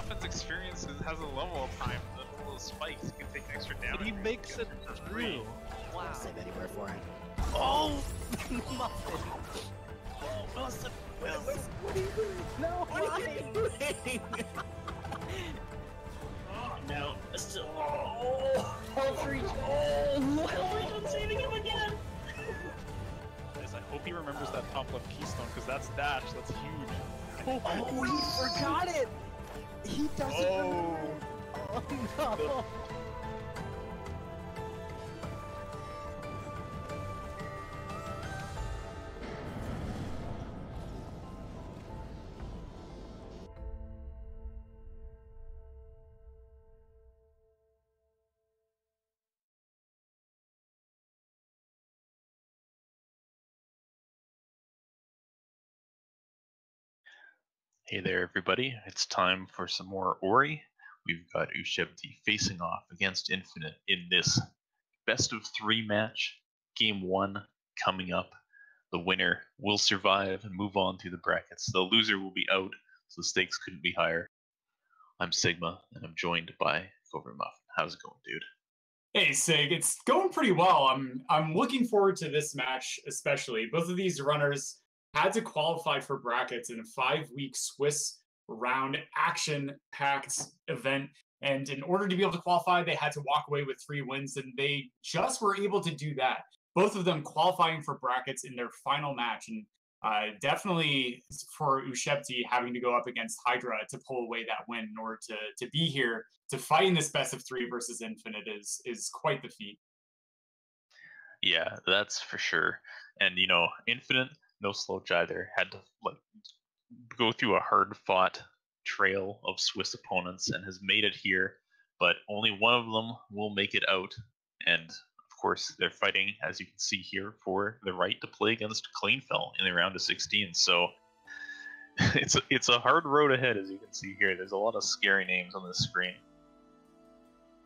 offense experience has a level of time. The little spikes can take extra damage. But he makes it through. Wow. Don't save anywhere for it. Oh! Muffin! Wilson! Wilson! What are you doing? No, What are you doing? No, still. Oh, health reach. Oh, health reach. I'm saving him again. Guys, I hope he remembers that top left keystone because that's dash. That's huge. Oh, he forgot it. He doesn't remember. Oh no. Hey there, everybody. It's time for some more Ori. We've got Ushebti facing off against Infinite in this best of 3 match. Game 1 coming up. The winner will survive and move on through the brackets. The loser will be out, so the stakes couldn't be higher. I'm Sigma, and I'm joined by Cobra Muffin. How's it going, dude? Hey Sig, it's going pretty well. I'm looking forward to this match especially. Both of these runners had to qualify for brackets in a 5-week Swiss round action-packed event. And in order to be able to qualify, they had to walk away with 3 wins, and they just were able to do that. Both of them qualifying for brackets in their final match. And definitely for Ushebti having to go up against Hydra to pull away that win in order to be here to fight in this best of 3 versus Infinite is quite the feat. Yeah, that's for sure. And, you know, Infinite, no slouch either, had to go through a hard-fought trail of Swiss opponents and has made it here, but only one of them will make it out. And of course, they're fighting, as you can see here, for the right to play against Kleinfeld in the round of 16. So it's a hard road ahead, as you can see here. There's a lot of scary names on the screen.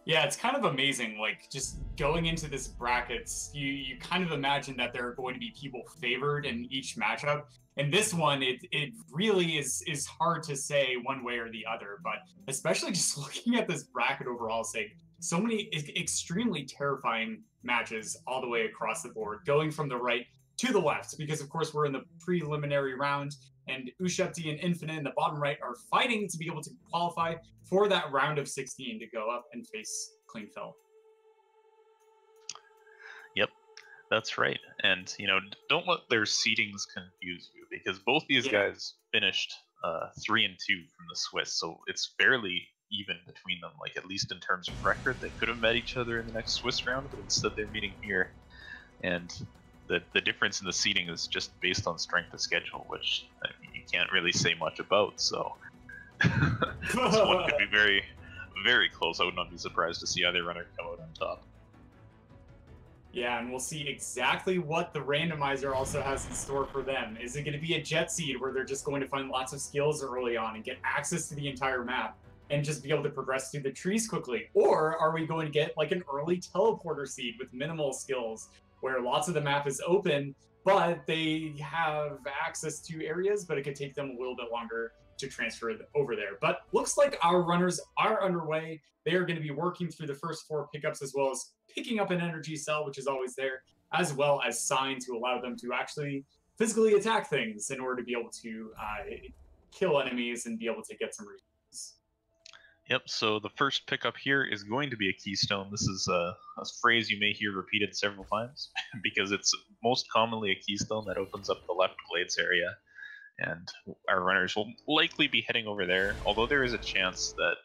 Yeah, it's kind of amazing. Like, just going into this brackets, you kind of imagine that there are going to be people favored in each matchup. And this one, it really is hard to say one way or the other. But especially just looking at this bracket overall, say so many extremely terrifying matches all the way across the board, going from the right to the left, because of course we're in the preliminary round, and Ushebti and Infinite in the bottom right are fighting to be able to qualify for that round of 16 to go up and face Kleinfeld. Yep, that's right. And, you know, don't let their seedings confuse you, because both these guys finished 3 and 2 from the Swiss, so it's fairly even between them, like at least in terms of record. They could have met each other in the next Swiss round, but instead they're meeting here. And the difference in the seeding is just based on strength of schedule, which you can't really say much about. So this one could be very, very close. I would not be surprised to see either runner come out on top. Yeah, and we'll see exactly what the randomizer also has in store for them. Is it going to be a jet seed where they're just going to find lots of skills early on and get access to the entire map and just be able to progress through the trees quickly? Or are we going to get like an early teleporter seed with minimal skills, where lots of the map is open, but they have access to areas, but it could take them a little bit longer to transfer over there. But looks like our runners are underway. They are going to be working through the first 4 pickups, as well as picking up an energy cell, which is always there, as well as sign to allow them to actually physically attack things in order to be able to kill enemies and be able to get some resources. Yep, so the first pickup here is going to be a keystone. This is a phrase you may hear repeated several times because it's most commonly a keystone that opens up the left blades area. And our runners will likely be heading over there, although there is a chance that,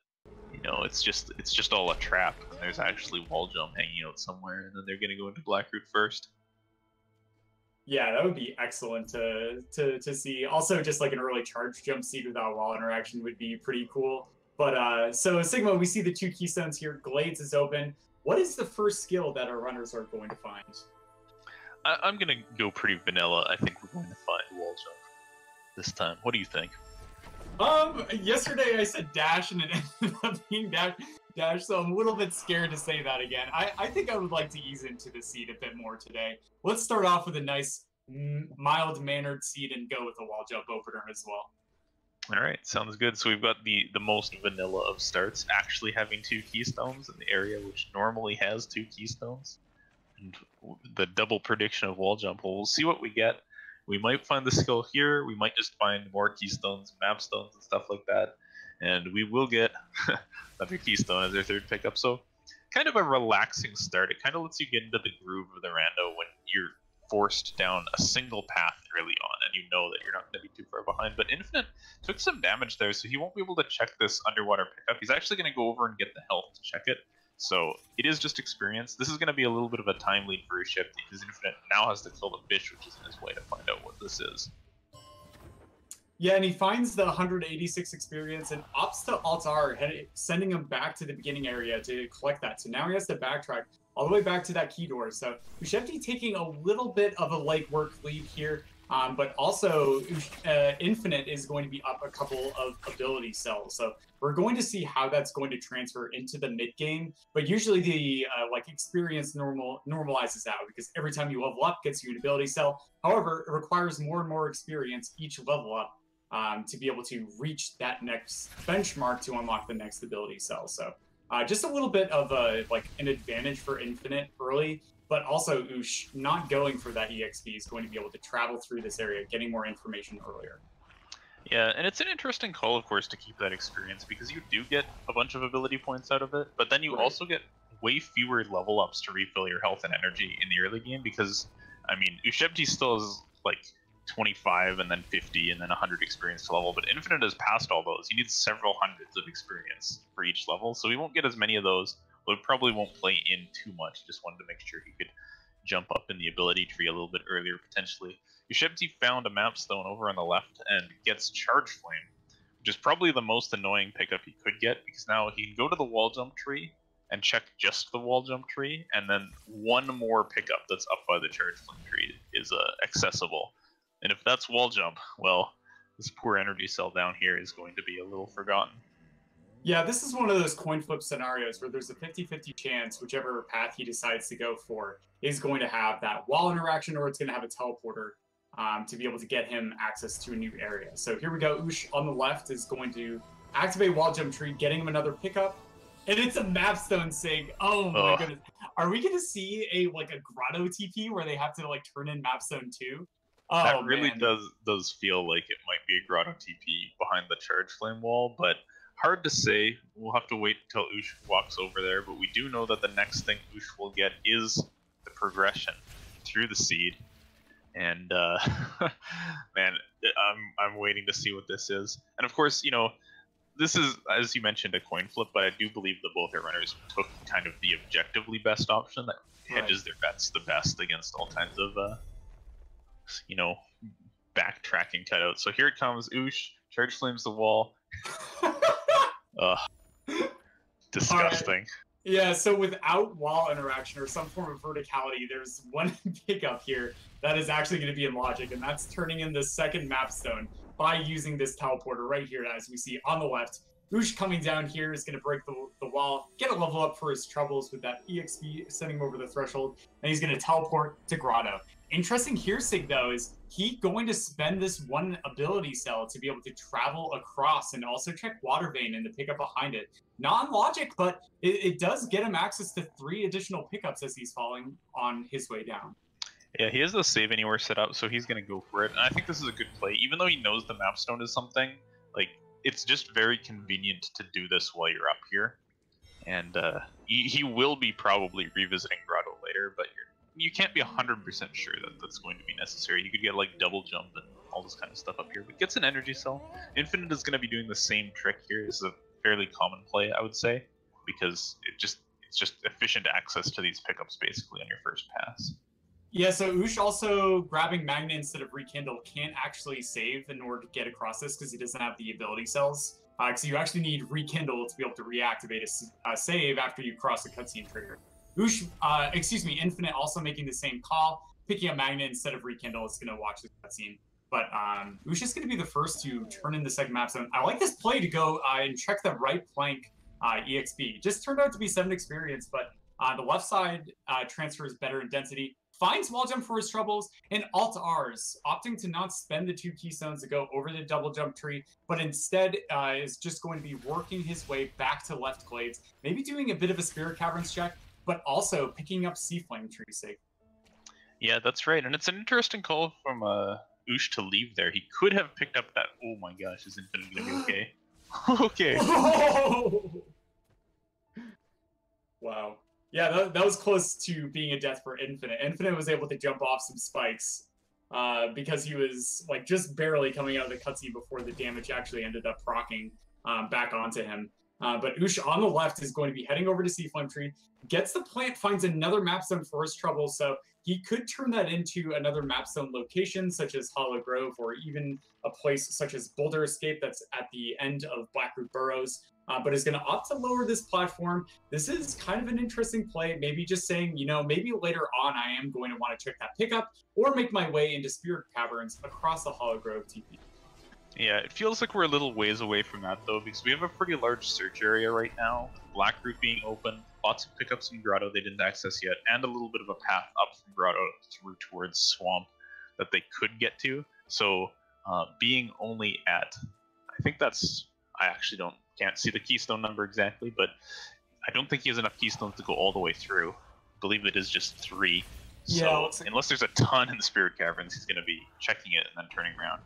you know, it's just all a trap. And there's actually wall jump hanging out somewhere, and then they're going to go into Blackroot first. Yeah, that would be excellent to see. Also, just like an early charge jump seed without wall interaction would be pretty cool. But so Sigma, we see the 2 keystones here. Glades is open. What is the first skill that our runners are going to find? I'm going to go pretty vanilla. I think we're going to find wall jump this time. What do you think? Yesterday I said dash and it ended up being dash, so I'm a little bit scared to say that again. I think I would like to ease into the seed a bit more today. Let's start off with a nice, mild-mannered seed and go with a wall jump opener as well. All right, sounds good. So we've got the most vanilla of starts, actually having 2 keystones in the area which normally has 2 keystones, and the double prediction of wall jump. Well, we'll see what we get. We might find the skill here. We might just find more keystones, map stones, and stuff like that, and we will get another keystone as our 3rd pickup. So kind of a relaxing start. It kind of lets you get into the groove of the rando when you're forced down a single path early on and you know that you're not going to be too far behind. But Infinite took some damage there, so he won't be able to check this underwater pickup. He's actually going to go over and get the health to check it. So it is just experience. This is going to be a little bit of a time lead for Ushebti because Infinite now has to kill the fish, which is in his way to find out what this is. Yeah, and he finds the 186 experience and opts to Alt-R, sending him back to the beginning area to collect that. So now he has to backtrack all the way back to that key door. So Ushebti taking a little bit of a legwork lead here, but also Infinite is going to be up a couple of ability cells. So we're going to see how that's going to transfer into the mid game. But usually the experience normalizes out because every time you level up gets you an ability cell. However, it requires more and more experience each level up to be able to reach that next benchmark to unlock the next ability cell. So just a little bit of an advantage for Infinite early, but also Ush not going for that EXP is going to be able to travel through this area, getting more information earlier. Yeah, and it's an interesting call, of course, to keep that experience because you do get a bunch of ability points out of it, but then you also get way fewer level ups to refill your health and energy in the early game because, I mean, Ushebti still has like 25 and then 50 and then 100 experience to level, but Infinite has passed all those. He needs several hundreds of experience for each level, so he won't get as many of those, but probably won't play in too much. Just wanted to make sure he could jump up in the ability tree a little bit earlier, potentially. Ushebti found a map stone over on the left and gets Charge Flame, which is probably the most annoying pickup he could get, because now he can go to the wall jump tree and check just the wall jump tree, and then one more pickup that's up by the Charge Flame tree is accessible. And if that's wall jump, well, this poor energy cell down here is going to be a little forgotten. Yeah, this is one of those coin flip scenarios where there's a 50-50 chance whichever path he decides to go for is going to have that wall interaction or it's going to have a teleporter to be able to get him access to a new area. So here we go. Ush on the left is going to activate wall jump tree, getting him another pickup. And it's a mapstone sig. Oh my goodness. Are we going to see a grotto TP where they have to turn in mapstone 2? Oh, that really man. does feel like it might be a grotto TP behind the Charge Flame wall, but hard to say. We'll have to wait until Ush walks over there, but we do know that the next thing Ush will get is the progression through the seed. And man, I'm waiting to see what this is. And of course, you know, this is, as you mentioned, a coin flip, but I do believe that both our runners took kind of the objectively best option that hedges their bets the best against all kinds of you know, backtracking cutouts. So here it comes. Ush Charge Flames the wall. Disgusting. Right. Yeah, so without wall interaction or some form of verticality, there's one pickup here that is actually going to be in logic, and that's turning in the second mapstone by using this teleporter right here, as we see on the left. Ush coming down here is going to break the wall, get a level up for his troubles with that EXP, sending him over the threshold, and he's going to teleport to Grotto. Interesting here, Sig, though, is he going to spend this one ability cell to be able to travel across and also check Water Vein and the pickup behind it. Not in logic, but it does get him access to 3 additional pickups as he's falling on his way down. Yeah, he has the Save Anywhere set up, so he's going to go for it. And I think this is a good play. Even though he knows the mapstone is something, like, it's just very convenient to do this while you're up here. And he will be probably revisiting Grotto later, but you can't be 100% sure that that's going to be necessary. You could get like double jump and all this kind of stuff up here, but gets an energy cell. Infinite is going to be doing the same trick here. This is a fairly common play, I would say, because it's just efficient access to these pickups basically on your first pass. Yeah, so Ush also grabbing Magnet instead of Rekindle can't actually save in order to get across this because he doesn't have the ability cells. So you actually need Rekindle to be able to reactivate a save after you cross the cutscene trigger. Infinite also making the same call, picking up Magnet instead of Rekindle. It's going to watch the cutscene. But Ush is going to be the first to turn in the second map zone. I like this play to go and check the right flank EXP. Just turned out to be 7 experience, but the left side transfers better in density. finds wall jump for his troubles, and alt R's, opting to not spend the 2 keystones to go over the double jump tree, but instead is just going to be working his way back to left glades, maybe doing a bit of a Spirit Caverns check, but also picking up Sea Flame Tree sake. Yeah, that's right, and it's an interesting call from Ush to leave there. He could have picked up that. Oh my gosh, is Infinite gonna be okay? Okay. Oh! Wow. Yeah, that was close to being a death for Infinite. Infinite was able to jump off some spikes because he was like just barely coming out of the cutscene before the damage actually ended up proccing back onto him. But Ush on the left is going to be heading over to Sea Flame Tree, gets the plant, finds another map zone for his trouble, so he could turn that into another map zone location, such as Hollow Grove, or even a place such as Boulder Escape that's at the end of Blackroot Burrows, but is going to opt to lower this platform. This is kind of an interesting play, maybe just saying, you know, maybe later on I am going to want to check that pickup, or make my way into Spirit Caverns across the Hollow Grove TP. Yeah, it feels like we're a little ways away from that though, because we have a pretty large search area right now, Blackroot being open, lots of pickups in Grotto they didn't access yet, and a little bit of a path up from Grotto through towards Swamp that they could get to. So being only at, I think that's, I actually can't see the keystone number exactly, but I don't think he has enough keystones to go all the way through. I believe it is just 3. So Yeah, unless there's a ton in the Spirit Caverns, he's going to be checking it and then turning around.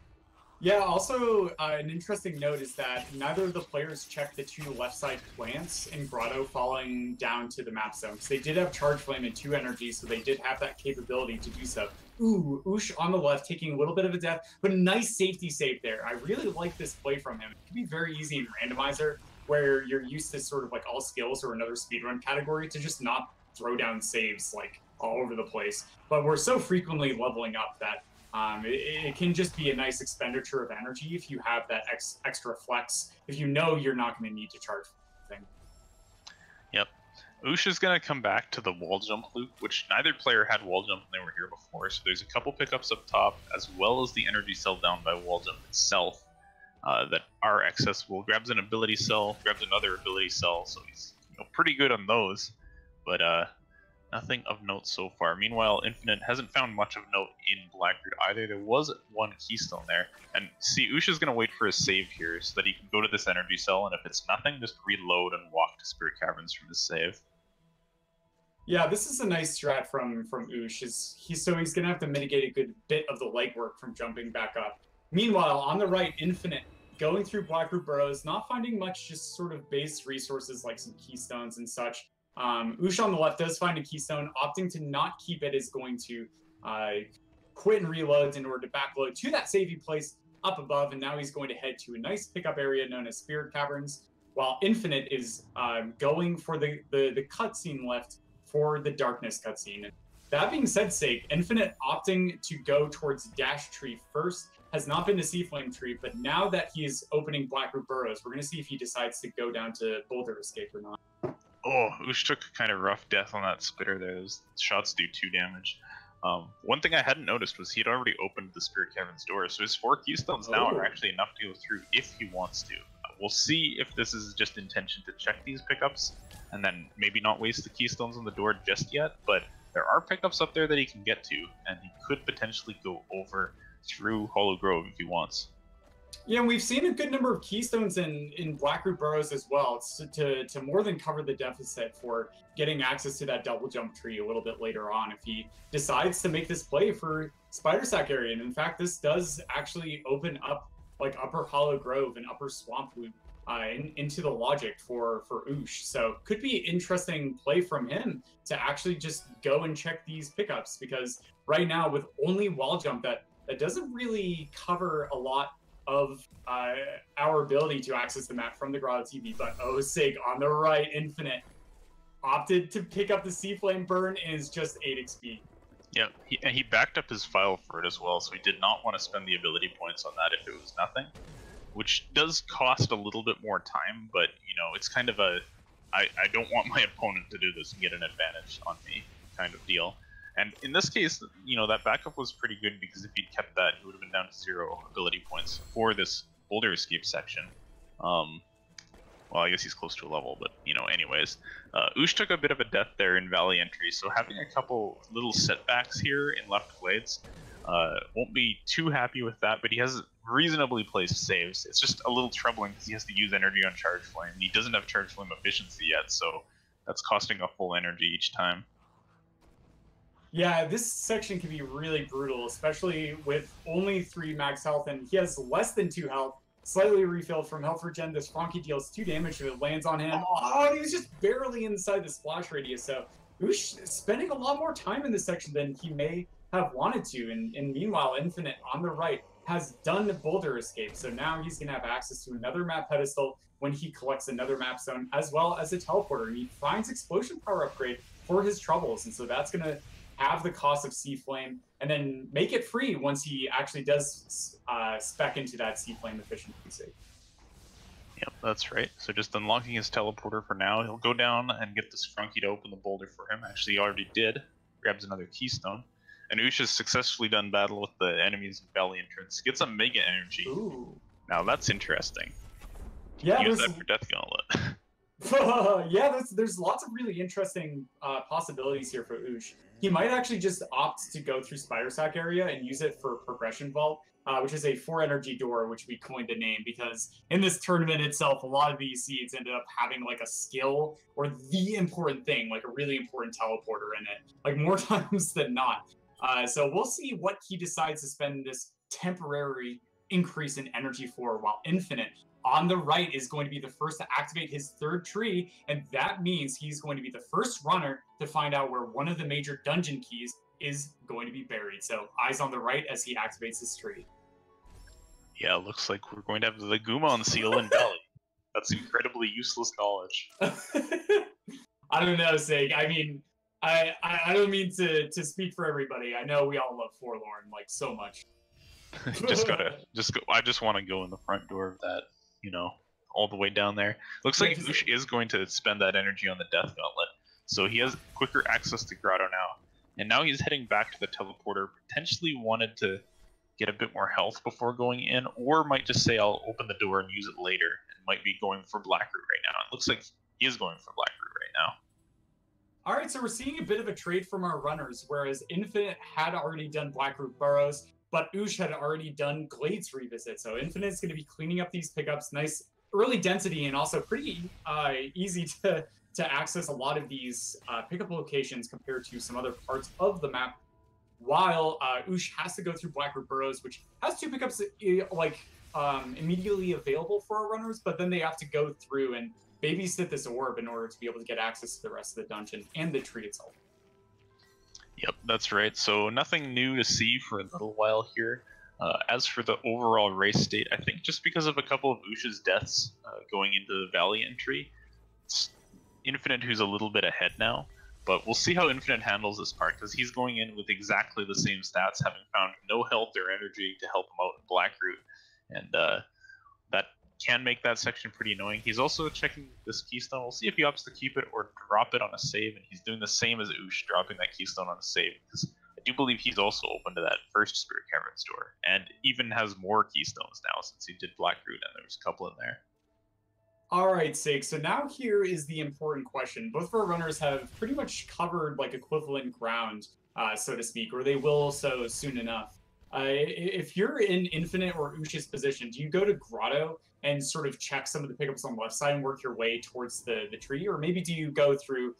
Yeah, also an interesting note is that neither of the players checked the 2 left side plants in Grotto falling down to the map zone, because they did have Charge Flame and 2 energy, so they did have that capability to do so. Ooh, Ush on the left taking a little bit of a death, but a nice safety save there. I really like this play from him. It can be very easy in Randomizer, where you're used to sort of like all skills or another speedrun category to just not throw down saves like all over the place. But we're so frequently leveling up that it can just be a nice expenditure of energy if you have that extra flex, if you know you're not going to need to charge thing. Yep. Ush is going to come back to the wall jump loop, which neither player had wall jump when they were here before, so there's a couple pickups up top, as well as the energy cell down by wall jump itself that are accessible. Grabs an ability cell, grabs another ability cell, so he's pretty good on those, but nothing of note so far. Meanwhile, Infinite hasn't found much of note in Blackroot either. There was 1 keystone there. And see, Ush is going to wait for a save here so that he can go to this energy cell, and if it's nothing, just reload and walk to Spirit Caverns from his save. Yeah, this is a nice strat from Ush. He's going to have to mitigate a good bit of the legwork from jumping back up. Meanwhile, on the right, Infinite going through Blackroot Burrows, not finding much, just sort of base resources like some keystones and such. Ush on the left does find a keystone, opting to not keep it is going to quit and reload in order to backload to that savey place up above, and now he's going to head to a nice pickup area known as Spirit Caverns, while Infinite is going for the cutscene left for the Darkness cutscene. That being said, Sake, Infinite opting to go towards Dash Tree first, has not been to Sea Flame Tree, but now that he is opening Blackroot Burrows, we're going to see if he decides to go down to Boulder Escape or not. Oh, Ush took a kind of rough death on that spitter there. Those shots do 2 damage. One thing I hadn't noticed was he'd already opened the Spirit Caverns door, so his 4 keystones now are actually enough to go through if he wants to. We'll see if this is just intention to check these pickups, and then maybe not waste the keystones on the door just yet, but there are pickups up there that he can get to, and he could potentially go over through Hollow Grove if he wants. Yeah, and we've seen a good number of keystones in Blackroot Burrows as well, to more than cover the deficit for getting access to that double jump tree a little bit later on if he decides to make this play for Spider Sack area. And in fact, this does actually open up like Upper Hollow Grove and Upper Swamp Loop into the logic for Ush. So could be interesting play from him to actually just go and check these pickups, because right now with only wall jump that doesn't really cover a lot of our ability to access the map from the Grotto TV, but Sig on the right, Infinite opted to pick up the Sea Flame Burn and is just 8 XP. Yeah, he backed up his file for it as well, so he did not want to spend the ability points on that if it was nothing, which does cost a little bit more time, but it's kind of a I don't want my opponent to do this and get an advantage on me kind of deal. And in this case, that backup was pretty good, because if he'd kept that, he would have been down to 0 ability points for this Boulder Escape section. Well, I guess he's close to a level, but you know, anyways. Ush took a bit of a death there in Valley entry, so having a couple little setbacks here in left blades won't be too happy with that, but he has reasonably placed saves. It's just a little troubling because he has to use energy on Charge Flame. He doesn't have Charge Flame efficiency yet, so that's costing a full energy each time. Yeah, this section can be really brutal, especially with only 3 max health, and he has less than 2 health. Slightly refilled from health regen. This Fonky deals 2 damage if it lands on him. Oh, and he was just barely inside the splash radius, so Ush spending a lot more time in this section than he may have wanted to. And meanwhile, Infinite on the right has done Boulder Escape, so now he's going to have access to another map pedestal when he collects another map zone, as well as a teleporter. And he finds Explosion Power Upgrade for his troubles, and so that's going to have the cost of Sea Flame, and then make it free once he actually does spec into that Sea Flame efficiency. Yep, that's right. So just unlocking his teleporter for now. He'll go down and get this Frunky to open the boulder for him. Actually, he already did. Grabs another keystone. And Ush has successfully done battle with the enemies' belly entrance. Gets a Mega Energy. Ooh. Now that's interesting. Yeah, Use that for Death Gauntlet. yeah, there's lots of really interesting possibilities here for Ush. He might actually just opt to go through Spider Sack area and use it for Progression Vault, which is a 4 energy door, which we coined the name because in this tournament itself, a lot of these seeds ended up having like a skill or the important thing, like a really important teleporter in it, like more times than not. So we'll see what he decides to spend this temporary increase in energy for, while Infinite on the right is going to be the first to activate his 3rd tree, and that means he's going to be the first runner to find out where one of the major dungeon keys is going to be buried. So eyes on the right as he activates his tree. Yeah, looks like we're going to have the Gumon seal in Belly. That's incredibly useless knowledge. I don't know, Sig. I mean, I don't mean to speak for everybody. I know we all love Forlorn like so much. I just want to go in the front door of that, you know, all the way down there. Looks like Ush is going to spend that energy on the Death Gauntlet, so he has quicker access to Grotto now. And now he's heading back to the teleporter, potentially wanted to get a bit more health before going in, or might just say I'll open the door and use it later, and might be going for Blackroot right now. It looks like he is going for Blackroot right now. Alright, so we're seeing a bit of a trade from our runners, whereas Infinite had already done Blackroot Burrows, but Ush had already done Glades Revisit, so Infinite's going to be cleaning up these pickups. Nice early density, and also pretty easy to access a lot of these pickup locations compared to some other parts of the map, while Ush has to go through Blackroot Burrows, which has 2 pickups immediately available for our runners, but then they have to go through and babysit this orb in order to be able to get access to the rest of the dungeon and the tree itself. Yep, that's right. So nothing new to see for a little while here. As for the overall race state, I think just because of a couple of Ush's deaths going into the Valley entry, it's Infinite who's a little bit ahead now. But we'll see how Infinite handles this part, because he's going in with exactly the same stats, having found no health or energy to help him out in Blackroot. And that can make that section pretty annoying. He's also checking this keystone. We'll see if he opts to keep it or drop it on a save, and he's doing the same as Ush, dropping that keystone on a save, because I do believe he's also open to that first Spirit Caverns door, and even has more keystones now since he did Blackroot, and there's a couple in there. Alright, Sig, so now here is the important question. Both of our runners have pretty much covered like equivalent ground, so to speak, or they will so soon enough. If you're in Infinite or Ush's position, do you go to Grotto and sort of check some of the pickups on the left side and work your way towards the tree? Or maybe do you go through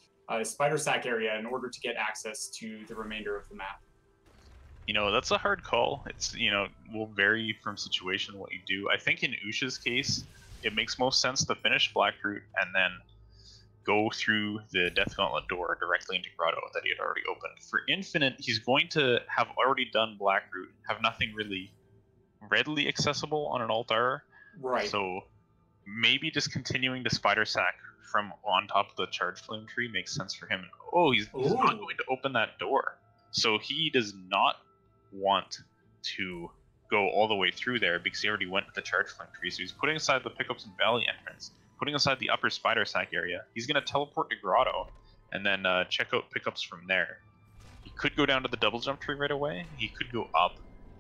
Spider Sack area in order to get access to the remainder of the map? You know, that's a hard call. It's, you know, will vary from situation what you do. I think in Ush's case, it makes most sense to finish Blackroot and then go through the Death Gauntlet door directly into Grotto that he had already opened. For Infinite, he's going to have already done Blackroot, have nothing really readily accessible on an altar. Right. So maybe just continuing to Spider Sack from on top of the Charge Flame tree makes sense for him. Oh, he's not going to open that door. So he does not want to go all the way through there because he already went to the Charge Flame tree. So he's putting aside the pickups and Valley entrance, putting aside the upper Spider Sack area. He's going to teleport to Grotto and then check out pickups from there. He could go down to the double jump tree right away. He could go up.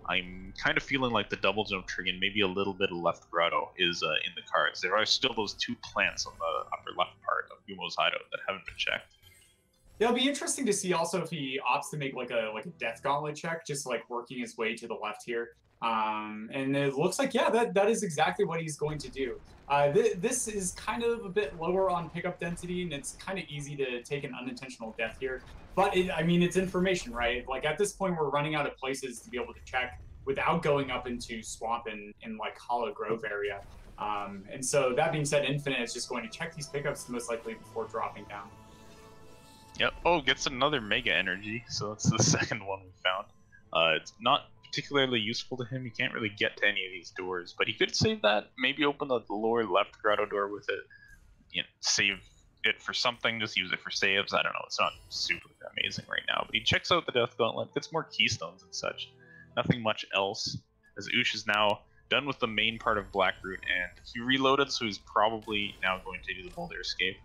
I'm kind of feeling like the double jump tree and maybe a little bit of left grotto is in the cards. There are still those 2 plants on the upper left part of Gumo's hideout that haven't been checked. It'll be interesting to see also if he opts to make like a death gauntlet check, just like working his way to the left here. And it looks like, yeah, that is exactly what he's going to do. This is kind of a bit lower on pickup density, and it's kind of easy to take an unintentional death here. But I mean, it's information, right? Like at this point, we're running out of places to be able to check without going up into swamp and like Hollow Grove area. And so that being said, Infinite is just going to check these pickups most likely before dropping down. Yep. Oh, gets another Mega Energy, so that's the second one we found. It's not particularly useful to him. He can't really get to any of these doors, but he could save that. Maybe open the lower left grotto door with it. You know, save it for something. Just use it for saves. I don't know. It's not super amazing right now, but he checks out the Death Gauntlet, gets more keystones and such. Nothing much else, as Ush is now done with the main part of Blackroot, and he reloaded, so he's probably now going to do the Boulder Escape.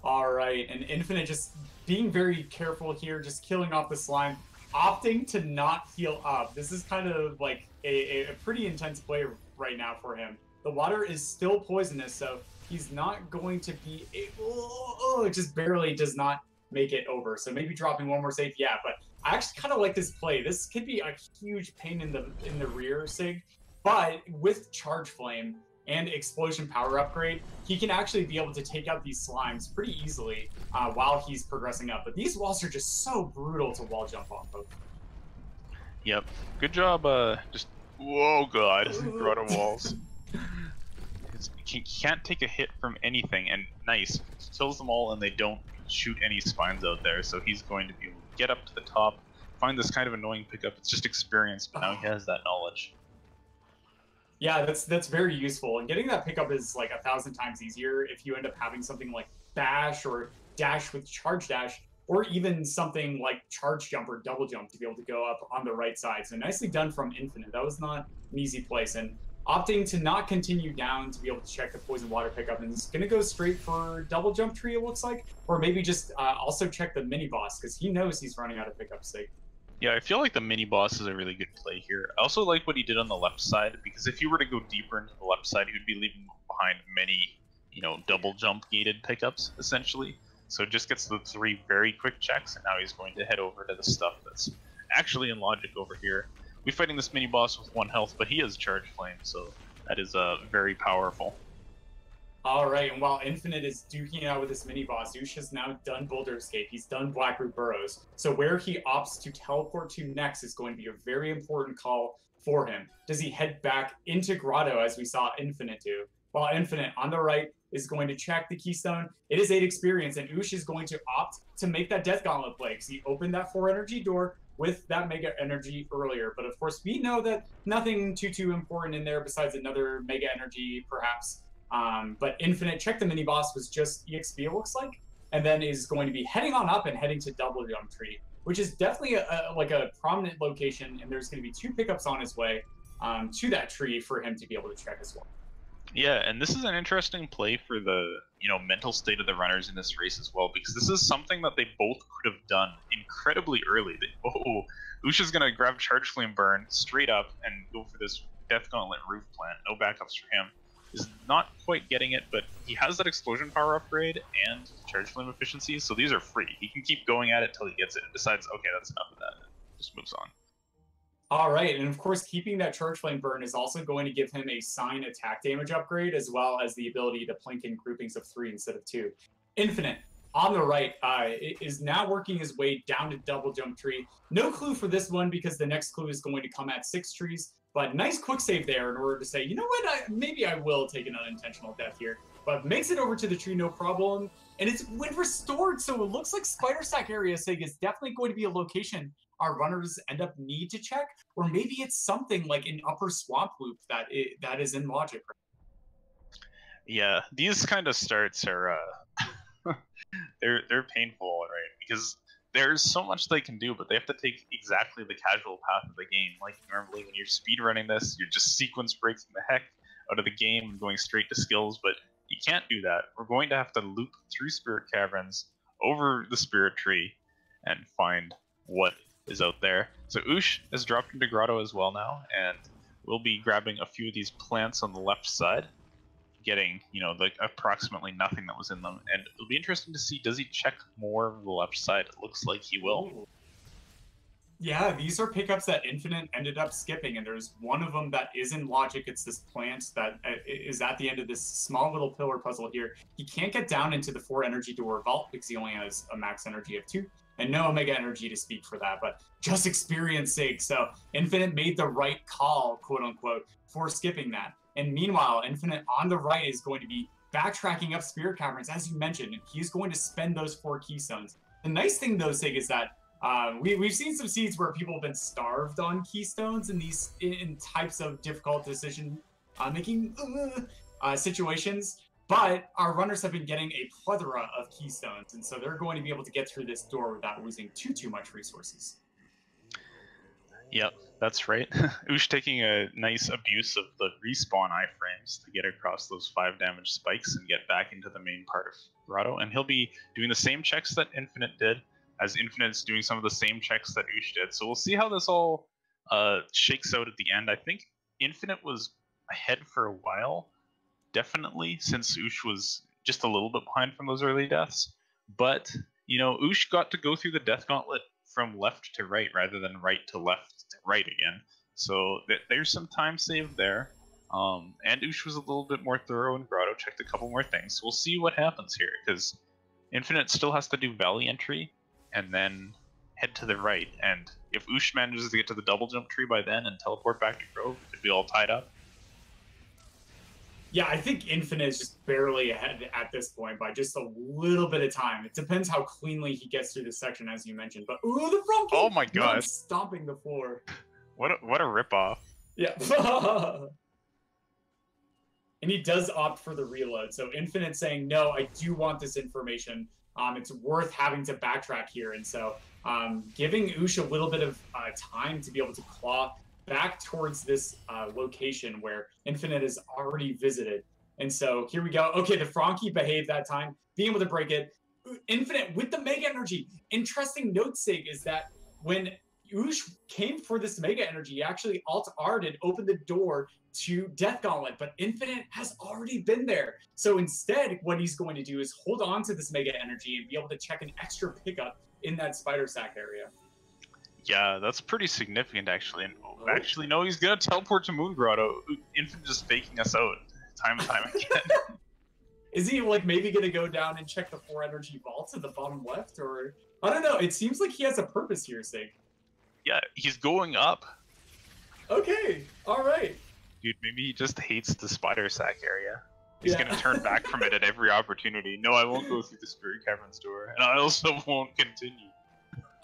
All right, and Infinite just being very careful here, just killing off the slime, opting to not heal up. This is kind of like a pretty intense play right now for him. The water is still poisonous, so he's not going to be able, it just barely does not make it over. So maybe dropping one more save, yeah, but I actually kind of like this play. This could be a huge pain in the rear, Sig, but with Charge Flame and Explosion Power Upgrade, he can actually be able to take out these slimes pretty easily while he's progressing up. But these walls are just so brutal to wall jump off of. Yep. Good job, just... Whoa, God. Grotto walls. He can't take a hit from anything, and nice. He kills them all, and they don't shoot any spines out there, so he's going to be able to get up to the top, find this kind of annoying pickup. It's just experience, but now he has that knowledge. Yeah, that's very useful. And getting that pickup is like 1,000 times easier if you end up having something like Bash or Dash with Charge Dash, or even something like Charge Jump or Double Jump to be able to go up on the right side. So nicely done from Infinite. That was not an easy place. And opting to not continue down to be able to check the Poison Water pickup, and he's going to go straight for Double Jump Tree, it looks like. Or maybe just also check the mini-boss, because he knows he's running out of pickup sake. Yeah, I feel like the mini-boss is a really good play here. I also like what he did on the left side, because if he were to go deeper into the left side, he would be leaving behind many, you know, double jump gated pickups, essentially. So it just gets the 3 very quick checks, and now he's going to head over to the stuff that's actually in logic over here. We're fighting this mini-boss with 1 health, but he has Charge Flame, so that is very powerful. All right, and while Infinite is duking it out with this mini-boss, Ush has now done Boulder Escape. He's done Blackroot Burrows. So where he opts to teleport to next is going to be a very important call for him. Does he head back into Grotto, as we saw Infinite do? While Infinite, on the right, is going to check the Keystone. It is 8 experience, and Ush is going to opt to make that Death Gauntlet play, because he opened that 4 energy door with that Mega Energy earlier. But of course, we know that nothing too important in there besides another Mega Energy, perhaps. But Infinite, check the mini-boss, was just EXP, it looks like, and then is going to be heading on up and heading to Double Jump Tree, which is definitely like a prominent location, and there's going to be 2 pickups on his way to that tree for him to be able to check as well. Yeah, and this is an interesting play for the, you know, mental state of the runners in this race as well, because this is something that they both could have done incredibly early. Ush is going to grab Charge Flame Burn straight up and go for this Death Gauntlet Roof Plant. No backups for him. Is not quite getting it, but he has that Explosion Power upgrade and Charge Flame efficiency, so these are free. He can keep going at it till he gets it and decides, okay, that's enough of that, and just moves on. All right, and of course, keeping that Charge Flame Burn is also going to give him a Sign attack damage upgrade, as well as the ability to plink in groupings of 3 instead of 2. Infinite, on the right, is now working his way down to Double Jump Tree. No clue for this one, because the next clue is going to come at 6 trees. But nice quick save there in order to say, you know what, maybe I will take an unintentional death here. But makes it over to the tree, no problem. And it's wind restored, so it looks like Spider Sack area, Sig, is definitely going to be a location our runners end up need to check. Or maybe it's something like an upper swamp loop that is in logic. Yeah, these kind of starts are, they're painful, right? Because there's so much they can do, but they have to take exactly the casual path of the game. Like normally when you're speedrunning this, you're just sequence breaking the heck out of the game and going straight to skills, but you can't do that. We're going to have to loop through Spirit Caverns, over the Spirit Tree, and find what is out there. So Ush has dropped into Grotto as well now, and we'll be grabbing a few of these plants on the left side, getting, you know, like approximately nothing that was in them. And it'll be interesting to see, does he check more of the left side? It looks like he will. Ooh. Yeah, these are pickups that Infinite ended up skipping, and there's one of them that is in logic. It's this plant that is at the end of this small little pillar puzzle here. He can't get down into the 4 energy door vault because he only has a max energy of 2, and no Omega energy to speak for that, but just experience sake. So Infinite made the right call, quote unquote, for skipping that. And meanwhile, Infinite on the right is going to be backtracking up Spirit Caverns, as you mentioned, and he's going to spend those 4 keystones. The nice thing, though, Sig, is that we've seen some seeds where people have been starved on keystones in these in types of difficult decision making situations, but our runners have been getting a plethora of keystones, and so they're going to be able to get through this door without losing too much resources. Yep, that's right. Ush taking a nice abuse of the respawn iframes to get across those 5 damage spikes and get back into the main part of Grotto, and he'll be doing the same checks that Infinite did, as Infinite's doing some of the same checks that Ush did. So we'll see how this all shakes out at the end. I think Infinite was ahead for a while, definitely, since Ush was just a little bit behind from those early deaths. But, you know, Ush got to go through the Death Gauntlet from left to right rather than right to left to right again. So there's some time saved there. And Ush was a little bit more thorough in Grotto, checked a couple more things. So we'll see what happens here, because Infinite still has to do Valley Entry and then head to the right. And if Ush manages to get to the double jump tree by then and teleport back to Grove, it'd be all tied up. Yeah, I think Infinite is just barely ahead at this point by just a little bit of time. It depends how cleanly he gets through this section, as you mentioned. But ooh, the front kick! Oh my god! Stomping the floor. What a ripoff! Yeah. And he does opt for the reload. So Infinite saying, no, I do want this information. It's worth having to backtrack here. And so giving Ush a little bit of time to be able to claw back towards this location where Infinite has already visited. And so here we go. Okay, the Frankie behaved that time, being able to break it. Infinite with the Mega Energy. Interesting note, Sig, is that when Ush came for this Mega Energy, he actually Alt-R'd and opened the door to Death Gauntlet, but Infinite has already been there. So instead, what he's going to do is hold on to this Mega Energy and be able to check an extra pickup in that Spider Sack area. Yeah, that's pretty significant, actually. And actually, no, he's gonna teleport to Moon Grotto. Infinite just faking us out time and time again. Is he like maybe gonna go down and check the 4 energy vaults at the bottom left, or I don't know? It seems like he has a purpose here, Sig. Yeah, he's going up. Okay, all right. Dude, maybe he just hates the Spider Sack area. He's Yeah. gonna turn back from it at every opportunity. No, I won't go through the Spirit Caverns door, and I also won't continue.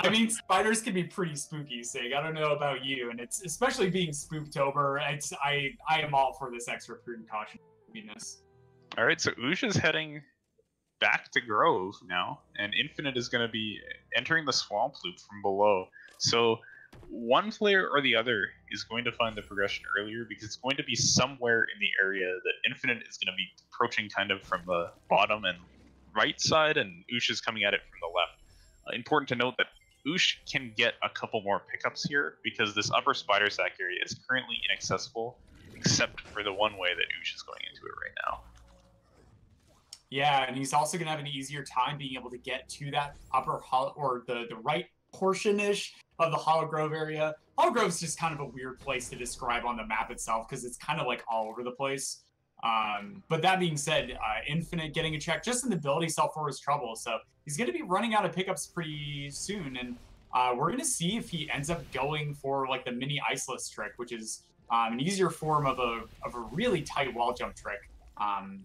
I mean, spiders can be pretty spooky, Sig. I don't know about you, and it's especially being Spooktober. I am all for this extra prudent caution-ness. All right, so Ush is heading back to Grove now, and Infinite is going to be entering the Swamp Loop from below. So one player or the other is going to find the progression earlier, because it's going to be somewhere in the area that Infinite is going to be approaching kind of from the bottom and right side, and Ush is coming at it from the left. Important to note that Ush can get a couple more pickups here, because this upper Spider Sack area is currently inaccessible, except for the one way that Ush is going into it right now. Yeah, and he's also going to have an easier time being able to get to that upper or the right portion-ish of the Hollow Grove area. Hollow Grove's just kind of a weird place to describe on the map itself, because it's kind of like all over the place. But that being said, Infinite getting a check just in the ability cell for his trouble, so he's going to be running out of pickups pretty soon, and we're going to see if he ends up going for like the mini Iceless trick, which is an easier form of a really tight wall jump trick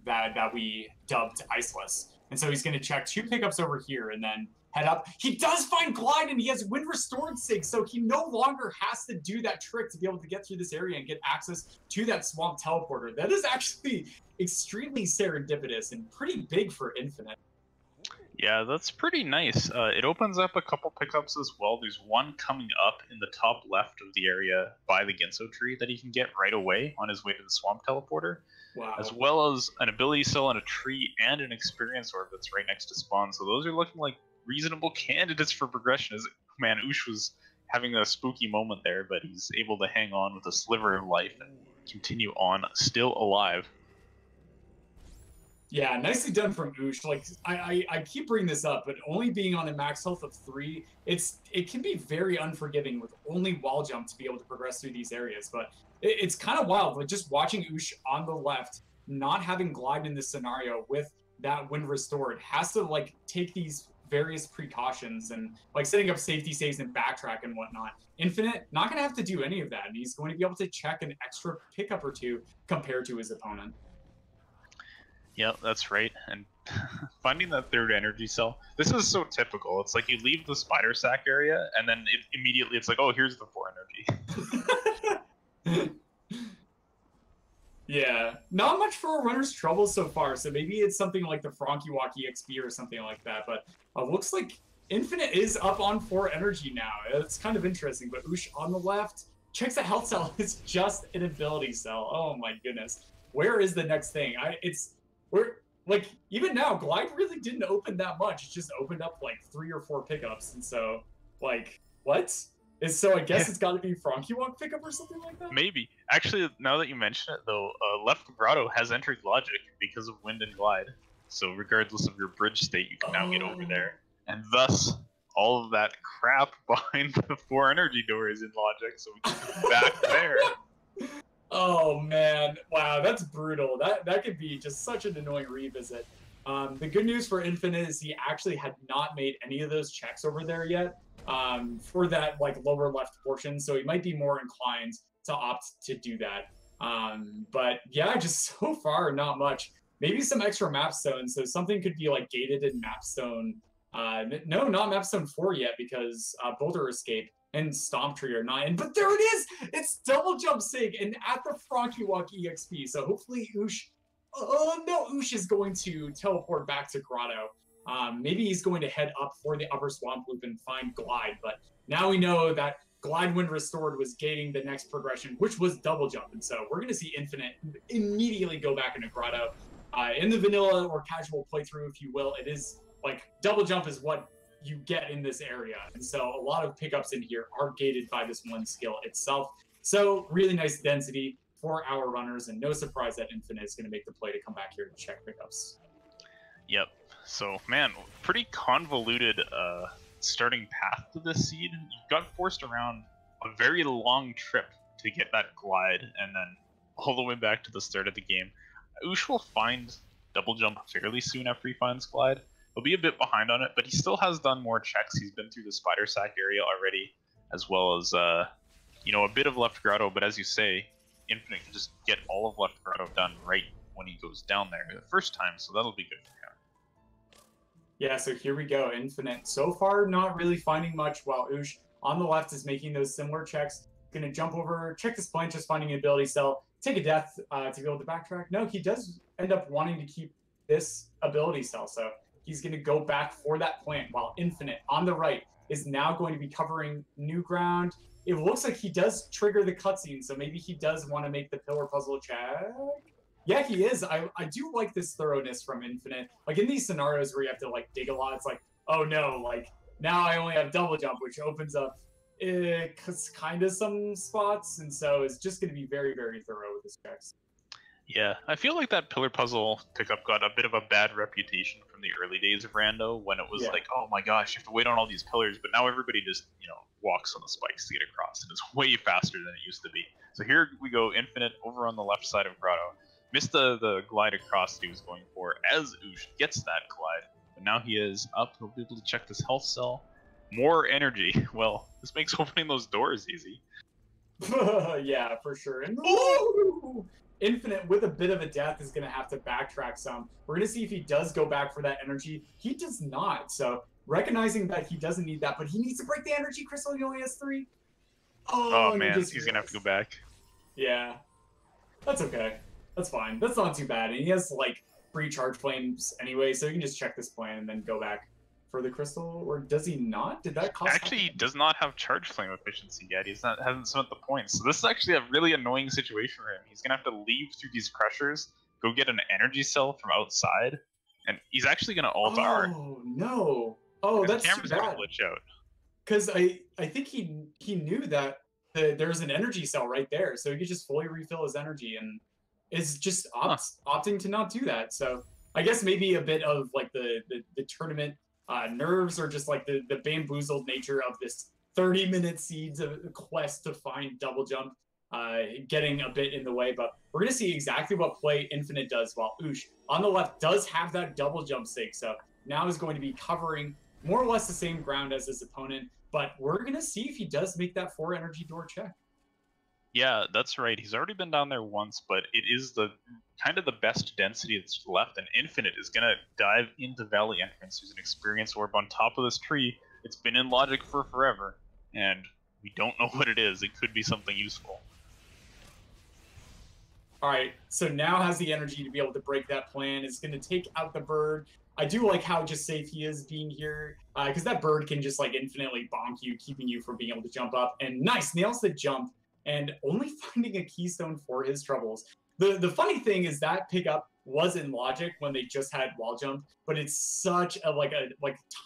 that we dubbed Iceless. And so he's going to check 2 pickups over here and then head up. He does find Glide, and he has Wind Restored, Sig, so he no longer has to do that trick to be able to get through this area and get access to that Swamp Teleporter. That is actually extremely serendipitous and pretty big for Infinite. Yeah, that's pretty nice. It opens up a couple pickups as well. There's one coming up in the top left of the area by the Ginso tree that he can get right away on his way to the Swamp Teleporter. Wow. As well as an ability cell and a tree and an experience orb that's right next to spawn. So those are looking like reasonable candidates for progression. As man, Ush was having a spooky moment there, but he's able to hang on with a sliver of life and continue on, still alive. Yeah, nicely done from Ush. Like I keep bringing this up, but only being on a max health of 3, it can be very unforgiving with only wall jump to be able to progress through these areas. But it's kind of wild. Like just watching Ush on the left, not having glide in this scenario with that wind restored, has to like take these various precautions and like setting up safety saves and backtrack and whatnot. Infinite, not gonna have to do any of that, and he's going to be able to check an extra pickup or two compared to his opponent. Yeah, that's right. And finding that third energy cell, this is so typical. It's like you leave the spider sack area, and then immediately it's like, oh, here's the 4 energy. Yeah, not much for a runner's trouble so far, so maybe it's something like the Frankie Walk EXP or something like that, but looks like Infinite is up on 4 energy now. It's kind of interesting, but Ush on the left checks a health cell. It's just an ability cell. Oh my goodness. Where is the next thing? We're like, even now, Glide really didn't open that much. It just opened up like 3 or 4 pickups, and so, like, what? So I guess it's got to be Frankie Walk pickup or something like that? Maybe. Actually, now that you mention it, though, Left Grotto has entered Logic because of Wind and Glide. So regardless of your bridge state, you can now get over there. And thus, all of that crap behind the 4 energy door is in Logic, so we can go back there. Oh man, wow, that's brutal. That could be just such an annoying revisit. The good news for Infinite is he actually had not made any of those checks over there yet for that like lower left portion, so he might be more inclined to opt to do that. But yeah, just so far not much. Maybe some extra mapstone, so something could be like gated in mapstone. No, not mapstone 4 yet because Boulder Escape and Stomp Tree are not in, but there it is! It's double jump sig and at the Frankie Walk EXP, so hopefully Ush, oh no, Ush is going to teleport back to Grotto. Maybe he's going to head up for the upper swamp loop and find Glide, but now we know that Glide when restored was gating the next progression, which was double jump, and so we're gonna see Infinite immediately go back into Grotto. In the vanilla or casual playthrough, if you will, it is like double jump is what you get in this area, and so a lot of pickups in here are gated by this one skill itself. So really nice density for our runners, and no surprise that Infinite is going to make the play to come back here to check pickups. Yep. So man, pretty convoluted starting path to this seed. You got forced around a very long trip to get that Glide, and then all the way back to the start of the game. Ush will find double jump fairly soon after he finds Glide. He'll be a bit behind on it, but he still has done more checks. He's been through the spider sack area already, as well as you know, a bit of Left Grotto. But as you say, Infinite can just get all of Left Grotto done right when he goes down there the first time, so that'll be good for him. Yeah, so here we go. Infinite so far not really finding much, while Ush on the left is making those similar checks. Gonna jump over, check this plant, just finding an ability cell, take a death to be able to backtrack. No, he does end up wanting to keep this ability cell, so he's going to go back for that plant, while Infinite on the right is now going to be covering new ground. It looks like he does trigger the cutscene, so maybe he does want to make the pillar puzzle check. Yeah, he is. I do like this thoroughness from Infinite. Like in these scenarios where you have to like dig a lot, it's like, oh no, like now I only have double jump, which opens up kind of some spots, and so it's just going to be very, very thorough with his checks. Yeah, I feel like that pillar puzzle pickup got a bit of a bad reputation from the early days of Rando, when it was like, oh my gosh, you have to wait on all these pillars, but now everybody just, you know, walks on the spikes to get across, and it's way faster than it used to be. So here we go, Infinite over on the left side of Grotto. Missed the glide across that he was going for as Ush gets that glide, but now he is up. He'll be able to check this health cell. More energy. Well, this makes opening those doors easy. Yeah, for sure. And ooh! Infinite, with a bit of a death, is going to have to backtrack some. We're going to see if he does go back for that energy. He does not. So recognizing that he doesn't need that, but he needs to break the energy crystal. He only has 3. Oh man, he's going to have to go back. Yeah. That's okay. That's fine. That's not too bad. And he has, like, 3 charge flames anyway, so you can just check this plan and then go back for the crystal. Or does he not? Did that cost Actually, he does not have charge flame efficiency yet. Hasn't spent the points. So this is actually a really annoying situation for him. He's going to have to leave through these crushers, go get an energy cell from outside, and he's actually going to ult R. Oh, no. Oh, that's too bad. Glitch out. because I think he knew that there's an energy cell right there, so he could just fully refill his energy, and is just opting to not do that. So I guess maybe a bit of like the tournament nerves, or just like the bamboozled nature of this 30-minute seeds of quest to find double jump getting a bit in the way. But we're gonna see exactly what play Infinite does, while Ush on the left does have that double jump sig. So now is going to be covering more or less the same ground as his opponent, but we're gonna see if he does make that 4 energy door check. Yeah, that's right. He's already been down there once, but it is the kind of the best density that's left, and Infinite is gonna dive into Valley Entrance. There's an experience orb on top of this tree. It's been in logic for forever, and we don't know what it is. It could be something useful. All right, so now has the energy to be able to break that plan. Is going to take out the bird. I do like how just safe he is being here, because that bird can just like infinitely bonk you, keeping you from being able to jump up. And nice, nails the jump, and only finding a keystone for his troubles. The funny thing is that pickup was in logic when they just had wall jump, but it's such a like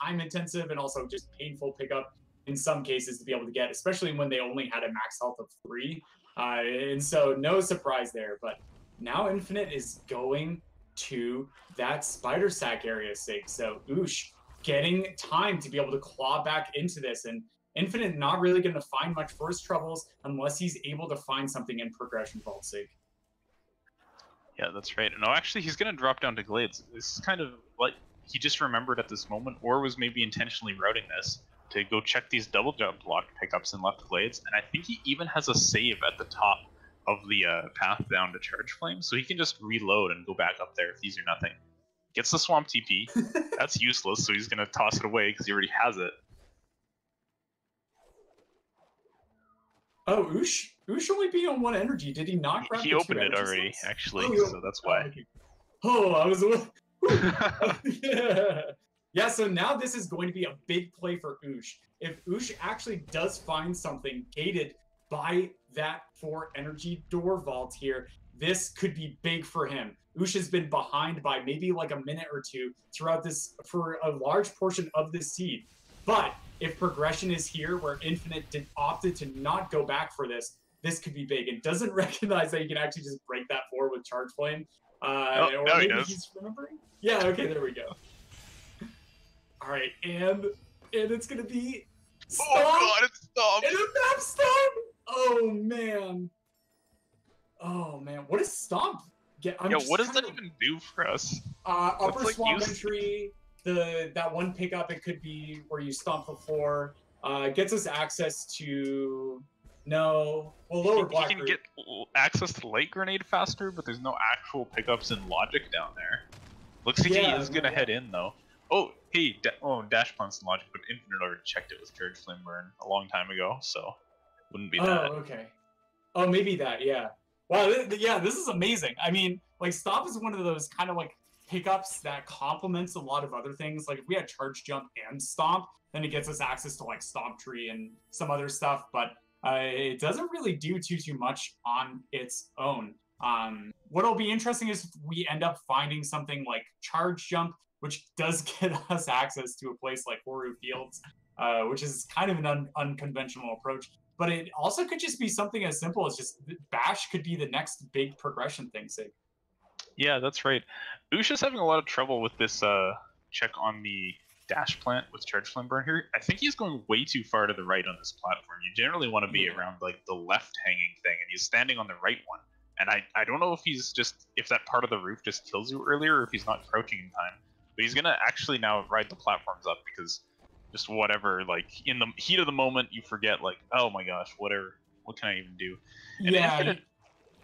time intensive and also just painful pickup in some cases to be able to get, especially when they only had a max health of 3. And so no surprise there, but now Infinite is going to that spider sack area sig. So Ush getting time to be able to claw back into this, and Infinite not really going to find much for his troubles unless he's able to find something in progression vault sig. Yeah, that's right. No, actually, he's going to drop down to Glades. This is kind of like he just remembered at this moment, or was maybe intentionally routing this to go check these double jump locked pickups in left Glades. And I think he even has a save at the top of the path down to Charge Flame, so he can just reload and go back up there if these are nothing. Gets the Swamp TP. That's useless, so he's going to toss it away because he already has it. Oh, Ush only being on 1 energy. Did he not grab He the 2 opened it energy already, slots? actually, so that's why. Okay. Oh, I was... yeah. Yeah, so now this is going to be a big play for Ush. If Ush actually does find something gated by that 4 energy door vault here, this could be big for him. Ush has been behind by maybe like a minute or 2 throughout this, for a large portion of this seed. But if progression is here, where Infinite opted to not go back for this, this could be big. And doesn't recognize that you can actually just break that 4 with Charge Flame. Or maybe he's remembering? Yeah, okay, there we go. All right, and it's gonna be Stomp, oh god, it's Stomp! and a map Stomp! Oh man, what does Stomp get? What does that even do for us? Upper swamp entry, that 1 pickup, it could be where you stomp the floor. Gets us access to lower block. He can get access to Light Grenade faster, but there's no actual pickups in logic down there. Looks like he is gonna head in though. Oh, hey, Dash Punch in logic, but Infinite already checked it with Charge Flame Burn a long time ago, so wouldn't be that. Oh, okay. Oh, maybe that, yeah. Wow, yeah, this is amazing. I mean, like, Stomp is one of those kind of, like, pickups that complements a lot of other things. Like, if we had Charge Jump and Stomp, then it gets us access to, like, Stomp Tree and some other stuff, but it doesn't really do too much on its own. What'll be interesting is if we end up finding something like Charge Jump, which does get us access to a place like Horu Fields, which is kind of an unconventional approach. But it also could just be something as simple as just Bash could be the next big progression thing, Sig. Yeah, that's right. Usha's having a lot of trouble with this check on the dash plant with Charge Flame Burn here. I think he's going way too far to the right on this platform. You generally want to be around like the left hanging thing, and he's standing on the right one. And I don't know if that part of the roof just kills you earlier, or if he's not crouching in time. But he's gonna actually now ride the platforms up, because just whatever, like in the heat of the moment, you forget, like, oh my gosh, whatever, what can I even do? And yeah. Infinite,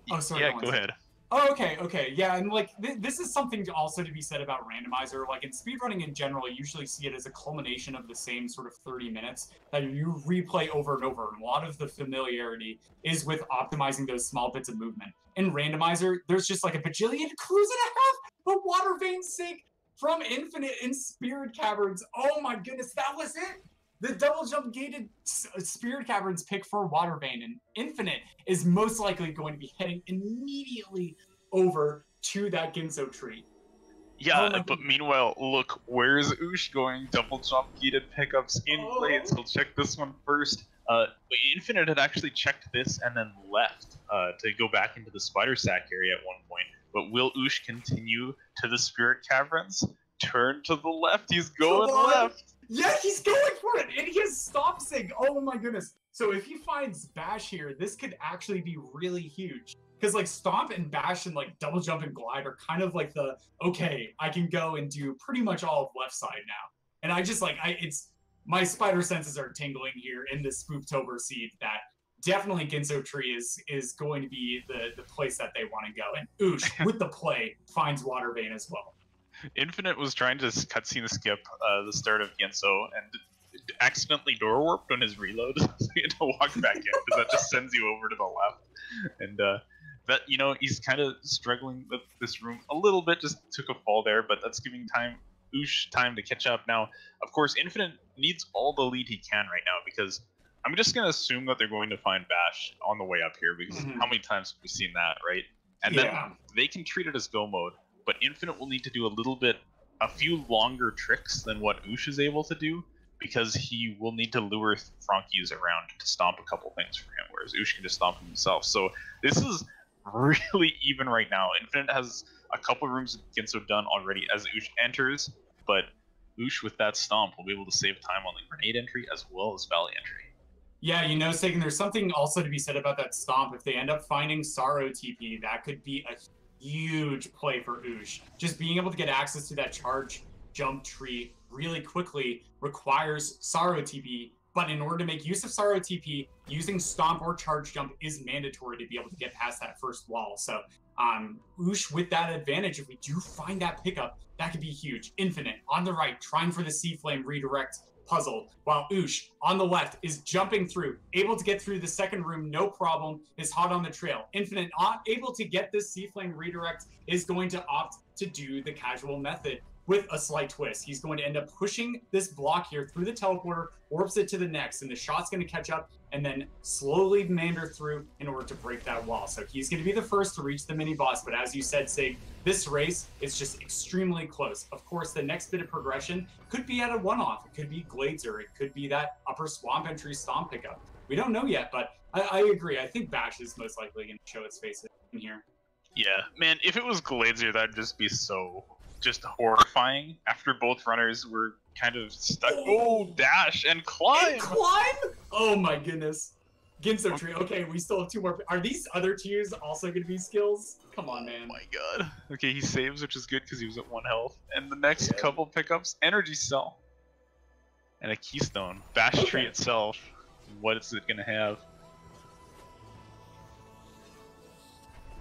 oh, sorry. Yeah, go ahead. Oh, okay, yeah, and like this is something also to be said about Randomizer. Like in speedrunning in general, you usually see it as a culmination of the same sort of 30 minutes that you replay over and over. And a lot of the familiarity is with optimizing those small bits of movement. In Randomizer, there's just like a bajillion clues and a half, but Water Vein Sig from Infinite in Spirit Caverns. Oh my goodness, that was it! The double jump gated Spirit Caverns pick for Water Vein, and Infinite is most likely going to be heading immediately over to that Ginso tree. Yeah, Oh my but meanwhile, look, where's Ush going? Double jump gated pickups in blades. He'll check this one first. Infinite had actually checked this and then left to go back into the spider sack area at one point. But will Ush continue to the spirit caverns? Turn to the left. He's going Come on. left. Yeah, he's going for it, and he has stop sig. Oh my goodness. So if he finds Bash here, this could actually be really huge. Because like Stomp and Bash and like Double Jump and Glide are kind of like the, okay, I can go and do pretty much all of left side now. And I just like, my spider senses are tingling here in this Spooptober seed that definitely Ginso Tree is going to be the place that they want to go. And Oosh, with the play, finds Water Vein as well. Infinite was trying to cutscene skip the start of Genso and accidentally door warped on his reload, so he had to walk back in because that just sends you over to the left. And that, you know, he's kind of struggling with this room a little bit, just took a fall there, but that's giving Ush time to catch up. Now, of course, Infinite needs all the lead he can right now because I'm just going to assume that they're going to find Bash on the way up here because how many times have we seen that, right? And then they can treat it as go mode, but Infinite will need to do a few longer tricks than what Ush is able to do because he will need to lure Frankies around to stomp a couple things for him, whereas Ush can just stomp him himself. So this is really even right now. Infinite has a couple rooms of Ginso done already as Ush enters, but Ush with that stomp will be able to save time on the grenade entry as well as valley entry. Yeah, you know, Sagan, there's something also to be said about that stomp. If they end up finding Sorrow TP, that could be a huge play for Ush. Just being able to get access to that charge jump tree really quickly requires Sorrow TP, but in order to make use of Sorrow TP, using Stomp or Charge Jump is mandatory to be able to get past that first wall. So Ush with that advantage, if we do find that pickup, that could be huge. Infinite on the right, trying for the Sea Flame redirect puzzle, while Ush on the left is jumping through, able to get through the second room, no problem, is hot on the trail. Infinite not able to get this Sea Flame redirect is going to opt to do the casual method with a slight twist. He's going to end up pushing this block here through the teleporter, warps it to the next, and the shot's going to catch up and then slowly meander through in order to break that wall. So he's going to be the first to reach the mini boss, but as you said, Sig, this race is just extremely close. Of course, the next bit of progression could be at a one-off. It could be Glazer. It could be that upper swamp entry stomp pickup. We don't know yet, but I agree. I think Bash is most likely going to show its face in here. Yeah, man, if it was Glazer, that'd just be so just horrifying after both runners were kind of stuck. Oh, dash and climb! And climb? Oh my goodness. Ginso Tree. Okay, we still have two more. Are these other tiers also going to be skills? Come on, man. Oh my god. Okay, he saves, which is good because he was at 1 health. And the next couple pickups, Energy Cell. And a Keystone. Bash Tree itself. What is it going to have?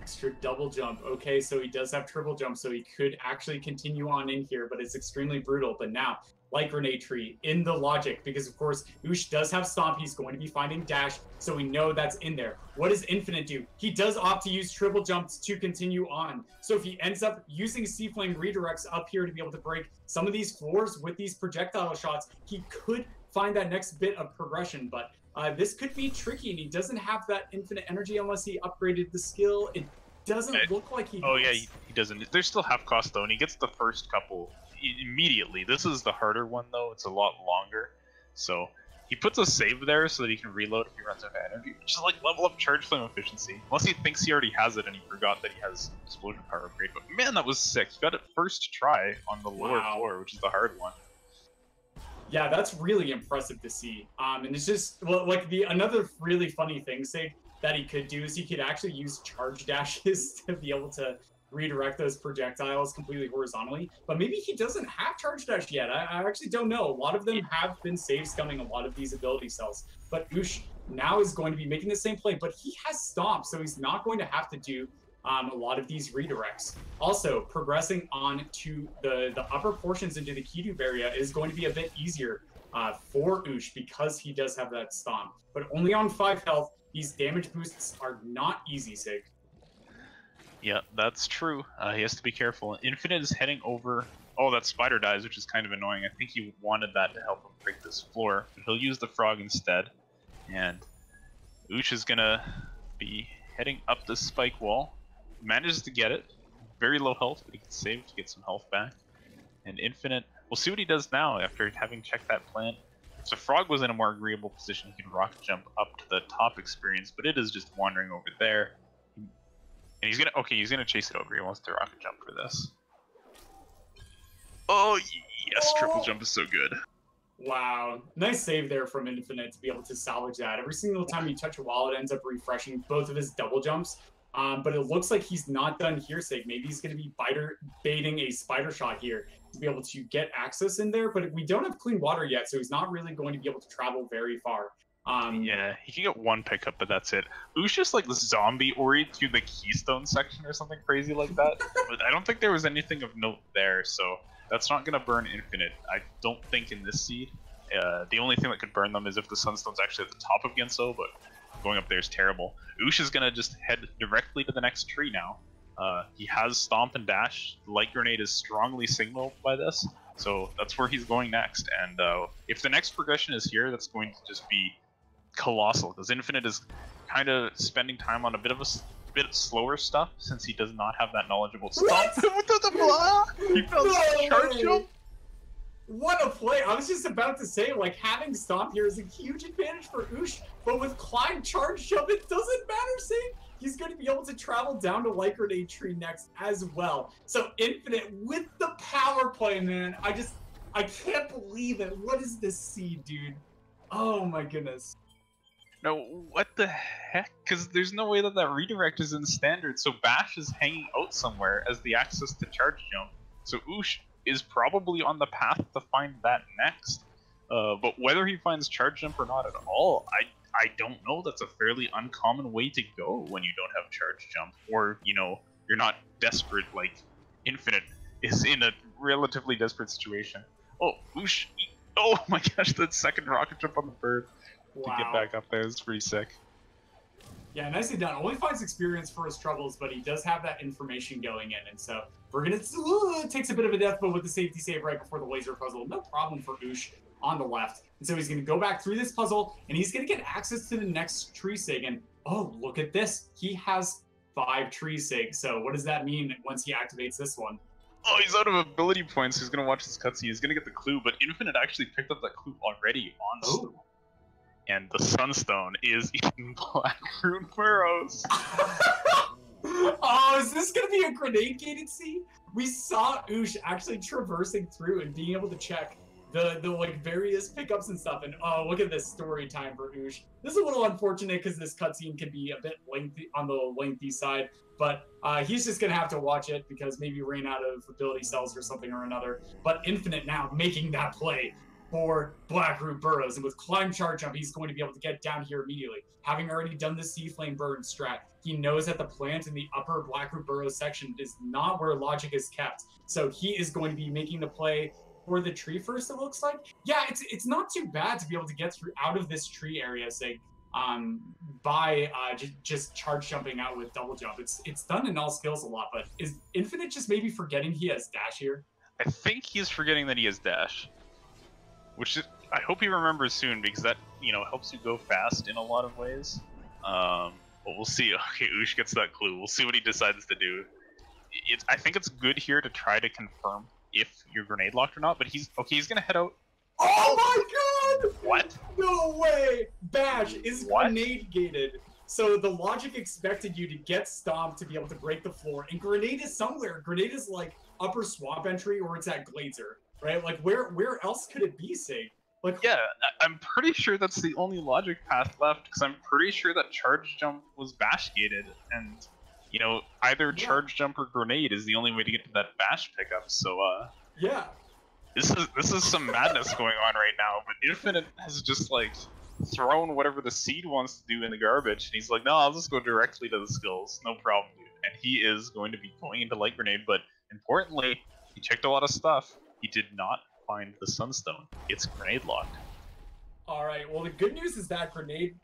Extra double jump. Okay, so he does have triple jump, so he could actually continue on in here, but it's extremely brutal. But now, like Grenade Tree, in the logic, because of course, Ush does have Stomp, he's going to be finding Dash, so we know that's in there. What does Infinite do? He does opt to use triple jumps to continue on. So if he ends up using Sea Flame redirects up here to be able to break some of these floors with these projectile shots, he could find that next bit of progression, but this could be tricky, and he doesn't have that infinite energy unless he upgraded the skill. It doesn't look like he does. Oh yeah, he doesn't. There's still half cost though, and he gets the first couple immediately. This is the harder one though. It's a lot longer. So he puts a save there so that he can reload if he runs out of energy, which is like level up charge flame efficiency. Unless he thinks he already has it and he forgot that he has explosion power upgrade. But man, that was sick. He got it first try on the lower floor, which is the hard one. Yeah, that's really impressive to see. And it's just, well, like another really funny thing, Sig, that he could do is he could actually use charge dashes to be able to redirect those projectiles completely horizontally. But maybe he doesn't have charge dash yet. I actually don't know. A lot of them have been save scumming a lot of these ability cells. But Ush now is going to be making the same play, but he has Stomp, so he's not going to have to do a lot of these redirects. Also, progressing on to the upper portions into the Kidoob area is going to be a bit easier for Ush because he does have that Stomp. But only on 5 health, these damage boosts are not easy, Sig. Yeah, that's true. He has to be careful. Infinite is heading over. Oh, that spider dies, which is kind of annoying. I think he wanted that to help him break this floor, but he'll use the frog instead. And Ush is gonna be heading up this spike wall. Manages to get it, very low health, but he can save to get some health back. And Infinite, we'll see what he does now after having checked that plant. If the frog was in a more agreeable position, he could rocket jump up to the top experience, but it is just wandering over there. And he's gonna chase it over. He wants to rocket jump for this. Oh yes, triple jump is so good. Wow, nice save there from Infinite to be able to salvage that. Every single time you touch a wall, it ends up refreshing both of his double jumps. But it looks like he's not done here, Sig. Maybe he's going to be baiting a spider shot here to be able to get access in there. But we don't have clean water yet, so he's not really going to be able to travel very far. Yeah, he can get one pickup, but that's it. Ush just like zombie Ori to the keystone section or something crazy like that. But I don't think there was anything of note there, so that's not going to burn Infinite. I don't think in this seed. The only thing that could burn them is if the Sunstone's actually at the top of Genso, but going up there is terrible. Ush is going to just head directly to the next tree now. He has Stomp and Dash. Light Grenade is strongly signaled by this, so that's where he's going next. And if the next progression is here, that's going to just be colossal, because Infinite is kind of spending time on a bit slower stuff since he does not have that knowledgeable Stomp. He fell charge jump. What a play! I was just about to say, like, having Stomp here is a huge advantage for Ush, but with Climb Charge Jump, it doesn't matter, see? He's going to be able to travel down to Light Grenade Tree next as well. So Infinite with the power play, man. I can't believe it. What is this seed, dude? Oh my goodness. No, what the heck? Because there's no way that redirect is in standard, so Bash is hanging out somewhere as the access to charge jump. So Ush is probably on the path to find that next. But whether he finds charge jump or not at all, I don't know. That's a fairly uncommon way to go when you don't have charge jump, or you're not desperate like Infinite is in a relatively desperate situation. Oh, Ush! Oh my gosh, that second rocket jump on the bird to get back up there is pretty sick. Yeah, nicely done. Only finds experience for his troubles, but he does have that information going in, and so we're gonna. It takes a bit of a death, but with the safety save right before the laser puzzle, no problem for Ush on the left. And so he's gonna go back through this puzzle, and he's gonna get access to the next tree sig. And oh, look at this! He has 5 tree sig. So what does that mean once he activates this one? Oh, he's out of ability points. He's gonna watch this cutscene. He's gonna get the clue, but Infinite actually picked up that clue already on. Oh. And the Sunstone is in Blackroot Burrows. Oh, is this gonna be a grenade gated seed? We saw Ush actually traversing through and being able to check the like various pickups and stuff. And oh, look at this story time for Ush. This is a little unfortunate because this cutscene can be a bit lengthy on the lengthy side, but he's just gonna have to watch it because maybe ran out of ability cells or something or another. But Infinite now making that play for Blackroot Burrows, and with Climb Charge Jump, he's going to be able to get down here immediately. Having already done the Sea Flame Burn strat, he knows that the plant in the upper Blackroot Burrows section is not where logic is kept, so he is going to be making the play for the tree first, it looks like. Yeah, it's not too bad to be able to get through out of this tree area, say, by just charge jumping out with double jump. It's done in all skills a lot, but is Infinite just maybe forgetting he has dash here? I think he's forgetting that he has dash. Which is, I hope he remembers soon, because that, helps you go fast in a lot of ways. But we'll see. Okay, Ush gets that clue. We'll see what he decides to do. I think it's good here to try to confirm if you're grenade locked or not, but he's gonna head out. Oh my god! What? No way! Bash is What? grenade gated. So the logic expected you to get stomped to be able to break the floor, and grenade is somewhere. Grenade is like upper swamp entry, or it's at Glazer. Right? Like, where else could it be, Sig? Like, Yeah, I'm pretty sure that's the only logic path left, because I'm pretty sure that charge jump was bash gated, and either charge jump or grenade is the only way to get to that bash pickup. So yeah. this is some madness going on right now. But Infinite has just like thrown whatever the seed wants to do in the garbage, and he's like, no, I'll just go directly to the skills, no problem, dude. And he is going to be going into light grenade, but importantly, he checked a lot of stuff. He did not find the Sunstone. It's grenade locked. All right. Well, the good news is that grenade,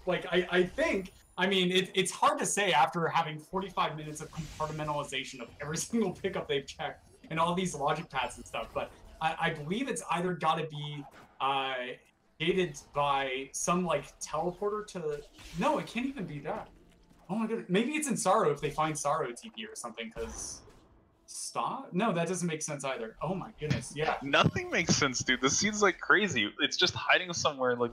I think, it's hard to say after having 45 minutes of compartmentalization of every single pickup they've checked and all these logic paths and stuff, but I believe it's either got to be gated by some, teleporter to... No, it can't even be that. Oh my god. Maybe it's in Sorrow if they find Sorrow TP or something, because... Stop? No, that doesn't make sense either. Oh my goodness, yeah. Nothing makes sense, dude. This seems like crazy. It's just hiding somewhere, like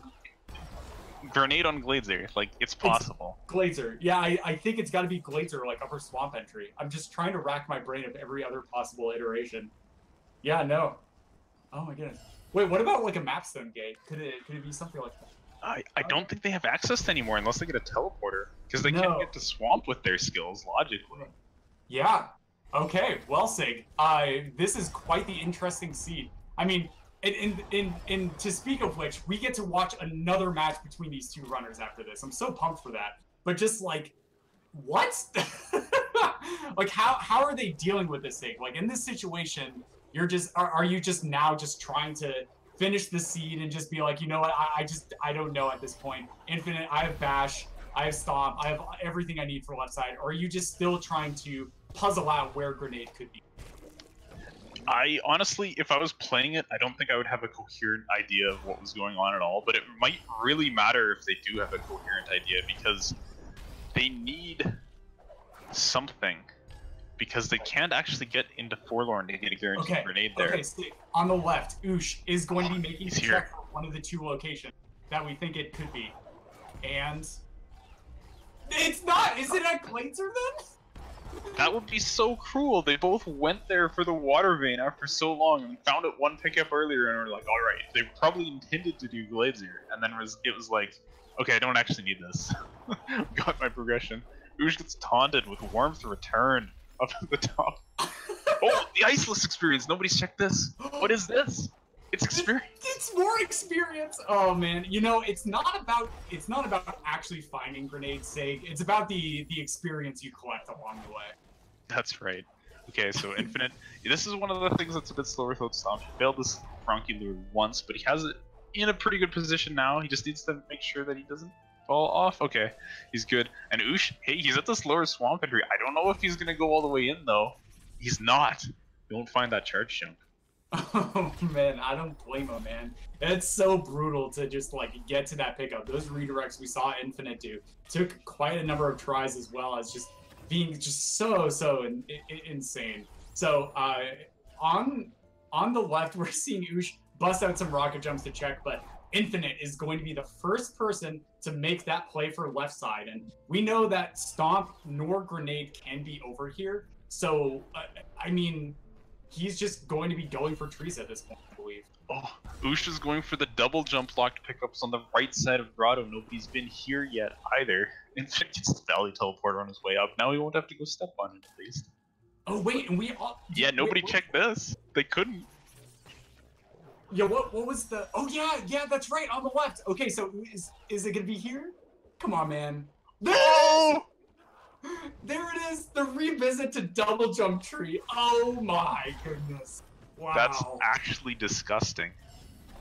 grenade on Glazer. Like it's possible. Glazer. Yeah, I think it's got to be Glazer, like upper swamp entry. I'm just trying to rack my brain of every other possible iteration. Yeah, no. Oh my goodness. Wait, what about like a mapstone gate? Could it be something like that? I don't think they have access to anymore unless they get a teleporter, because they can't get to swamp with their skills logically. Yeah. Okay. Well, Sig, this is quite the interesting seed. I mean, in to speak of which, we get to watch another match between these two runners after this. I'm so pumped for that. But just like, what? Like, how are they dealing with this thing? Like in this situation, you're just are you just now just trying to finish the seed and just be like, you know what, I don't know at this point. Infinite, I have Bash, I have Stomp, I have everything I need for left side. Or are you just still trying to puzzle out where Grenade could be? I honestly, if I was playing it, I don't think I would have a coherent idea of what was going on at all, but it might really matter if they do have a coherent idea, because they need something. Because they can't actually get into Forlorn to get a guaranteed grenade there. Okay, so on the left, Ush is going to be making He's a here. check for one of the two locations that we think it could be. And it's not! Is it at Glazer then? That would be so cruel. They both went there for the water vein after so long and found it one pickup earlier and were like, alright, they probably intended to do Glazer. And then it was like, okay, I don't actually need this. Got my progression. Ush gets taunted with Warmth Returned up at the top. Oh, the Iceless experience. Nobody's checked this. What is this? It's experience. It's more experience. Oh man, you know, it's not about actually finding grenades, Sig. It's about the experience you collect along the way. That's right. Okay, so Infinite. This is one of the things that's a bit slower without Stomp. He failed this Frankie lure once, but he has it in a pretty good position now. He just needs to make sure that he doesn't fall off. Okay, he's good. And Ush, hey, he's at this lower swamp entry. I don't know if he's gonna go all the way in though. He's not. You won't find that charge jump. Oh man, I don't blame him, man. It's so brutal to just like get to that pickup. Those redirects we saw Infinite do took quite a number of tries, as well as just being just so insane. So on the left, we're seeing Ush bust out some rocket jumps to check, but Infinite is going to be the first person to make that play for left side, and we know that Stomp nor Grenade can be over here. So I mean, he's just going to be going for trees at this point, I believe. Oh, Ush is going for the double jump locked pickups on the right side of Grotto. Nobody's been here yet either. Infinite gets the Valley Teleporter on his way up. Now he won't have to go step on it at least. Oh wait, and we all... Yeah, nobody checked this. They couldn't. Yeah, what was the... Oh yeah, that's right, on the left. Okay, so is it gonna be here? Come on, man. No! There it is, the revisit to double jump tree. Oh my goodness. Wow. That's actually disgusting.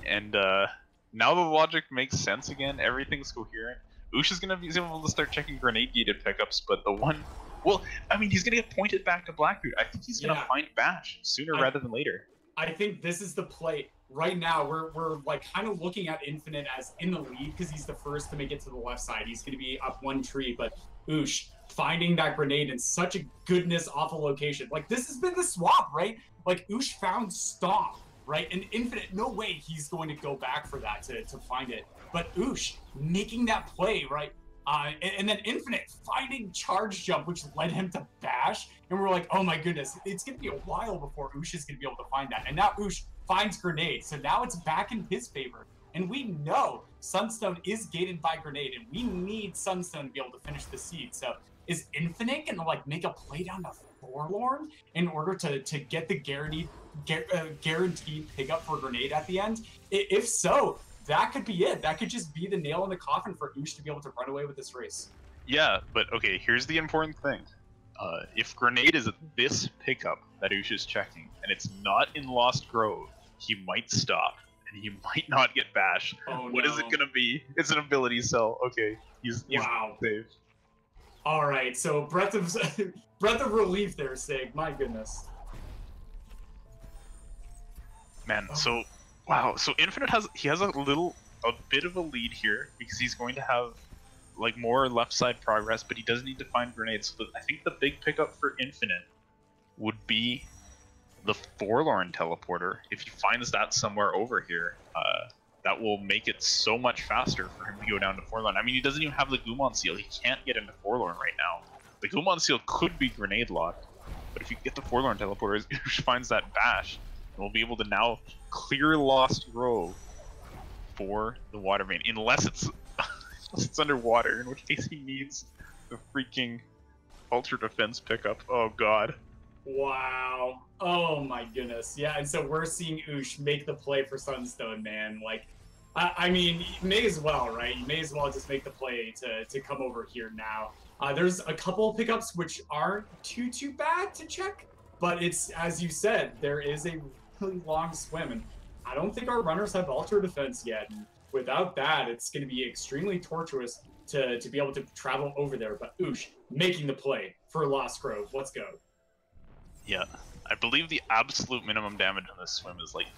And now the logic makes sense again. Everything's coherent. Ush is gonna be able to start checking grenade gated pickups, but the one... Well, I mean, he's gonna get pointed back to Blackroot. I think he's gonna find Bash sooner rather than later. I think this is the play. Right now, we're like kind of looking at Infinite as in the lead because he's the first to make it to the left side. He's going to be up one tree, but Ush finding that grenade in such a goodness awful location. Like, this has been the swap, right? Like, Ush found Stomp, right? And Infinite, no way he's going to go back for that to find it. But Ush making that play, right? And then Infinite finding charge jump, which led him to Bash. And we're like, oh my goodness, it's going to be a while before Ush is going to be able to find that. And now Ush finds Grenade, so now it's back in his favor. And we know Sunstone is gated by Grenade, and we need Sunstone to be able to finish the seed. So is Infinite going to like make a play down the Forlorn in order to get the guaranteed pickup for Grenade at the end? If so, that could be it. That could just be the nail in the coffin for Ush to be able to run away with this race. Yeah, but okay, here's the important thing. If Grenade is at this pickup that Ush is checking, and it's not in Lost Grove, he might stop, and he might not get bashed. Oh, What is it gonna be? It's an ability cell. Okay, he's wow. saved. All right, so breath of relief there, Sig. My goodness. Man, so wow, so Infinite has a bit of a lead here because he's going to have like more left side progress, but he does need to find grenades. So I think the big pickup for Infinite would be the Forlorn teleporter. If he finds that somewhere over here, that will make it so much faster for him to go down to Forlorn. I mean, he doesn't even have the Gumon Seal. He can't get into Forlorn right now. The Gumon Seal could be grenade locked, but if you get the Forlorn teleporter, Ush finds that bash, and we'll be able to now clear Lost Grove for the water main, unless it's underwater, in which case he needs the freaking Ultra Defense pickup. Oh god. Wow. Oh my goodness. Yeah, and so we're seeing Ush make the play for Sunstone, man. Like, I mean, you may as well, right? You may as well just make the play to come over here now. There's a couple of pickups which aren't too bad to check, but it's, as you said, there is a really long swim, and I don't think our runners have Ultra Defense yet. And without that, it's going to be extremely tortuous to be able to travel over there. But Ush making the play for Lost Grove. Let's go. Yeah, I believe the absolute minimum damage on this swim is like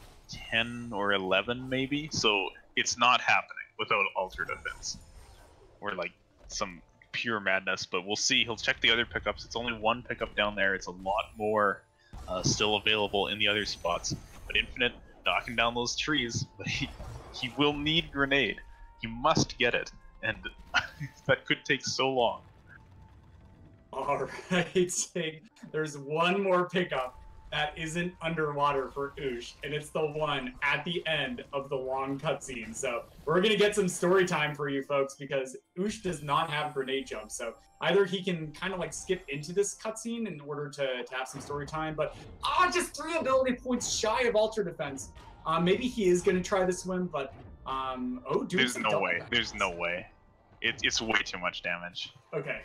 10 or 11 maybe, so it's not happening without Ultra Defense. Or like some pure madness, but we'll see. He'll check the other pickups. It's only one pickup down there. It's a lot more still available in the other spots. But Infinite knocking down those trees, but he will need Grenade. He must get it, and that could take so long. All right, there's one more pickup that isn't underwater for Ush, and it's the one at the end of the long cutscene. So we're gonna get some story time for you folks, because Ush does not have grenade jump. So either he can kind of like skip into this cutscene in order to have some story time, but just 3 ability points shy of Ultra Defense. Maybe he is gonna try the swim, but there's no way. There's no way. It's way too much damage. Okay.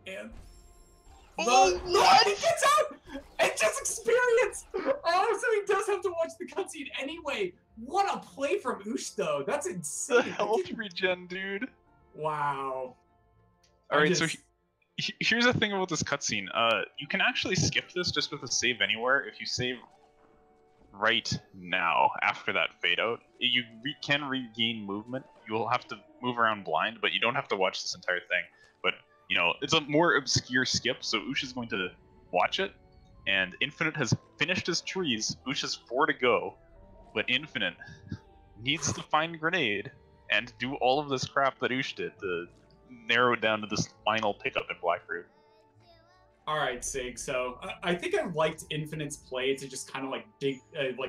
And what? He gets out! And just experience! Oh, so he does have to watch the cutscene anyway. What a play from Ush, though. That's insane. The health regen, dude. Wow. Alright, so here's the thing about this cutscene. You can actually skip this just with a save anywhere. If you save right now, after that fade out, you can regain movement. You'll have to move around blind, but you don't have to watch this entire thing. But, you know, it's a more obscure skip, so Ush is going to watch it, and Infinite has finished his trees. Ush has 4 to go, but Infinite needs to find Grenade and do all of this crap that Ush did to narrow it down to this final pickup in Blackroot. Alright, Sig, so I think I liked Infinite's play to just kind of like dig,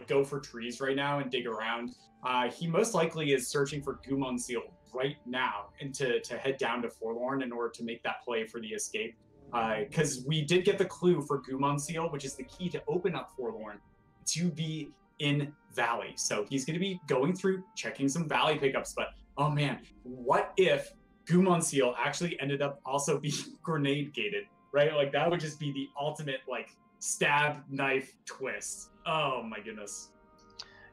go for trees right now and dig around. He most likely is searching for Gumon Seal right now, and to head down to Forlorn in order to make that play for the escape. Because we did get the clue for Gumon Seal, which is the key to open up Forlorn, to be in Valley. So he's going to be going through, checking some Valley pickups, but oh man, what if Gumon Seal actually ended up also being grenade gated, right? Like that would just be the ultimate like stab knife twist. Oh my goodness.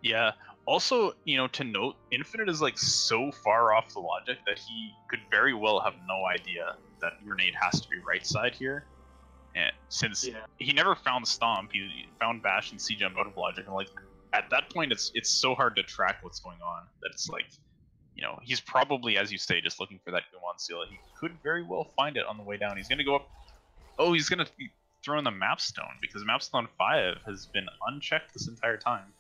Yeah. Also, you know, to note, Infinite is like so far off the logic that he could very well have no idea that Grenade has to be right side here. And since he never found Stomp, he found Bash and C-Jump out of logic, and like at that point it's so hard to track what's going on that it's like, you know, he's probably, as you say, just looking for that Gumon Seal. He could very well find it on the way down. He's gonna go up. Oh, he's gonna throw in the Mapstone, because Mapstone 5 has been unchecked this entire time.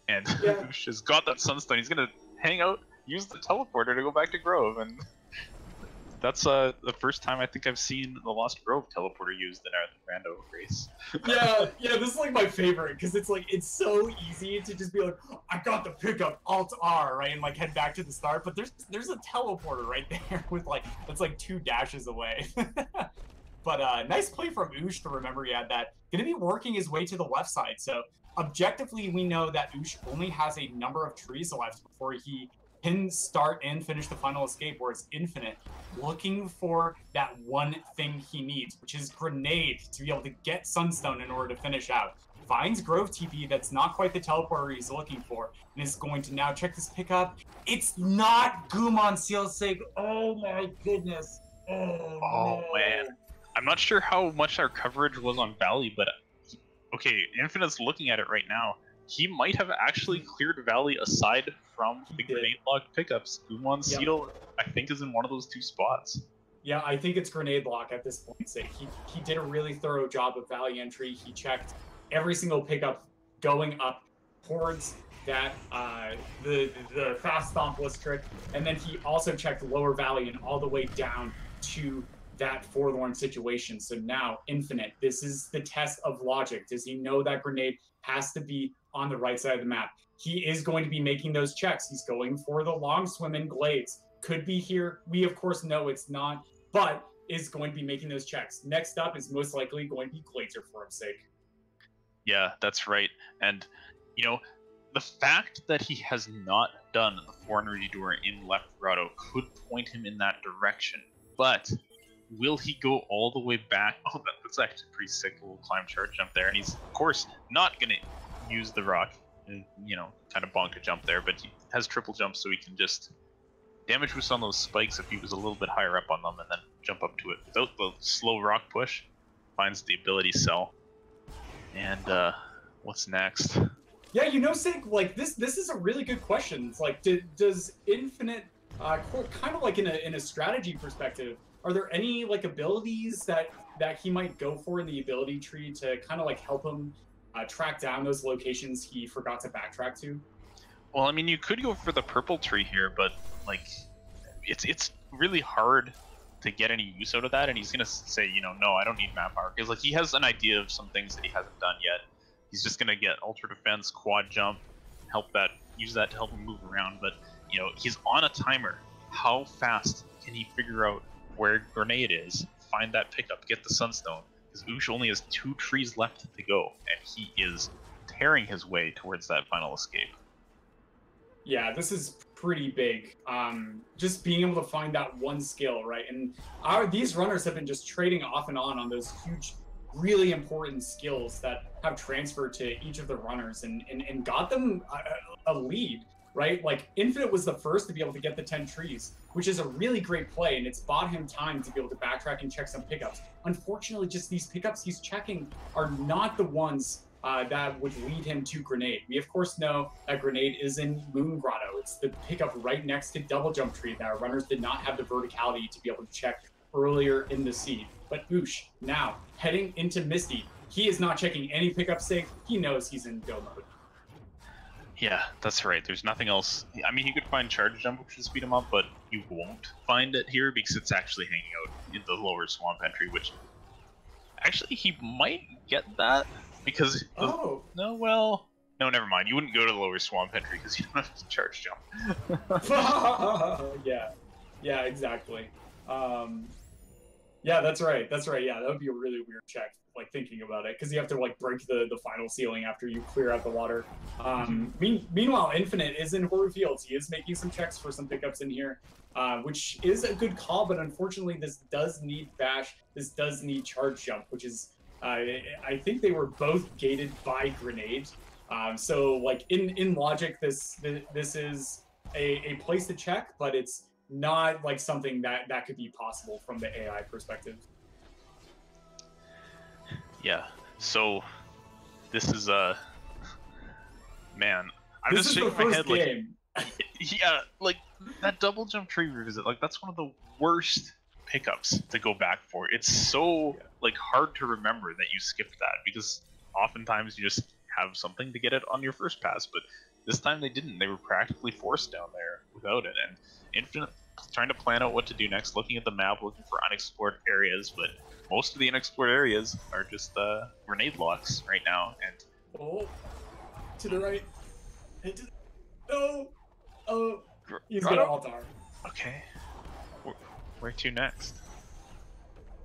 And Ush has got that Sunstone. He's gonna hang out, use the teleporter to go back to Grove, and that's the first time I think I've seen the Lost Grove teleporter used in a rando race. yeah, this is like my favorite, because it's like, it's so easy to just be like, I got the pickup, Alt R, right, and like head back to the start, but there's a teleporter right there with like, that's like 2 dashes away. But nice play from Ush to remember he had that. Gonna be working his way to the left side, so objectively we know that Ush only has a number of trees left before he can start and finish the final escape, whereas Infinite looking for that one thing he needs, which is Grenade, to be able to get Sunstone in order to finish out. Finds Grove TP, that's not quite the teleporter he's looking for, and is going to now check this pickup. It's not Gumon Seal, Sig. Oh my goodness. Oh no. Man. I'm not sure how much our coverage was on Valley, but okay, Infinite's looking at it right now. He might have actually cleared Valley aside from the grenade lock pickups. Gumon Seal, I think, is in one of those 2 spots. Yeah, I think it's grenade lock at this point. He did a really thorough job of valley entry. He checked every single pickup going up towards that the fast stomp was trick, and then he also checked lower valley and all the way down to that forlorn situation. So now Infinite, this is the test of logic. Does he know that grenade has to be on the right side of the map? He is going to be making those checks. He's going for the long swim in glades. Could be here. We of course know it's not, but is going to be making those checks. Next up is most likely going to be Glazer for his sake. Yeah, that's right. And, you know, the fact that he has not done the 4 energy door in left grotto could point him in that direction. But will he go all the way back? Oh, that's actually pretty sick. A little climb charge jump there. And he's, of course, not going to use the rock and, you know, kind of bonk a jump there. But he has triple jump, so he can just damage boost on those spikes if he was a little bit higher up on them and then jump up to it. Without the slow rock push, finds the ability cell. And what's next? Yeah, you know, Sig, like this is a really good question. It's like, does Infinite, kind of like in a strategy perspective, are there any like abilities that he might go for in the ability tree to kind of like help him track down those locations he forgot to backtrack to? Well, I mean, you could go for the purple tree here, but like, it's really hard to get any use out of that. And he's gonna say, you know, no, I don't need map power, because like he has an idea of some things that he hasn't done yet. He's just gonna get ultra defense, quad jump, use that to help him move around. But you know, he's on a timer. How fast can he figure out where grenade is, find that pickup, get the sunstone? Because Ush only has 2 trees left to go, and he is tearing his way towards that final escape. Yeah, this is pretty big. Just being able to find that one skill, right? And these runners have been just trading off and on those huge, really important skills that have transferred to each of the runners and got them a lead, right? Like Infinite was the first to be able to get the 10 trees, which is a really great play, and it's bought him time to be able to backtrack and check some pickups. Unfortunately, just these pickups he's checking are not the ones that would lead him to grenade. We of course know that grenade is in Moon Grotto. It's the pickup right next to double jump tree that our runners did not have the verticality to be able to check earlier in the seed. But Ush, now heading into Misty, he is not checking any pickup sig. He knows he's in go mode. Yeah, that's right. There's nothing else. I mean, you could find charge jump, which would speed him up, but you won't find it here because it's actually hanging out in the lower swamp entry, which actually he might get that because no, never mind. You wouldn't go to the lower swamp entry because you don't have to charge jump. yeah, exactly. Yeah, that's right. Yeah, that would be a really weird check, like thinking about it, because you have to like break the final ceiling after you clear out the water. Meanwhile, Infinite is in Horror Fields. He is making some checks for some pickups in here, which is a good call, but unfortunately this does need bash. This does need charge jump, which is, I think they were both gated by grenade. So like in logic, this is a place to check, but it's not like something that could be possible from the AI perspective. Yeah. So this is man. I'm this just is the shaking my first head game. like yeah, like that double jump tree revisit, like that's one of the worst pickups to go back for. It's so like hard to remember that you skipped that because oftentimes you just have something to get it on your first pass, but this time they didn't. They were practically forced down there without it, and Infinite trying to plan out what to do next, looking at the map, looking for unexplored areas, but most of the unexplored areas are just grenade locks right now. And to the right. He's gonna altar. Okay, where to next?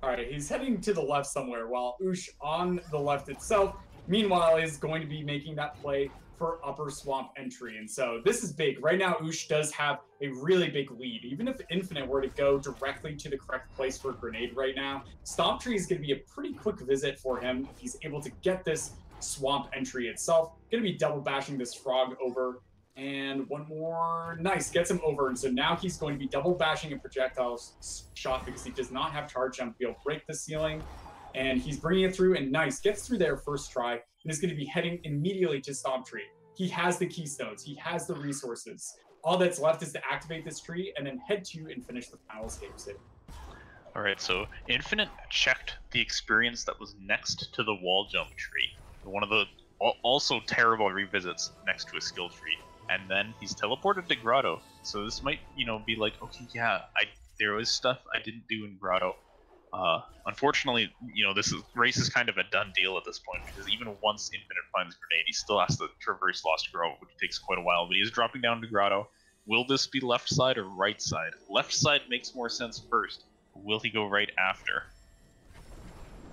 All right, he's heading to the left somewhere, while Ush on the left itself, meanwhile, is going to be making that play for upper swamp entry. And so this is big. Right now, Ush does have a really big lead. Even if Infinite were to go directly to the correct place for grenade right now, Stomp Tree is going to be a pretty quick visit for him if he's able to get this swamp entry itself. Going to be double bashing this frog over. And one more. Nice, gets him over. And so now he's going to be double bashing a projectile shot because he does not have charge jump to be able to break the ceiling. And he's bringing it through, and nice, gets through there first try, and is going to be heading immediately to Stomp Tree. He has the keystones, he has the resources. All that's left is to activate this tree and then head to and finish the final escape save. Alright, so Infinite checked the experience that was next to the wall jump tree. One of the also terrible revisits next to a skill tree. And then he's teleported to Grotto. So this might, be like, okay, yeah, there was stuff I didn't do in Grotto. Unfortunately, this race is kind of a done deal at this point, because even once Infinite finds Grenade, he still has to traverse Lost Grove, which takes quite a while, but he is dropping down to Grotto. Will this be left side or right side? Left side makes more sense first. Will he go right after?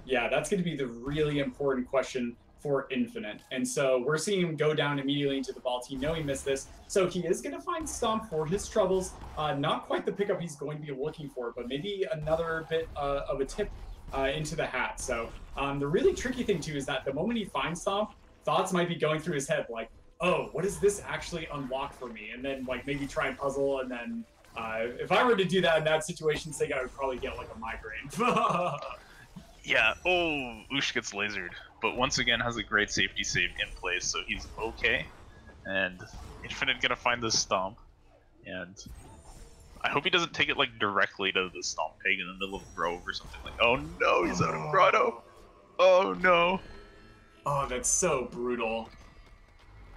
Yeah, that's going to be the really important question for Infinite. And so we're seeing him go down immediately into the vault. He know he missed this. So he is going to find Stomp for his troubles. Not quite the pickup he's going to be looking for, but maybe another bit of a tip into the hat. So the really tricky thing too is that the moment he finds Stomp, thoughts might be going through his head like, oh, what does this actually unlock for me? And then like maybe try and puzzle, and then if I were to do that in that situation, I would probably get like a migraine. Yeah, Ush gets lasered, but once again has a great safety save in place, so he's okay. And Infinite gonna find this Stomp, and I hope he doesn't take it like directly to the Stomp Pig in the middle of Grove or something like. Oh no, he's out of Grotto. Oh no. Oh, that's so brutal.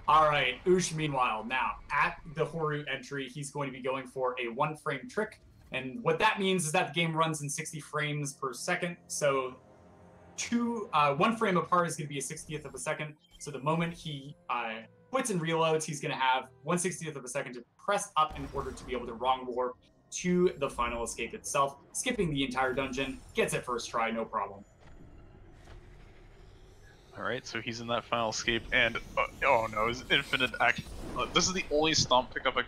All right, Ush, meanwhile, now at the Horu entry, he's going to be going for a 1-frame trick. And what that means is that the game runs in 60 frames per second. So 1 frame apart is going to be a 60th of a second. So the moment he quits and reloads, he's going to have 1/60th of a second to press up in order to be able to wrong warp to the final escape itself, skipping the entire dungeon, gets it first try, no problem. Alright, so he's in that final escape, and oh no, his Infinite act. This is the only Stomp pickup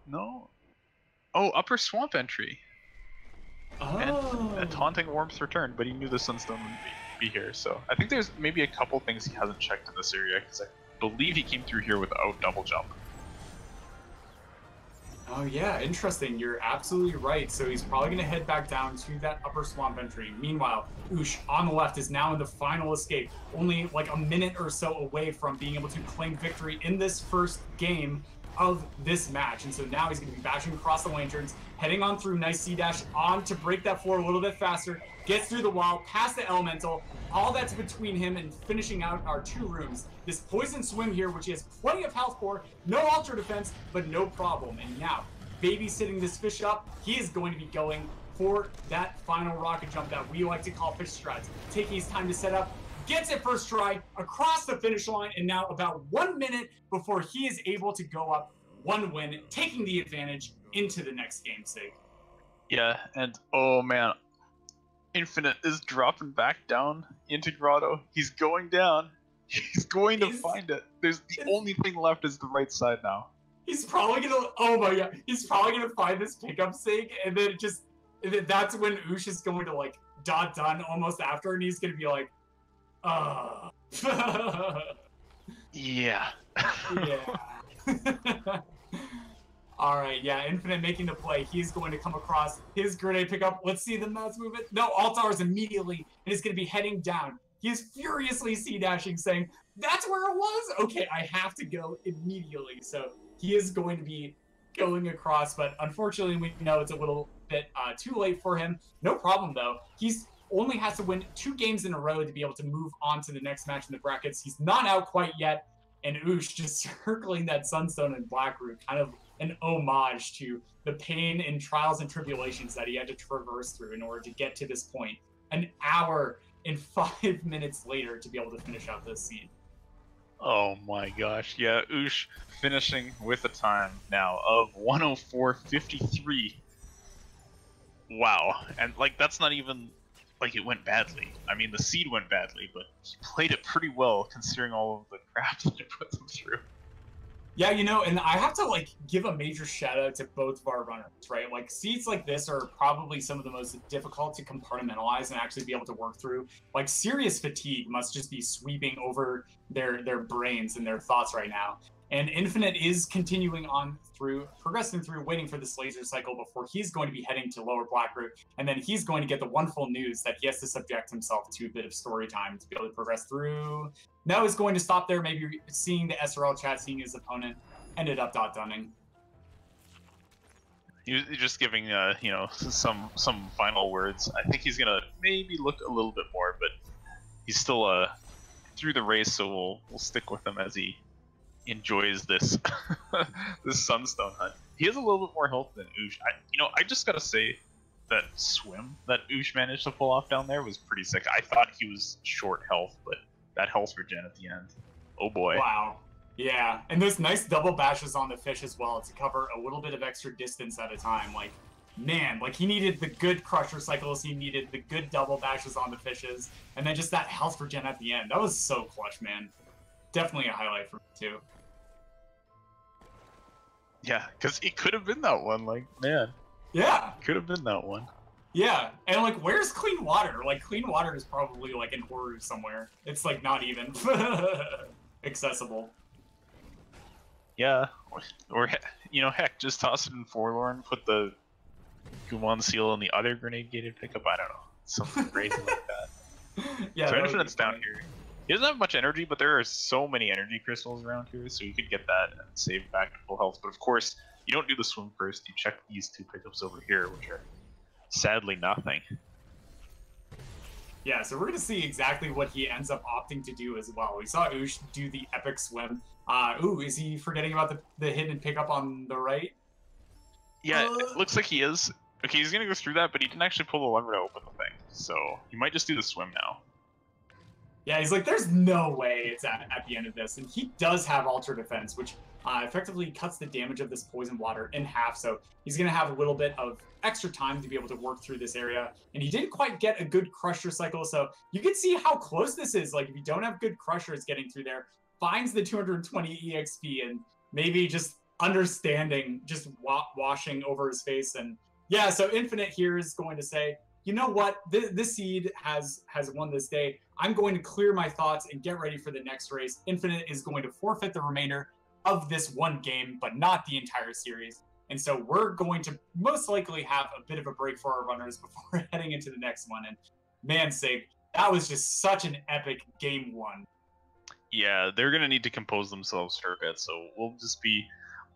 No? Oh, Upper Swamp entry. Oh. And a Taunting Warmth return, but he knew the Sunstone wouldn't be here, so I think there's maybe a couple things he hasn't checked in this area, because I believe he came through here without double jump. Oh yeah, interesting. You're absolutely right. So he's probably going to head back down to that Upper Swamp entry. Meanwhile, Ush on the left is now in the final escape, only like a minute or so away from being able to claim victory in this first game of this match. And so now he's going to be bashing across the lanterns, heading on through, nice C-dash on to break that floor a little bit faster, gets through the wall, past the elemental, all that's between him and finishing out our 2 rooms. This poison swim here, which he has plenty of health for, no ultra defense, but no problem. And now, babysitting this fish up, he is going to be going for that final rocket jump that we like to call fish strides. Taking his time to set up, gets it first try, across the finish line, and now about 1 minute before he is able to go up 1 win, taking the advantage into the next game, Sig. Yeah, and oh man, Infinite is dropping back down into Grotto. He's going down. He's going to find it. The only thing left is the right side now. He's probably gonna, oh my god, he's probably gonna find this pickup, Sig, and then that's when Ush is going to like done almost after, and he's gonna be like, Yeah. Yeah. All right, yeah, Infinite making the play. He's going to come across his grenade pickup. Let's see the mouse movement. No, Altars immediately, and he's going to be heading down. He is furiously C-dashing, saying, that's where it was? Okay, I have to go immediately. So he is going to be going across, but unfortunately we know it's a little bit too late for him. No problem, though. He's only has to win 2 games in a row to be able to move on to the next match in the brackets. He's not out quite yet, and Ush just circling that Sunstone and Blackroot, kind of an homage to the pain and trials and tribulations that he had to traverse through in order to get to this point. An hour and 5 minutes later to be able to finish out this seed. Oh my gosh, yeah, Ush finishing with a time now of 104.53. Wow, and like that's not even like it went badly. I mean, the seed went badly, but he played it pretty well considering all of the crap that it put them through. Yeah, you know, and I have to like give a major shout out to both of our runners, right? Like seeds like this are probably some of the most difficult to compartmentalize and actually be able to work through. Like serious fatigue must just be sweeping over their brains and their thoughts right now. And Infinite is continuing on through, progressing through, waiting for this laser cycle before he's going to be heading to Lower Blackroot. And then he's going to get the wonderful news that he has to subject himself to a bit of story time to be able to progress through. Now he's going to stop there, maybe seeing the SRL chat, seeing his opponent, ended up dunning. He's just giving, you know, some final words. I think he's gonna maybe look a little bit more, but he's still through the race, so we'll stick with him as he enjoys this this sunstone hunt. He has a little bit more health than Ush. I just gotta say that swim that Ush managed to pull off down there was pretty sick. I thought he was short health, but that health regen at the end, oh boy. Wow. Yeah, and those nice double bashes on the fish as well to cover a little bit of extra distance at a time. Like, man, like he needed the good crusher cycles, he needed the good double bashes on the fishes, and then just that health regen at the end. That was so clutch, man. Definitely a highlight for me too. Yeah, because it could have been that one. Like, man, Yeah, could have been that one. yeah, and like, where's clean water? Like, clean water is probably like in Ori somewhere. It's like not even accessible. Yeah, or you know, heck, just toss it in Forlorn, put the Gumon seal in the other grenade gated pickup. I don't know, something crazy like that. Yeah, So that would Infinite's be down funny. here. He doesn't have much energy, but there are so many energy crystals around here, so you could get that and save back to full health. But of course, you don't do the swim first. You check these two pickups over here, which are sadly nothing. Yeah, so we're gonna see exactly what he ends up opting to do as well. We saw Ush do the epic swim. Ooh, is he forgetting about the hidden pickup on the right? Yeah, it looks like he is. Okay, he's gonna go through that, but he didn't actually pull the lever to open the thing, so he might just do the swim now. Yeah, he's like, there's no way it's at the end of this. And he does have Alter Defense, which effectively cuts the damage of this poison water in half. So he's going to have a little bit of extra time to be able to work through this area. And he didn't quite get a good Crusher cycle. So you can see how close this is. Like, if you don't have good Crushers getting through there, finds the 220 EXP and maybe just understanding, just washing over his face. And yeah, so Infinite here is going to say, you know what? This seed has won this day. I'm going to clear my thoughts and get ready for the next race. Infinite is going to forfeit the remainder of this one game, but not the entire series. And so we're going to most likely have a bit of a break for our runners before heading into the next one. And man's sake, that was just such an epic game one. Yeah, they're gonna need to compose themselves for a bit, so we'll just be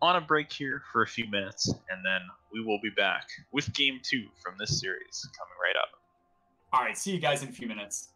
on a break here for a few minutes, and then we will be back with Game 2 from this series coming right up. All right, see you guys in a few minutes.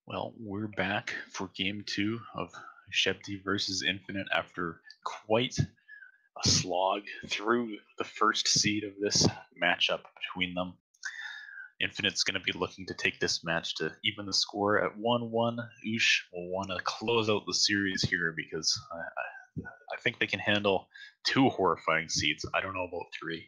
Well, we're back for game 2 of Ushebti versus Infinite after quite a slog through the first seed of this matchup between them. Infinite's going to be looking to take this match to even the score at 1-1. Ush will want to close out the series here because I think they can handle 2 horrifying seeds. I don't know about 3.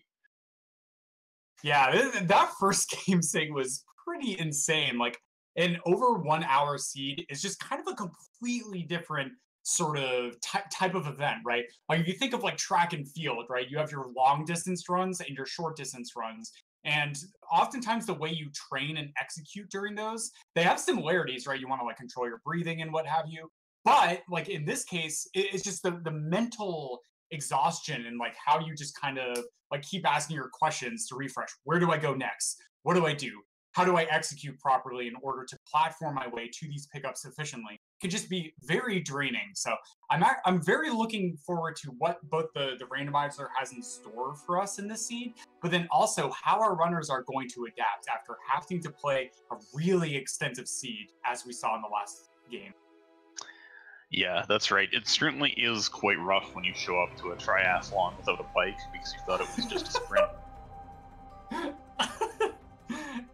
Yeah, that first game thing was pretty insane. Like, an over 1 hour seed is just kind of a completely different sort of type of event, right? Like if you think of like track and field, right? You have your long distance runs and your short distance runs. And oftentimes the way you train and execute during those, they have similarities, right? You want to like control your breathing and what have you. But like in this case, it's just the mental exhaustion and like how you just kind of like keep asking your questions to refresh. Where do I go next? What do I do? How do I execute properly in order to platform my way to these pickups efficiently? It can just be very draining. So I'm very looking forward to what both the randomizer has in store for us in this seed, but then also how our runners are going to adapt after having to play a really extensive seed, as we saw in the last game. Yeah, that's right. It certainly is quite rough when you show up to a triathlon without a bike because you thought it was just a sprint.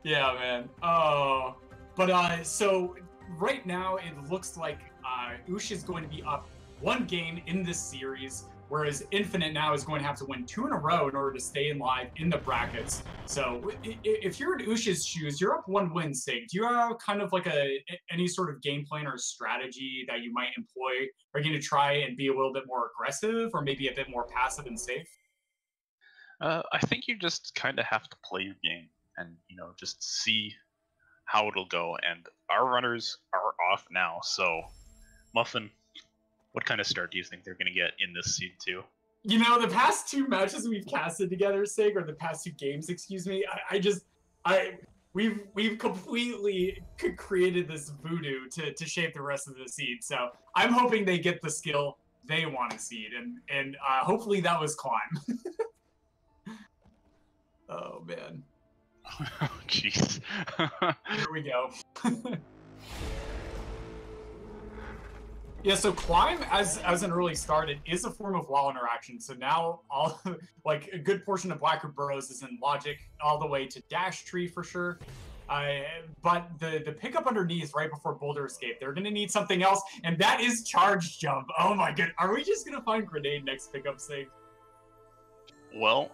Yeah, man. Oh, but so right now it looks like Ush is going to be up 1 game in this series, whereas Infinite now is going to have to win 2 in a row in order to stay in live in the brackets. So if you're in Ush's shoes, you're up 1 win, Sig. Do you have kind of like any sort of game plan or strategy that you might employ? Are you going to try and be a little bit more aggressive or maybe a bit more passive and safe? I think you just kind of have to play your game and, just see how it'll go. And our runners are off now, so Muffin, what kind of start do you think they're going to get in this seed 2? The past 2 matches we've casted together, Sig, or the past 2 games, excuse me, we've completely created this voodoo to shape the rest of the seed. So I'm hoping they get the skill they want to seed, and hopefully that was Climb. Oh man. Oh jeez. Here we go. Yeah, so Climb as an early start, it is a form of wall interaction. So now all like a good portion of Blackroot Burrows is in logic, all the way to Dash Tree for sure. But the pickup underneath right before Boulder Escape, they're gonna need something else, and that is Charge Jump. Oh my god, are we just gonna find Grenade next pickup sake? Well,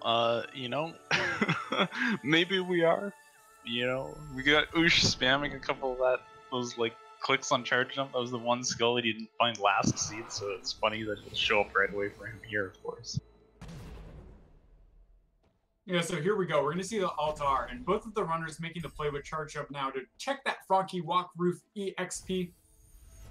maybe we are. We got Ush spamming a couple of those like clicks on Charge Jump. That was the one skill that he didn't find last seed, so it's funny that it'll show up right away for him here, of course. Yeah, so here we go. We're going to see the Altar, and both of the runners making the play with Charge Jump now to check that Frankie Walk Roof EXP.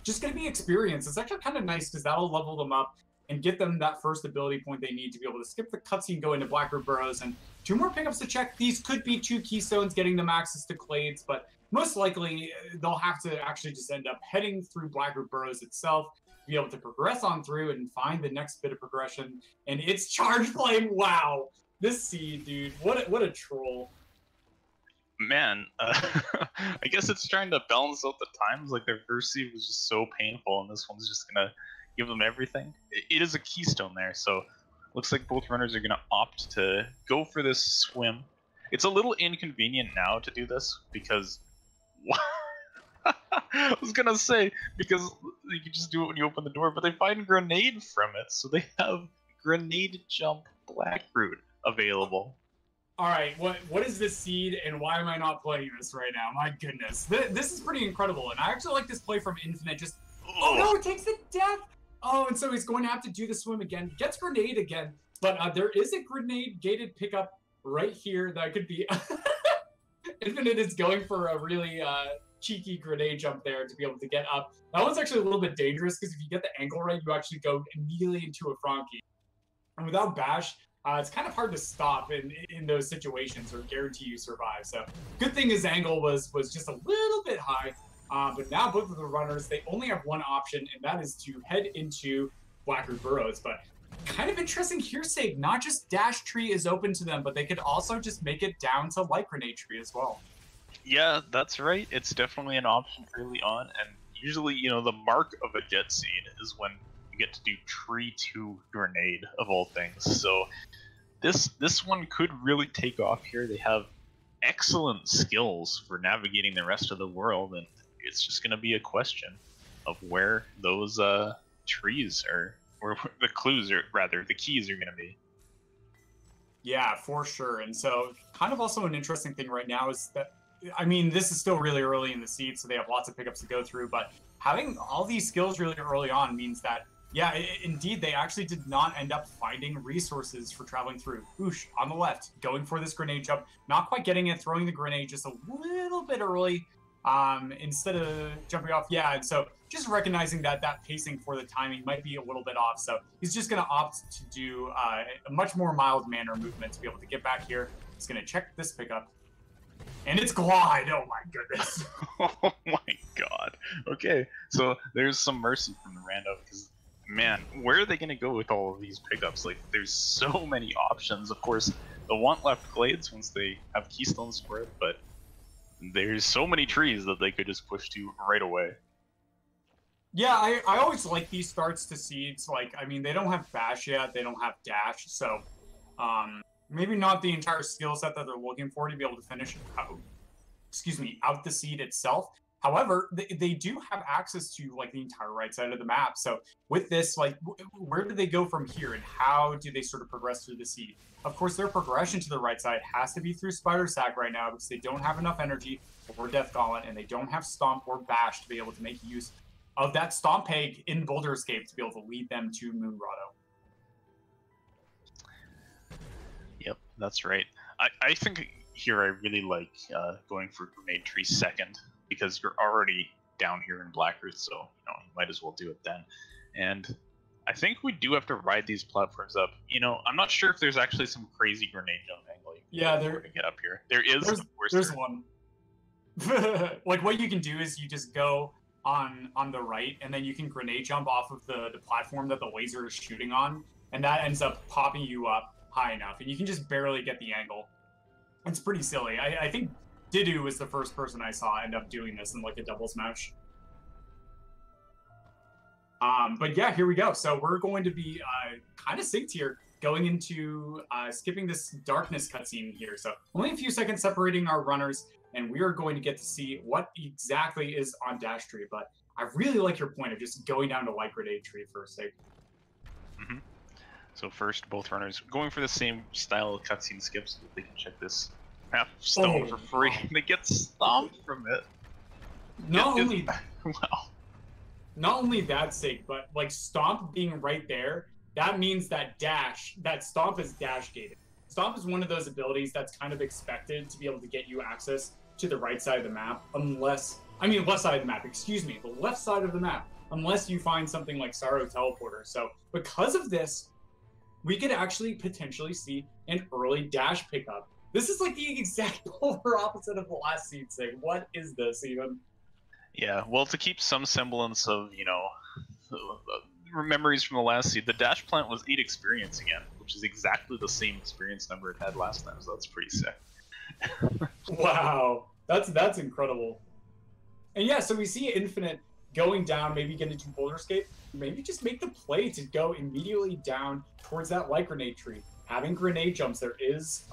Just going to be experience. It's actually kind of nice because that'll level them up and get them that first ability point they need to be able to skip the cutscene, go into Blackroot Burrows, and 2 more pickups to check. These could be 2 keystones, getting them access to Clades, but most likely they'll have to actually just end up heading through Blackroot Burrows itself, be able to progress on through and find the next bit of progression. And it's Charge Flame. Wow, this seed, dude, what a troll. Man, I guess it's trying to balance out the times. Like their first seed was just so painful, and this one's just gonna give them everything. It is a keystone there, so looks like both runners are going to opt to go for this swim. It's a little inconvenient now to do this because I was going to say because you can just do it when you open the door, but they find Grenade from it, so they have Grenade Jump Blackroot available. All right, what is this seed, and why am I not playing this right now? My goodness, this is pretty incredible, and I actually like this play from Infinite. Just oh no, it takes the death. Oh, and so he's going to have to do the swim again. Gets Grenade again, but there is a Grenade gated pickup right here that could be. Infinite is going for a really cheeky Grenade jump there to be able to get up. That one's actually a little bit dangerous because if you get the angle right, you actually go immediately into a Frankie. And without Bash, it's kind of hard to stop in those situations or guarantee you survive. So good thing his angle was just a little bit high. But now both of the runners, they only have one option, and that is to head into Blackroot Burrows. But kind of interesting here, Sig. Not just Dash Tree is open to them, but they could also just make it down to Light Grenade Tree as well. Yeah, that's right. It's definitely an option early on, and usually, the mark of a jet seed is when you get to do tree 2 grenade of all things. So this one could really take off here. They have excellent skills for navigating the rest of the world, and it's just going to be a question of where those trees are, or the clues, or rather the keys are going to be. Yeah, for sure. And so, kind of also an interesting thing right now is that, I mean, this is still really early in the seed, so they have lots of pickups to go through, but having all these skills really early on means that, yeah, indeed, they actually did not end up finding resources for traveling through. Oosh, on the left, going for this grenade jump, not quite getting it, throwing the grenade just a little bit early, instead of jumping off. Yeah, and so just recognizing that that pacing for the timing might be a little bit off. So he's just going to opt to do a much more mild manner movement to be able to get back here. He's going to check this pickup. And it's glide. Oh my goodness. Oh my god. Okay, so there's some mercy from the rando, because man, where are they going to go with all of these pickups? Like, there's so many options. Of course, they'll want left glades once they have keystones for it, but there's so many trees that they could just push to right away. Yeah, I always like these starts to seeds. Like, I mean, they don't have bash yet, they don't have dash, so maybe not the entire skill set that they're looking for to be able to finish out the seed itself. However, they do have access to like the entire right side of the map. So with this, like, where do they go from here, and how do they sort of progress through the seed? Of course, their progression to the right side has to be through Spider Sack right now, because they don't have enough energy or Death Gauntlet, and they don't have Stomp or Bash to be able to make use of that Stomp Egg in Boulder Escape to be able to lead them to Moon Grotto. Yep, that's right. I think here I really like going for Grenade Tree second, because you're already down here in Black Earth, so you might as well do it then. And I think we do have to ride these platforms up. I'm not sure if there's actually some crazy grenade jump angle to get up here. There is, of course. There's one. Like, what you can do is you just go on the right, and then you can grenade jump off of the platform that the laser is shooting on, and that ends up popping you up high enough, and you can just barely get the angle. It's pretty silly. I think Didu was the first person I saw end up doing this in like a double smash. But yeah, here we go. So we're going to be kind of synced here, going into skipping this darkness cutscene here. So only a few seconds separating our runners, and we are going to get to see what exactly is on Dash Tree. But I really like your point of just going down to Light Grenade Tree for a sec. Mm-hmm. So first, both runners going for the same style of cutscene skips so that they can check this half stone for free. They get stomped from it. Not only that sake, but like Stomp being right there, that means that Stomp is dash gated. Stomp is one of those abilities that's kind of expected to be able to get you access to the right side of the map, left side of the map, excuse me, the left side of the map, unless you find something like Sorrow Teleporter. So because of this, we could actually potentially see an early dash pickup. This is like the exact polar opposite of the last seed thing. What is this even? Yeah, well, to keep some semblance of, memories from the last seed, the dash plant was 8 experience again, which is exactly the same experience number it had last time, so that's pretty sick. Wow, that's incredible. And yeah, so we see Infinite going down, maybe get into Boulder Escape, maybe just make the play to go immediately down towards that Light Grenade Tree. Having grenade jumps, there is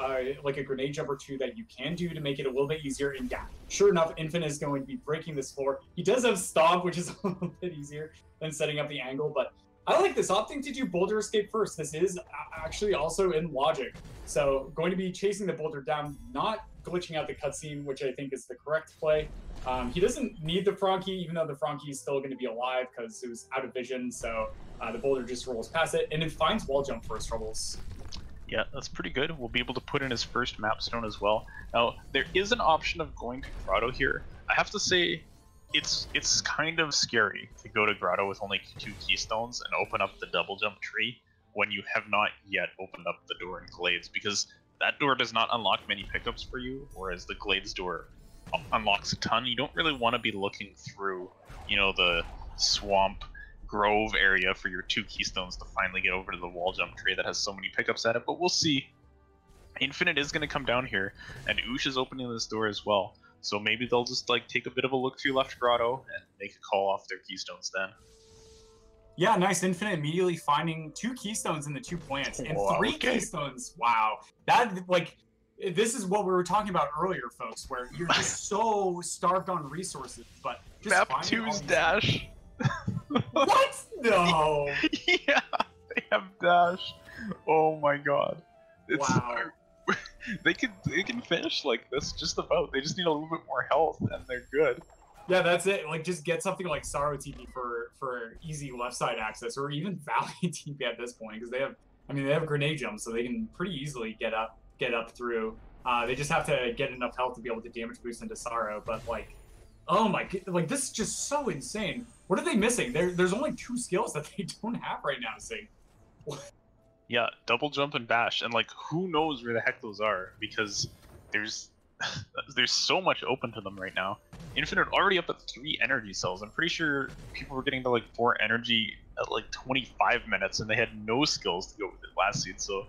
like a grenade jump or two that you can do to make it a little bit easier. And yeah, sure enough, Infinite is going to be breaking this floor. He does have Stomp, which is a little bit easier than setting up the angle, but I like this, opting to do Boulder Escape first. This is actually also in logic. So going to be chasing the boulder down, not glitching out the cutscene, which I think is the correct play. He doesn't need the Frankie, even though the Frankie is still going to be alive because it was out of vision, so the boulder just rolls past it, and it finds wall jump for his troubles. Yeah, that's pretty good. We'll be able to put in his first map stone as well. Now, there is an option of going to Grotto here. I have to say, it's kind of scary to go to Grotto with only 2 keystones and open up the double jump tree when you have not yet opened up the door in Glades, because that door does not unlock many pickups for you, whereas the Glades door unlocks a ton. You don't really want to be looking through, the swamp grove area for your 2 keystones to finally get over to the wall jump tree that has so many pickups at it, but we'll see. Infinite is going to come down here, and Ush is opening this door as well. So maybe they'll just like take a bit of a look through left grotto and make a call off their keystones then. Yeah, nice. Infinite immediately finding 2 keystones in the 2 plants and 3 keystones. Wow. That, like, this is what we were talking about earlier, folks, where you're just so starved on resources, but just Map finding all 2's these- dash. What? No. Yeah, they have dash. Oh my god. Wow. They can finish like this just about. They just need a little bit more health and they're good. Yeah, that's it. Like, just get something like Sorrow TP for easy left side access, or even Valley TP at this point, because they have grenade jumps, so they can pretty easily get up through. They just have to get enough health to be able to damage boost into Sorrow. But like, oh my, like this is just so insane. What are they missing? There's only 2 skills that they don't have right now. Sig. Yeah, double jump and bash, and like who knows where the heck those are, because there's so much open to them right now. Infinite already up at 3 energy cells. I'm pretty sure people were getting to like 4 energy at like 25 minutes, and they had no skills to go with it last seed. So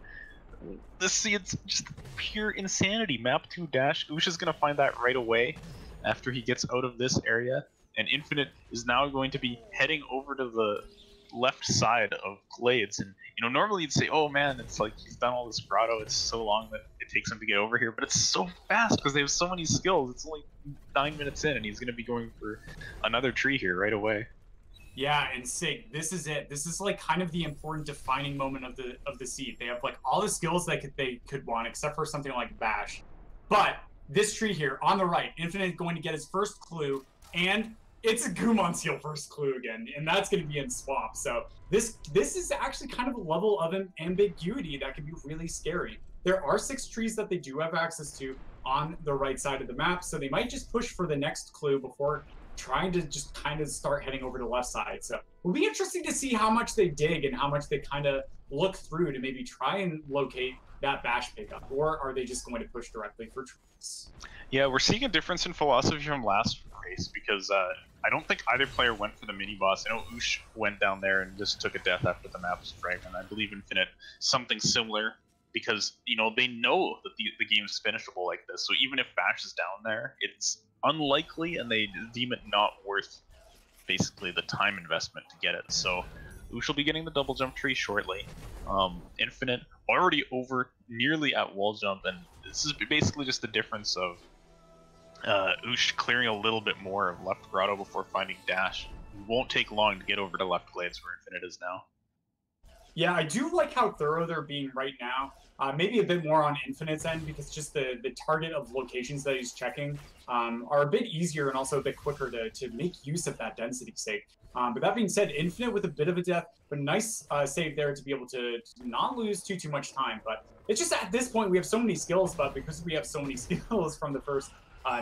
this seed's just pure insanity. Map 2 dash. Ush is gonna find that right away after he gets out of this area, and Infinite is now going to be heading over to the left side of Glades. And you know, normally you'd say, oh man, it's like he's done all this grotto, it's so long that it takes him to get over here, but it's so fast because they have so many skills. It's only 9 minutes in and he's going to be going for another tree here right away. Yeah, and Sig, this is it. This is like kind of the important defining moment of the seed. They have like all the skills they could want, except for something like Bash. But this tree here on the right, Infinite going to get his first clue, and it's a Gumon's first clue again, and that's going to be in Swamp. So this is actually kind of a level of ambiguity that can be really scary. There are 6 trees that they do have access to on the right side of the map, so they might just push for the next clue before trying to just kind of start heading over to the left side. So it'll be interesting to see how much they dig and how much they kind of look through to maybe try and locate that Bash pickup, or are they just going to push directly for trees? Yeah, we're seeing a difference in philosophy from last race, because I don't think either player went for the mini boss. I know Ush went down there and just took a death after the map was fragmented. I believe Infinite something similar, because you know they know that the game is finishable like this. So even if Bash is down there, it's unlikely, and they deem it not worth basically the time investment to get it. So Ush will be getting the double jump tree shortly. Infinite already over nearly at wall jump, and this is basically just the difference of Ush clearing a little bit more of left grotto before finding dash. It won't take long to get over to left glades where Infinite is now. Yeah, I do like how thorough they're being right now. Maybe a bit more on Infinite's end, because just the target of locations that he's checking are a bit easier and also a bit quicker to make use of that density sake. But that being said, Infinite with a bit of a death, but nice save there to be able to not lose too much time. But it's just at this point we have so many skills, but because we have so many skills from the first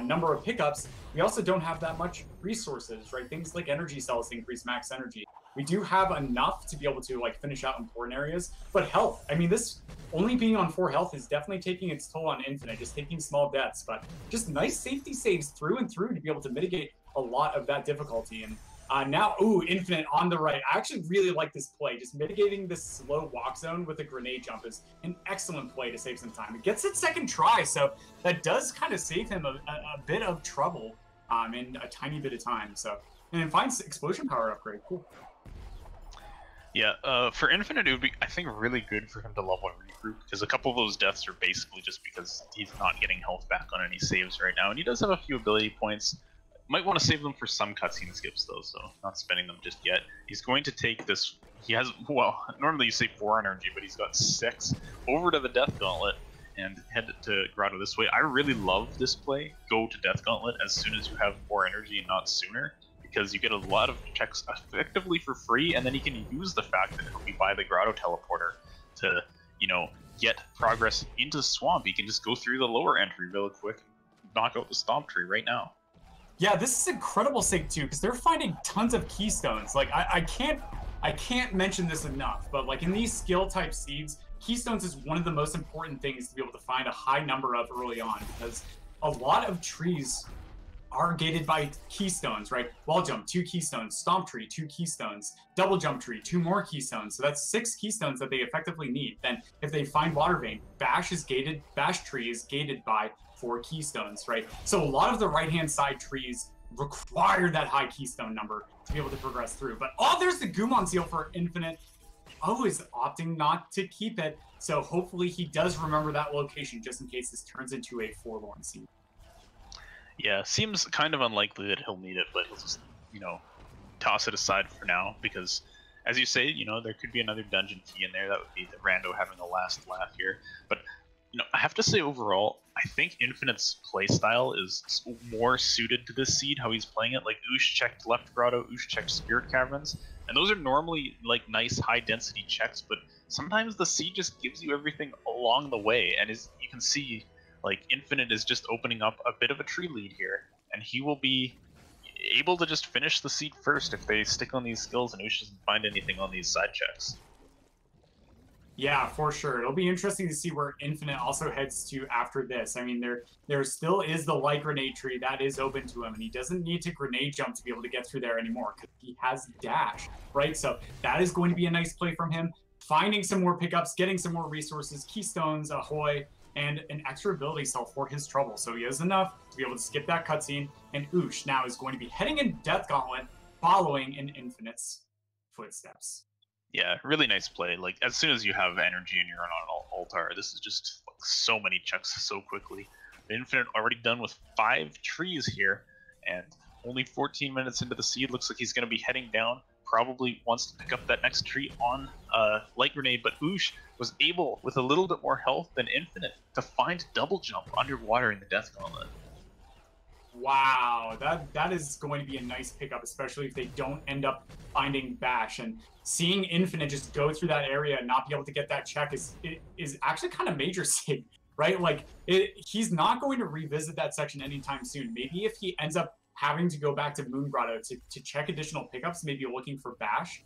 number of pickups, we also don't have that much resources, right? Things like energy cells increase max energy. We do have enough to be able to like finish out important areas, but health, I mean, this only being on 4 health is definitely taking its toll on Infinite, just taking small deaths, but just nice safety saves through and through to be able to mitigate a lot of that difficulty. And now, ooh, Infinite on the right. I actually really like this play. Just mitigating this slow walk zone with a grenade jump is an excellent play to save some time. It gets its second try, so that does kind of save him a bit of trouble in a tiny bit of time. So, and then finds explosion power upgrade. Cool. Yeah, for Infinite, it would be, I think, really good for him to level and regroup, because a couple of those deaths are basically just because he's not getting health back on any saves right now, and he does have a few ability points. Might want to save them for some cutscene skips, though, so not spending them just yet. He's going to take this, he has, well, normally you say 4 energy, but he's got 6, over to the Death Gauntlet, and head to Grotto this way. I really love this play, go to Death Gauntlet as soon as you have 4 energy and not sooner, because you get a lot of checks effectively for free, and then you can use the fact that he'll be by the Grotto teleporter to, you know, get progress into Swamp. You can just go through the lower entry real quick, knock out the Stomp Tree right now. Yeah, this is incredible sig too, because they're finding tons of keystones. Like I can't mention this enough, but like in these skill type seeds, keystones is one of the most important things to be able to find a high number of early on, because a lot of trees are gated by keystones, right? Wall jump, 2 keystones, stomp tree, 2 keystones, double jump tree, 2 more keystones. So that's 6 keystones that they effectively need. Then if they find water vein, bash tree is gated by for keystones, right? So a lot of the right-hand side trees require that high keystone number to be able to progress through. But there's the Gumon seal for Infinite. Is opting not to keep it, so hopefully he does remember that location just in case this turns into a forlorn seed. Yeah, seems kind of unlikely that he'll need it, but he'll just, toss it aside for now because, as you say, there could be another dungeon key in there. That would be the Rando having a last laugh here. But, I have to say overall, I think Infinite's playstyle is more suited to this seed, how he's playing it. Like, Ush checked Left Grotto, Ush checked Spirit Caverns, and those are normally, like, nice high-density checks, but sometimes the seed just gives you everything along the way, and as you can see, like, Infinite is just opening up a bit of a tree lead here, and he will be able to just finish the seed first if they stick on these skills and Ush doesn't find anything on these side checks. Yeah, for sure. It'll be interesting to see where Infinite also heads to after this. I mean, there still is the light grenade tree that is open to him, and he doesn't need to grenade jump to be able to get through there anymore because he has dash, right? So that is going to be a nice play from him. Finding some more pickups, getting some more resources, keystones, ahoy, and an extra ability cell for his trouble. So he has enough to be able to skip that cutscene, and Ush now is going to be heading in Death Gauntlet, following in Infinite's footsteps. Yeah, really nice play. Like, as soon as you have energy and you're on Altar, this is just like so many checks so quickly. Infinite already done with 5 trees here, and only 14 minutes into the seed, looks like he's going to be heading down. Probably wants to pick up that next tree on Light Grenade, but Ush was able, with a little bit more health than Infinite, to find double jump underwater in the Death Gauntlet. Wow, that is going to be a nice pickup, especially if they don't end up finding Bash. And seeing Infinite just go through that area and not be able to get that check is actually kind of major sig, right? Like, he's not going to revisit that section anytime soon. Maybe if he ends up having to go back to Moon Grotto to check additional pickups, maybe looking for Bash,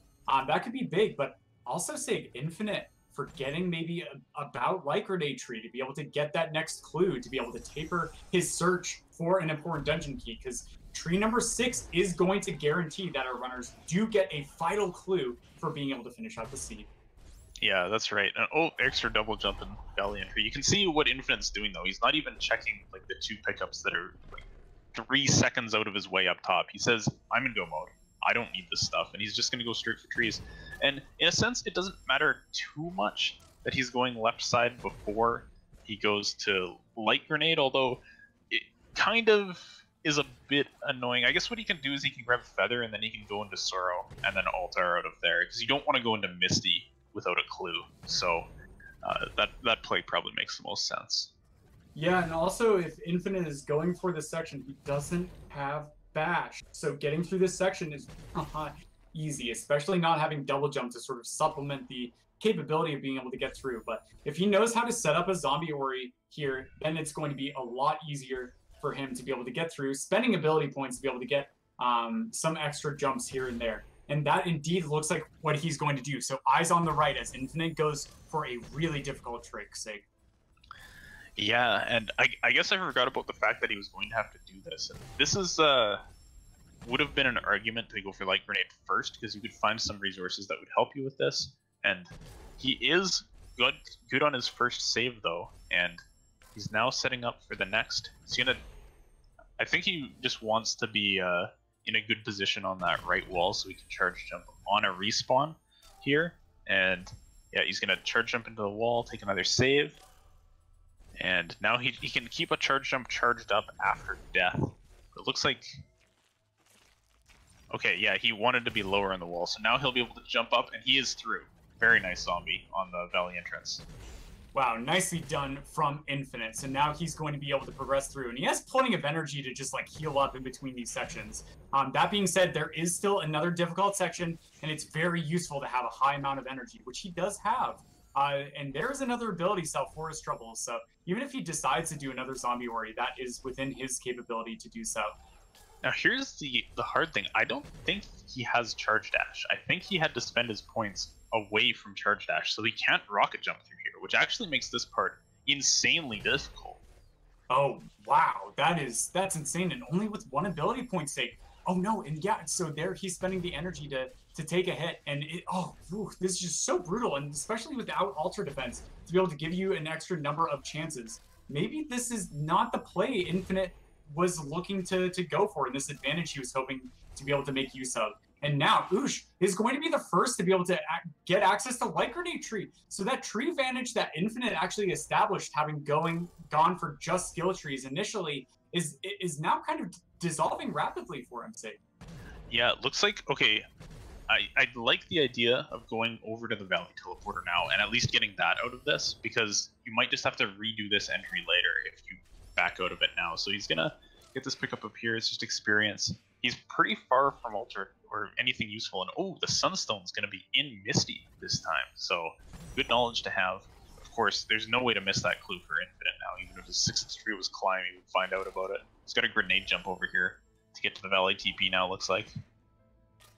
that could be big. But also say Infinite forgetting maybe about Light Grenade Tree to be able to get that next clue, to be able to taper his search for an important dungeon key, because tree number 6 is going to guarantee that our runners do get a vital clue for being able to finish out the seed. Yeah, that's right. And extra double jump in Valley Entry. You can see what Infinite's doing though. He's not even checking like the 2 pickups that are like 3 seconds out of his way up top. He says, I'm in go mode. I don't need this stuff, and he's just going to go straight for trees. And in a sense, it doesn't matter too much that he's going left side before he goes to Light Grenade, although it kind of is a bit annoying. I guess what he can do is he can grab Feather, and then he can go into Sorrow, and then Altar out of there, because you don't want to go into Misty without a clue. So that play probably makes the most sense. Yeah, and also if Infinite is going for this section, he doesn't have Bash. So getting through this section is not easy, especially not having double jump to sort of supplement the capability of being able to get through. But if he knows how to set up a zombie Ori here, then it's going to be a lot easier for him to be able to get through, spending ability points to be able to get some extra jumps here and there. And that indeed looks like what he's going to do. So eyes on the right as Infinite goes for a really difficult trick, Sig. Yeah, and I guess I forgot about the fact that he was going to have to do this. And this is would have been an argument to go for Light Grenade first, because you could find some resources that would help you with this. And he is good on his first save though, and he's now setting up for the next. I think he just wants to be in a good position on that right wall so he can charge jump on a respawn here. And yeah, he's gonna charge jump into the wall, take another save. And now he can keep a charge jump charged up after death. It looks like... Okay, yeah, he wanted to be lower on the wall, so now he'll be able to jump up, and he is through. Very nice zombie on the Valley entrance. Wow, nicely done from Infinite. So now he's going to be able to progress through, and he has plenty of energy to just like heal up in between these sections. That being said, there is still another difficult section, and it's very useful to have a high amount of energy, which he does have. And there is another ability cell for his troubles, so even if he decides to do another zombie Ori, that is within his capability to do so. Now here's the hard thing. I don't think he has charge dash. I think he had to spend his points away from charge dash, so he can't rocket jump through here, which actually makes this part insanely difficult. Oh wow, that's insane, and only with 1 ability point stake. Oh no, and yeah, so there he's spending the energy to take a hit, and this is just so brutal, and especially without altar defense, to be able to give you an extra number of chances. maybe this is not the play Infinite was looking to go for, and this advantage he was hoping to be able to make use of. And now Ush is going to be the first to be able to get access to Light Grenade tree. So that tree advantage that Infinite actually established, having gone for just skill trees initially, is now kind of dissolving rapidly for him. Say. Yeah, it looks like, okay, I like the idea of going over to the Valley Teleporter now and at least getting that out of this, because you might just have to redo this entry later if you back out of it now. So he's gonna get this pickup up here. It's just experience. He's pretty far from Alter or anything useful, and oh, the Sunstone's gonna be in Misty this time. So good knowledge to have. Of course, there's no way to miss that clue for Infinite now. Even if his 6th was climbing, he would find out about it. He's got a grenade jump over here to get to the Valley TP now, looks like.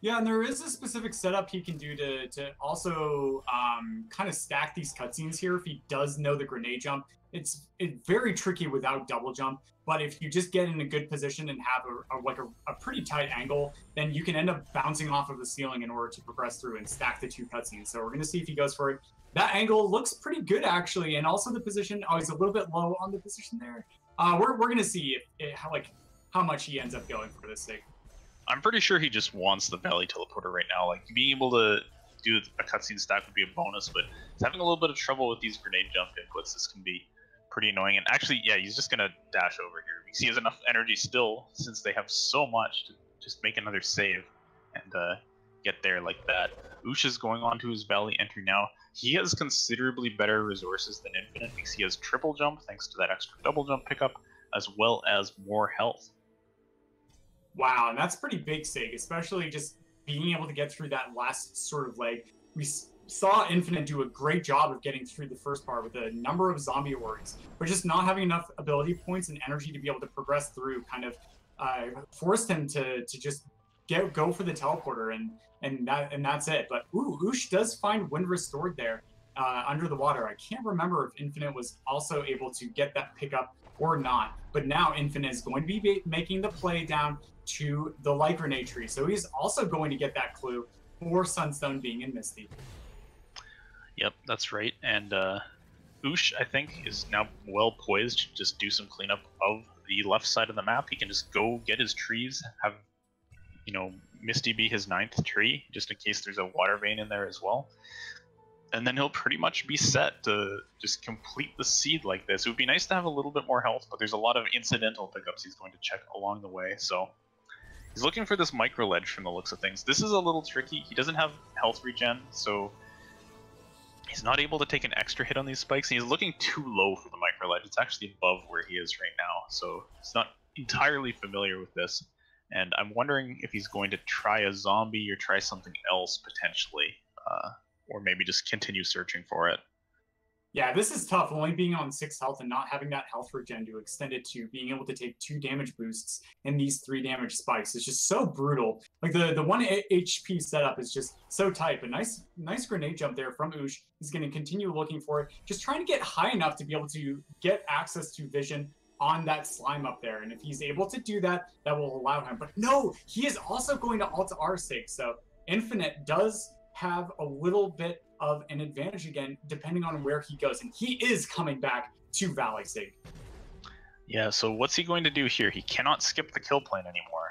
Yeah, and there is a specific setup he can do to also kind of stack these cutscenes here if he does know the grenade jump. It's very tricky without double jump, but if you just get in a good position and have a pretty tight angle, then you can end up bouncing off of the ceiling in order to progress through and stack the 2 cutscenes. So we're going to see if he goes for it. That angle looks pretty good, actually, and also the position, he's a little bit low on the position there. We're going to see how much he ends up going for this thing. I'm pretty sure he just wants the Valley Teleporter right now. Like, being able to do a cutscene stack would be a bonus, but he's having a little bit of trouble with these grenade jump inputs. This can be pretty annoying. And actually, yeah, he's just going to dash over here because he has enough energy still, since they have so much, to just make another save and get there like that. Ush is going on to his Valley entry now. He has considerably better resources than Infinite because he has triple jump thanks to that extra double jump pickup, as well as more health. Wow, and that's pretty big, Sig, especially just being able to get through that last sort of leg. We saw Infinite do a great job of getting through the first part with a number of zombie Oris, but just not having enough ability points and energy to be able to progress through kind of forced him to just go for the teleporter, and that's it. But ooh, Ush does find Wind Restored there under the water. I can't remember if Infinite was also able to get that pickup or not, but now Infinite is going to be making the play down to the Light Grenade tree, so he's also going to get that clue for Sunstone being in Misty. Yep, that's right. And Ush, I think, is now well poised to just do some cleanup of the left side of the map. He can just go get his trees, have, you know, Misty be his 9th tree, just in case there's a water vein in there as well. And then he'll pretty much be set to just complete the seed like this. It would be nice to have a little bit more health, but there's a lot of incidental pickups he's going to check along the way. So he's looking for this micro ledge from the looks of things. This is a little tricky. He doesn't have health regen, so he's not able to take an extra hit on these spikes. And he's looking too low for the micro ledge. It's actually above where he is right now, so he's not entirely familiar with this. And I'm wondering if he's going to try a zombie or try something else potentially. Or maybe just continue searching for it. Yeah, this is tough, only being on 6 health and not having that health regen to extend it to being able to take 2 damage boosts and these 3 damage spikes. It's just so brutal. Like the 1 HP setup is just so tight, but nice grenade jump there from Ush. He's going to continue looking for it, just trying to get high enough to be able to get access to vision on that slime up there. And if he's able to do that, that will allow him. But no, he is also going to alt R6, so Infinite does have a little bit of an advantage again, depending on where he goes. And he is coming back to Valley Sig. Yeah, so what's he going to do here? He cannot skip the kill plane anymore.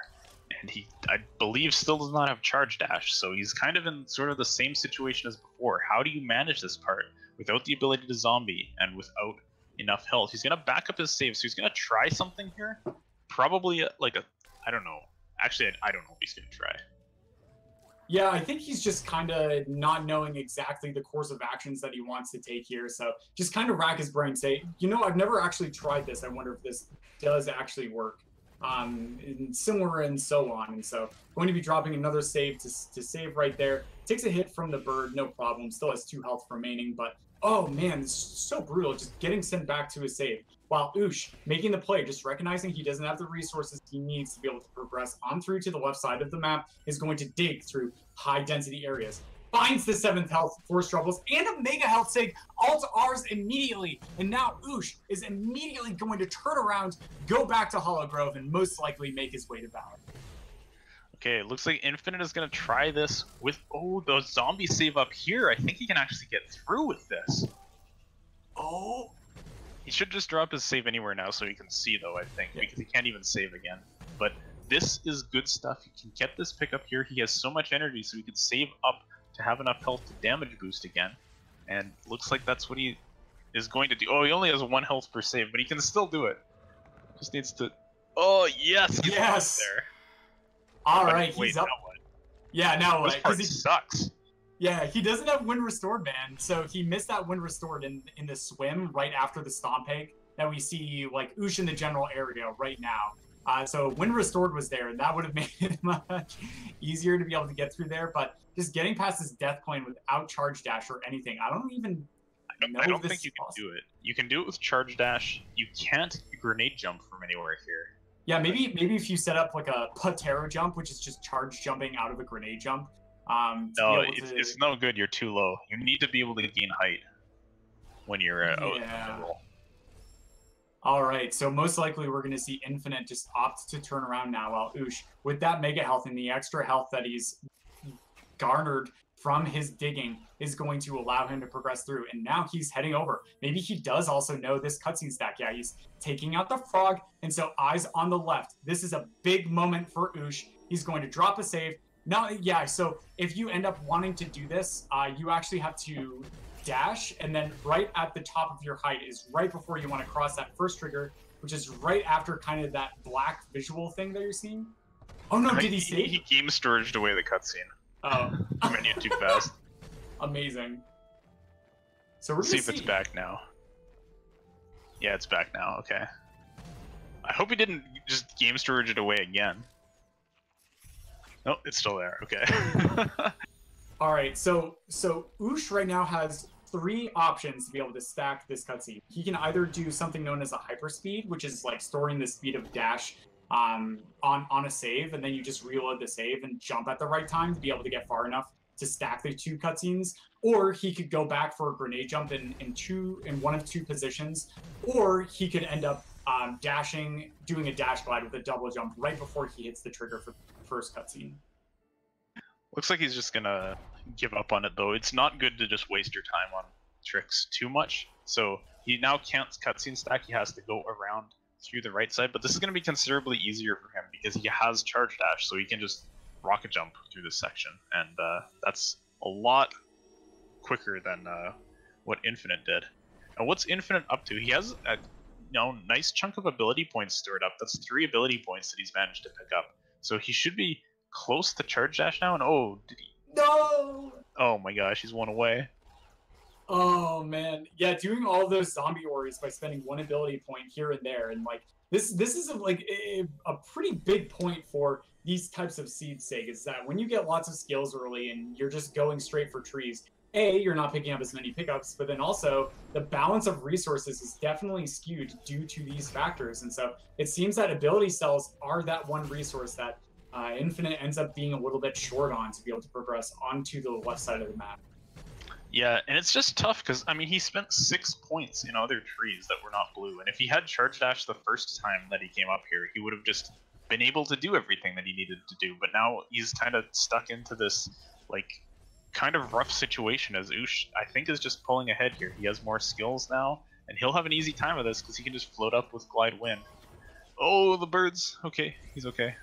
And he, I believe, still does not have charge dash. So he's kind of in sort of the same situation as before. How do you manage this part without the ability to zombie and without enough health? He's going to back up his save. So he's going to try something here. Probably like a, I don't know. Actually, I don't know if he's going to try. Yeah, I think he's just kind of not knowing exactly the course of actions that he wants to take here. So just kind of rack his brain, say, you know, I've never actually tried this. I wonder if this does actually work. And similar and so on. And so going to be dropping another save to save right there. Takes a hit from the bird, no problem. Still has 2 health remaining, but oh man, this is so brutal. Just getting sent back to his save. While Ush making the play, just recognizing he doesn't have the resources he needs to be able to progress on through to the left side of the map, is going to dig through high density areas. Finds the 7th health, Force Troubles, and a mega health sig, alt R's immediately. And now Ush is immediately going to turn around, go back to Hollow Grove, and most likely make his way to Valor. Okay, it looks like Infinite is going to try this with, oh, the zombie save up here. I think he can actually get through with this. Oh, He should just drop his save anywhere now so he can see, though, I think, because he can't even save again. But this is good stuff. He can get this pickup here. He has so much energy, so he can save up to have enough health to damage boost again. And looks like that's what he is going to do. Oh, he only has 1 health per save, but he can still do it. Just needs to... Oh, yes! He's Yes! there. Alright, Wait, he's up. now what? Yeah, now what? This part 'Cause he, sucks. yeah, he doesn't have wind restored, man. So he missed that wind restored in the swim right after the stomp egg that we see like Ush in the general area right now. So wind restored was there, and that would have made it much easier to be able to get through there. But just getting past this death coin without charge dash or anything, I don't even know I don't if this think is you can possible. do it. You can do it with charge dash. You can't grenade jump from anywhere here. Yeah, maybe if you set up like a Patero jump, which is just charge jumping out of a grenade jump. No, it's no good. You're too low. You need to be able to gain height when you're out in the roll. All right, so most likely we're going to see Infinite just opt to turn around now, while Ush, with that mega health and the extra health that he's garnered from his digging, is going to allow him to progress through. And now he's heading over. Maybe he does also know this cutscene stack. Yeah, he's taking out the frog, and so eyes on the left. This is a big moment for Ush. He's going to drop a save. Now, yeah, so if you end up wanting to do this, you actually have to dash, and then right at the top of your height is right before you want to cross that first trigger, which is right after kind of that black visual thing that you're seeing. Oh no, did he save? He game storaged away the cutscene. Oh. I mean, too fast. Amazing. So we're Let's see if it's back now. Yeah, it's back now, okay. I hope he didn't just game storage it away again. No, it's still there, okay. All right, so Ush right now has 3 options to be able to stack this cutscene. He can either do something known as a hyperspeed, which is like storing the speed of dash on a save, and then you just reload the save and jump at the right time to be able to get far enough to stack the 2 cutscenes. Or he could go back for a grenade jump in one of 2 positions, or he could end up doing a dash glide with a double jump right before he hits the trigger for the first cutscene. Looks like he's just gonna give up on it, though. It's not good to just waste your time on tricks too much. So he now can't cutscene stack. He has to go around through the right side, but this is gonna be considerably easier for him because he has charge dash, so he can just rocket jump through this section, and that's a lot quicker than what Infinite did. And what's Infinite up to? He has a nice chunk of ability points stored up. That's 3 ability points that he's managed to pick up. So he should be close to charge dash now, and oh, did he? No! Oh my gosh, he's 1 away. Oh man, yeah, doing all those zombie Oris by spending 1 ability point here and there, and like this is a pretty big point for these types of seed sake, is that when you get lots of skills early and you're just going straight for trees, you're not picking up as many pickups, but then also the balance of resources is definitely skewed due to these factors. And so it seems that ability cells are that one resource that Infinite ends up being a little bit short on to be able to progress onto the left side of the map. Yeah, and it's just tough because, I mean, he spent 6 points in other trees that were not blue, and if he had charge dash the first time that he came up here, he would have just been able to do everything that he needed to do. But now he's kind of stuck into this, like, kind of rough situation, as Ush, I think, is just pulling ahead here. He has more skills now, and he'll have an easy time with this because he can just float up with glide wind. Oh, the birds. Okay, he's okay.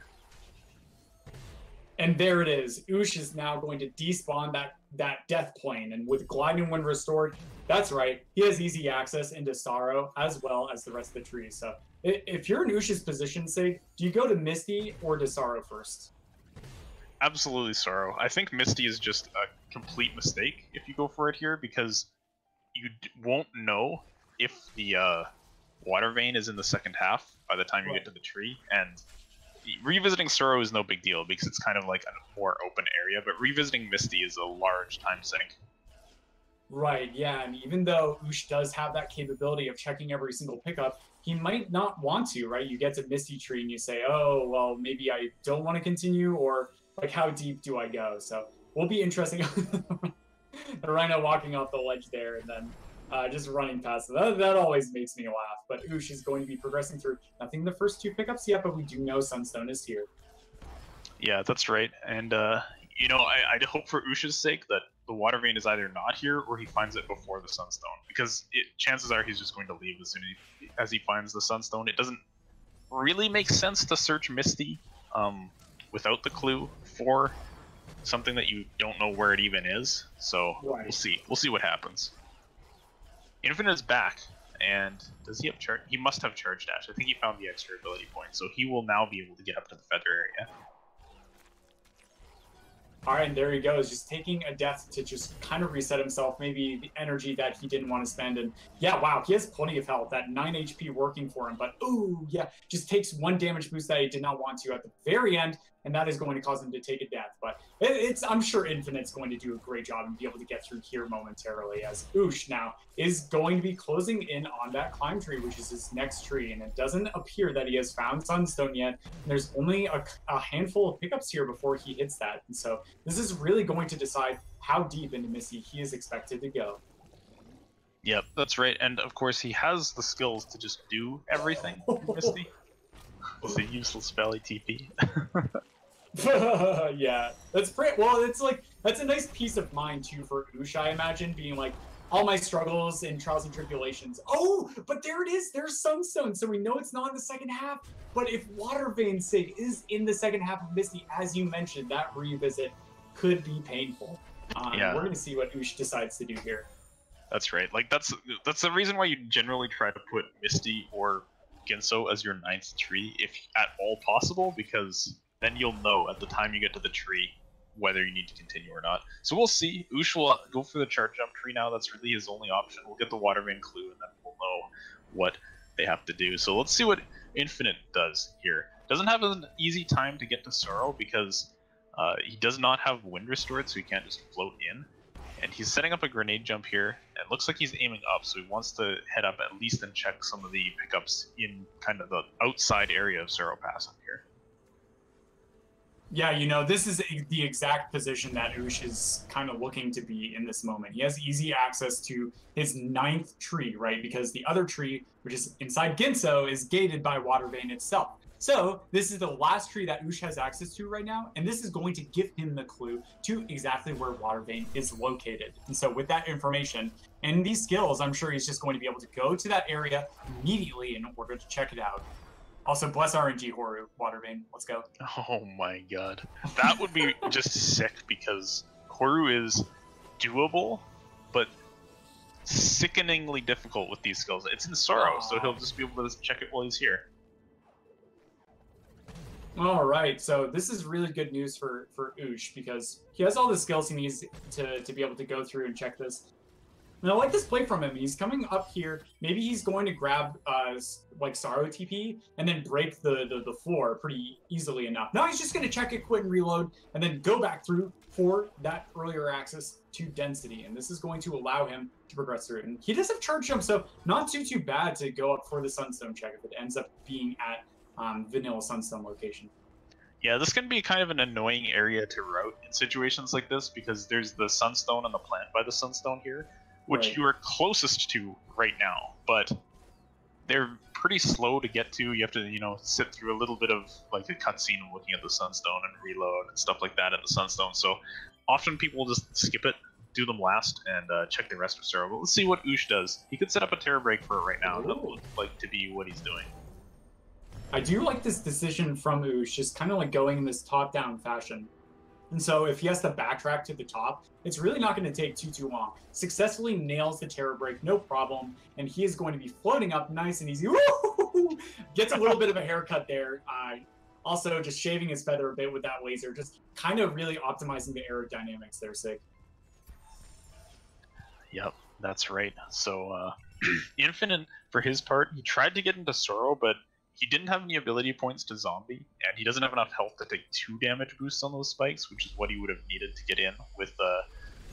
And there it is. Ush is now going to despawn that death plane, and with glide and wind restored, that's right, he has easy access into Sorrow as well as the rest of the trees. So if you're in Ush's position, Sig, do you go to Misty or to Sorrow first? Absolutely Sorrow. I think Misty is just a complete mistake if you go for it here, because you won't know if the water vein is in the second half by the time you get to the tree, and revisiting Sorrow is no big deal because it's kind of like a more open area, but revisiting Misty is a large time sink. Right, yeah, and even though Ush does have that capability of checking every single pickup, he might not want to, right? You get to Misty Tree and you say, oh, well, maybe I don't want to continue, or like, how deep do I go? So will be interesting. The Rhino walking off the ledge there and then just running past it. That always makes me laugh. But Ush is going to be progressing through. Nothing the first 2 pickups yet, but we do know Sunstone is here. Yeah, that's right. And, you know, I hope for Ush's sake that the water vein is either not here or he finds it before the sunstone, because chances are he's just going to leave as soon as he finds the sunstone. It doesn't really make sense to search Misty without the clue for something that you don't know where it even is. So Right. we'll see what happens. Infinite's back, and does he have charge? He must have charge dash. I think he found the extra ability point, so he will now be able to get up to the feather area. All right, and there he goes, just taking a death to just kind of reset himself, maybe the energy that he didn't want to spend. And yeah, wow, he has plenty of health, that 9 HP working for him. But ooh, yeah, just takes 1 damage boost that he did not want to at the very end, and that is going to cause him to take a death. But I'm sure Infinite's going to do a great job and be able to get through here momentarily, as Ush now is going to be closing in on that climb tree, which is his next tree. And it doesn't appear that he has found Sunstone yet. There's only a handful of pickups here before he hits that. And so this is really going to decide how deep into Misty he is expected to go. Yep, that's right. And of course, he has the skills to just do everything in Misty. It's a useless valley TP. Yeah, that's pretty well. It's like that's a nice peace of mind too for Ush, I imagine, being like all my struggles and trials and tribulations. Oh, but there it is. There's Sunstone, so we know it's not in the second half. But if Water Vein Sig is in the second half of Misty, as you mentioned, that revisit could be painful. Yeah. We're gonna see what Ush decides to do here. That's right. Like that's the reason why you generally try to put Misty or Ginso as your 9th tree, if at all possible, because then you'll know at the time you get to the tree whether you need to continue or not. So we'll see. Ush will go for the charge jump tree now. That's really his only option. We'll get the water vein clue, and then we'll know what they have to do. So let's see what Infinite does here. Doesn't have an easy time to get to Sorrow because he does not have wind restored, so he can't just float in. And he's setting up a grenade jump here. It looks like he's aiming up, so he wants to head up at least and check some of the pickups in kind of the outside area of Sorrow Pass up here. Yeah, you know, this is the exact position that Ush is kind of looking to be in this moment. He has easy access to his 9th tree, right? Because the other tree, which is inside Ginso, is gated by Water Vein itself. So this is the last tree that Ush has access to right now, and this is going to give him the clue to exactly where Water Vein is located. And so with that information and these skills, I'm sure he's just going to be able to go to that area immediately in order to check it out. Also, bless RNG Horu, Water Vein. Let's go. Oh my god. That would be just sick because Horu is doable, but sickeningly difficult with these skills. It's in Sorrow, so he'll just be able to check it while he's here. All right, so this is really good news for Ush because he has all the skills he needs to be able to go through and check this. And I like this play from him. He's coming up here. Maybe he's going to grab like Sorrow TP and then break the floor pretty easily enough. Now he's just going to check it, quit and reload, and then go back through for that earlier access to Density. And this is going to allow him to progress through it. And he does have Charge Jump, so not too bad to go up for the Sunstone check if it ends up being at Vanilla Sunstone location. Yeah, this can be kind of an annoying area to route in situations like this because there's the Sunstone and the plant by the Sunstone here, which Right. you are closest to right now, but they're pretty slow to get to. You have to, you know, sit through a little bit of like a cutscene of looking at the Sunstone and reload and stuff like that at the Sunstone. So often people just skip it, do them last, and check the rest of Sorrow. But let's see what Ush does. He could set up a Terror Break for it right now. That would look like to be what he's doing. I do like this decision from Ush, just kind of like going in this top-down fashion. And so if he has to backtrack to the top, it's really not going to take too long. Successfully nails the Terror Break, no problem, and he is going to be floating up nice and easy. Woo! Gets a little bit of a haircut there. Also, just shaving his feather a bit with that laser, just kind of really optimizing the aerodynamics there, Sig. Yep, that's right. So Infinite, for his part, he tried to get into Sorrow, but he didn't have any ability points to Zombie, and he doesn't have enough health to take 2 damage boosts on those spikes, which is what he would have needed to get in with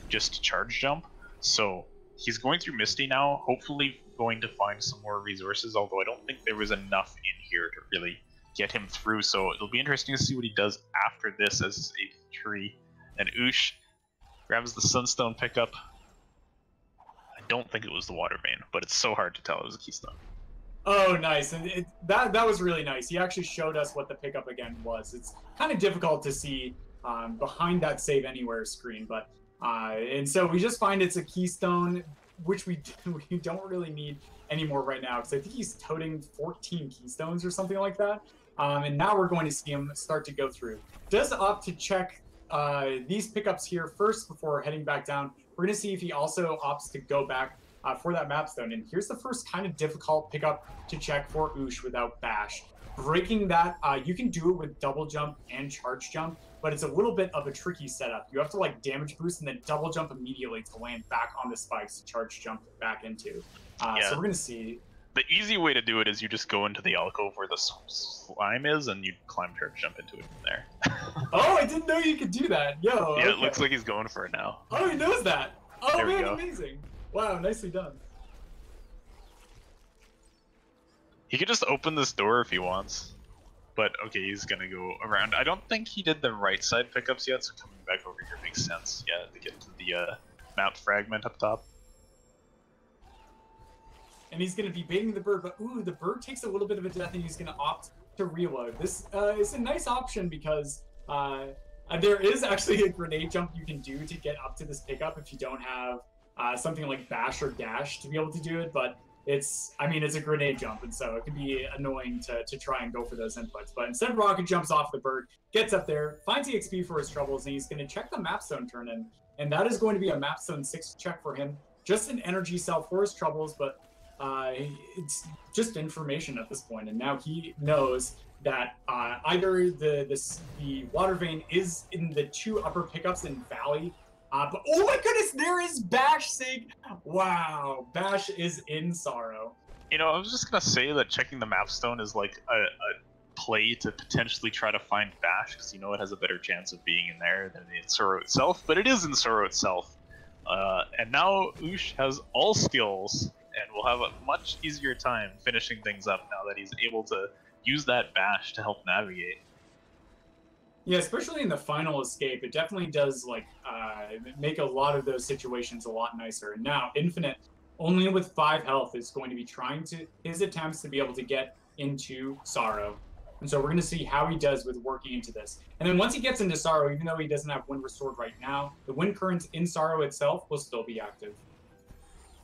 just Charge Jump. So he's going through Misty now, hopefully going to find some more resources, although I don't think there was enough in here to really get him through. So it'll be interesting to see what he does after this as his 8th tree. And Ush grabs the Sunstone pickup. I don't think it was the Water Vein, but it's so hard to tell. It was a Keystone. Oh, nice. And that was really nice. He actually showed us what the pickup again was. It's kind of difficult to see behind that Save Anywhere screen, but And so we just find it's a keystone, which we don't really need anymore right now, because I think he's toting 14 keystones or something like that. And now we're going to see him start to go through. Does opt to check these pickups here first before heading back down. We're going to see if he also opts to go back for that mapstone. And here's the first kind of difficult pickup to check for Ush without Bash. Breaking that, you can do it with double jump and charge jump, but it's a little bit of a tricky setup. You have to like damage boost and then double jump immediately to land back on the spikes to charge jump back into. So we're going to see. The easy way to do it is you just go into the alcove where the slime is and you climb charge jump into it from there. Oh, I didn't know you could do that. Yo. Yeah, okay. It looks like he's going for it now. Oh, he knows that. Oh, There we man, go. amazing. Wow, nicely done. He could just open this door if he wants. But okay, he's gonna go around. I don't think he did the right side pickups yet, so coming back over here makes sense. Yeah, to get to the map fragment up top. And he's going to be baiting the bird, but ooh, the bird takes a little bit of a death and he's going to opt to reload. This is a nice option because there is actually a grenade jump you can do to get up to this pickup if you don't have something like Bash or Dash to be able to do it, but it's a grenade jump, and so it can be annoying to try and go for those inputs. But instead, Rocket jumps off the bird, gets up there, finds EXP for his troubles, and he's going to check the mapstone turn in, and that is going to be a mapstone 6 check for him. Just an energy cell for his troubles, but it's just information at this point, and now he knows that either the water vein is in the 2 upper pickups in Valley, but oh my goodness, there is Bash, Sig! Wow, Bash is in Sorrow. You know, I was just gonna say that checking the mapstone is like a play to potentially try to find Bash, because you know it has a better chance of being in there than in Sorrow itself, but it is in Sorrow itself. And now Ush has all skills, and will have a much easier time finishing things up now that he's able to use that Bash to help navigate. Yeah, especially in the final escape, it definitely does like make a lot of those situations a lot nicer. And now Infinite, only with 5 health, is going to be trying his attempts to be able to get into Sorrow. And so we're going to see how he does with working into this. And then once he gets into Sorrow, even though he doesn't have Wind Restored right now, the Wind Currents in Sorrow itself will still be active.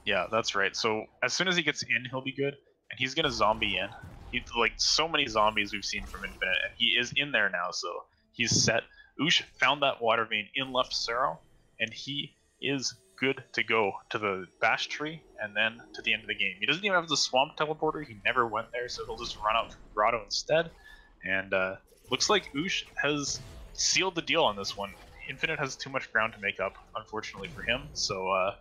Yeah, that's right. So as soon as he gets in, he'll be good, and he's gonna zombie in. He's like so many zombies we've seen from Infinite, and he is in there now, so he's set. Ush found that water vein in left Sorrow, and he is good to go to the Bash tree and then to the end of the game. He doesn't even have the swamp teleporter. He never went there, so he'll just run out to Grotto instead. And looks like Ush has sealed the deal on this one. Infinite has too much ground to make up, unfortunately for him. So,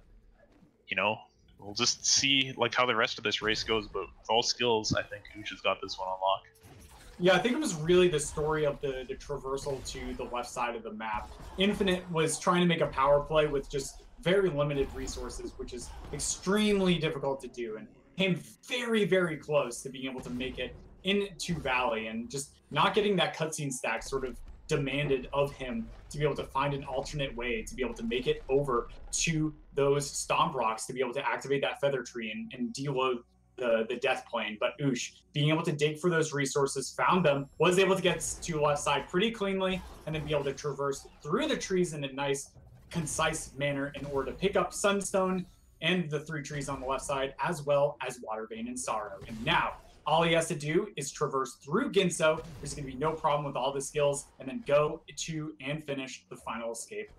you know, we'll just see like how the rest of this race goes. But with all skills, I think Ush has got this one on lock. Yeah, I think it was really the story of the traversal to the left side of the map. Infinite was trying to make a power play with just very limited resources, which is extremely difficult to do, and came very, very close to being able to make it into Valley, and just not getting that cutscene stack sort of demanded of him to be able to find an alternate way to be able to make it over to those stomp rocks to be able to activate that feather tree and deload the death plane. But Ush, being able to dig for those resources, found them, was able to get to left side pretty cleanly, and then be able to traverse through the trees in a nice, concise manner in order to pick up Sunstone and the 3 trees on the left side, as well as Water Vein and Sorrow. And now, all he has to do is traverse through Ginso. There's going to be no problem with all the skills, and then go to and finish the final escape.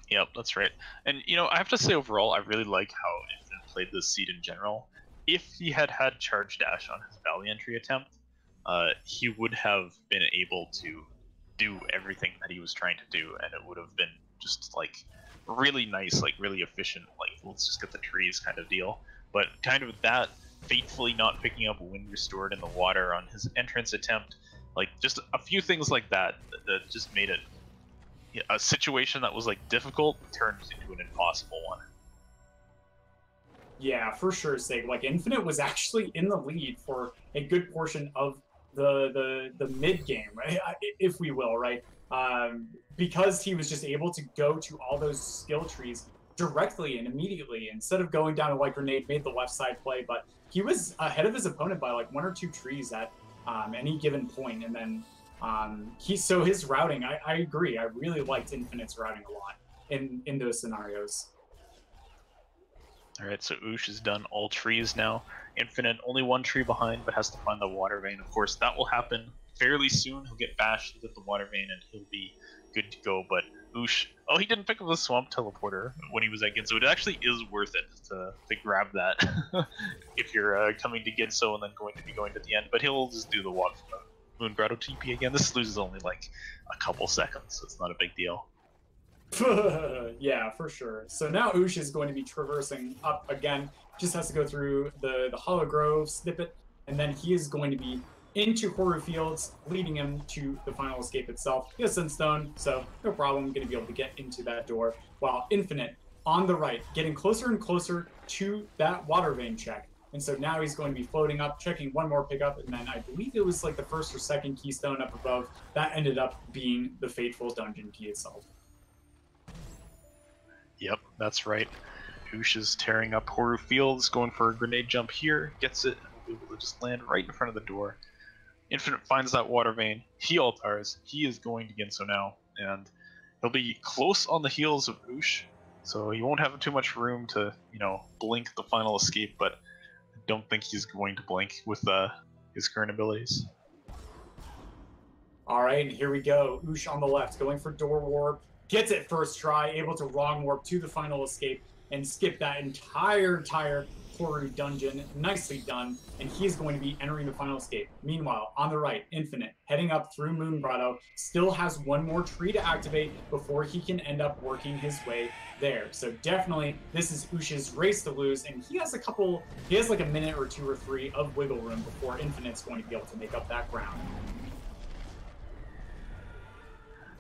Yep, that's right. And, you know, I have to say overall, I really like how Infinite played this seed in general. If he had had Charge Dash on his Valley entry attempt, he would have been able to do everything that he was trying to do, and it would have been just, like, really nice, like, really efficient, like, let's just get the trees kind of deal. But kind of that, fatefully not picking up Wind Restored in the water on his entrance attempt, like, just a few things like that that just made it a situation that was, like, difficult turned into an impossible one. Yeah, for sure, Sig. Like, Infinite was actually in the lead for a good portion of the mid game, right? If we will, right? Because he was just able to go to all those skill trees directly and immediately instead of going down a white grenade, made the left side play. But he was ahead of his opponent by like 1 or 2 trees at any given point. And then his routing, I agree. I really liked Infinite's routing a lot. in those scenarios. Alright, so Ush has done all trees now. Infinite, only one tree behind, but has to find the water vein. Of course, that will happen fairly soon. He'll get bashed into the water vein and he'll be good to go. But Ush, oh, he didn't pick up the swamp teleporter when he was at Ginso. It actually is worth it to grab that if you're coming to Ginso and then going to be going to the end. But he'll just do the walk from the Moon Grotto TP again. This loses only like a couple seconds, so it's not a big deal. Yeah, for sure. So now Ush is going to be traversing up again. Just has to go through the Hollow Grove snippet, and then he is going to be into Horu Fields, leading him to the final escape itself. He has Sunstone, so no problem, going to be able to get into that door. While Infinite, on the right, getting closer and closer to that water vein check. And so now he's going to be floating up, checking one more pickup, and then I believe it was like the first or second keystone up above. That ended up being the Fateful Dungeon key itself. Yep, that's right. Ush is tearing up Horu Fields, going for a grenade jump here, gets it, and will be able to just land right in front of the door. Infinite finds that water vein, he altars, he is going to Ginso now, and he'll be close on the heels of Ush, so he won't have too much room to, you know, blink the final escape, but I don't think he's going to blink with his current abilities. Alright, and here we go. Ush on the left, going for door warp. Gets it first try, able to wrong warp to the final escape and skip that entire Horu dungeon. Nicely done. And he's going to be entering the final escape. Meanwhile, on the right, Infinite, heading up through Moon Grotto, still has one more tree to activate before he can end up working his way there. So definitely, this is Ush's race to lose, and he has like a minute or two or three of wiggle room before Infinite's going to be able to make up that ground.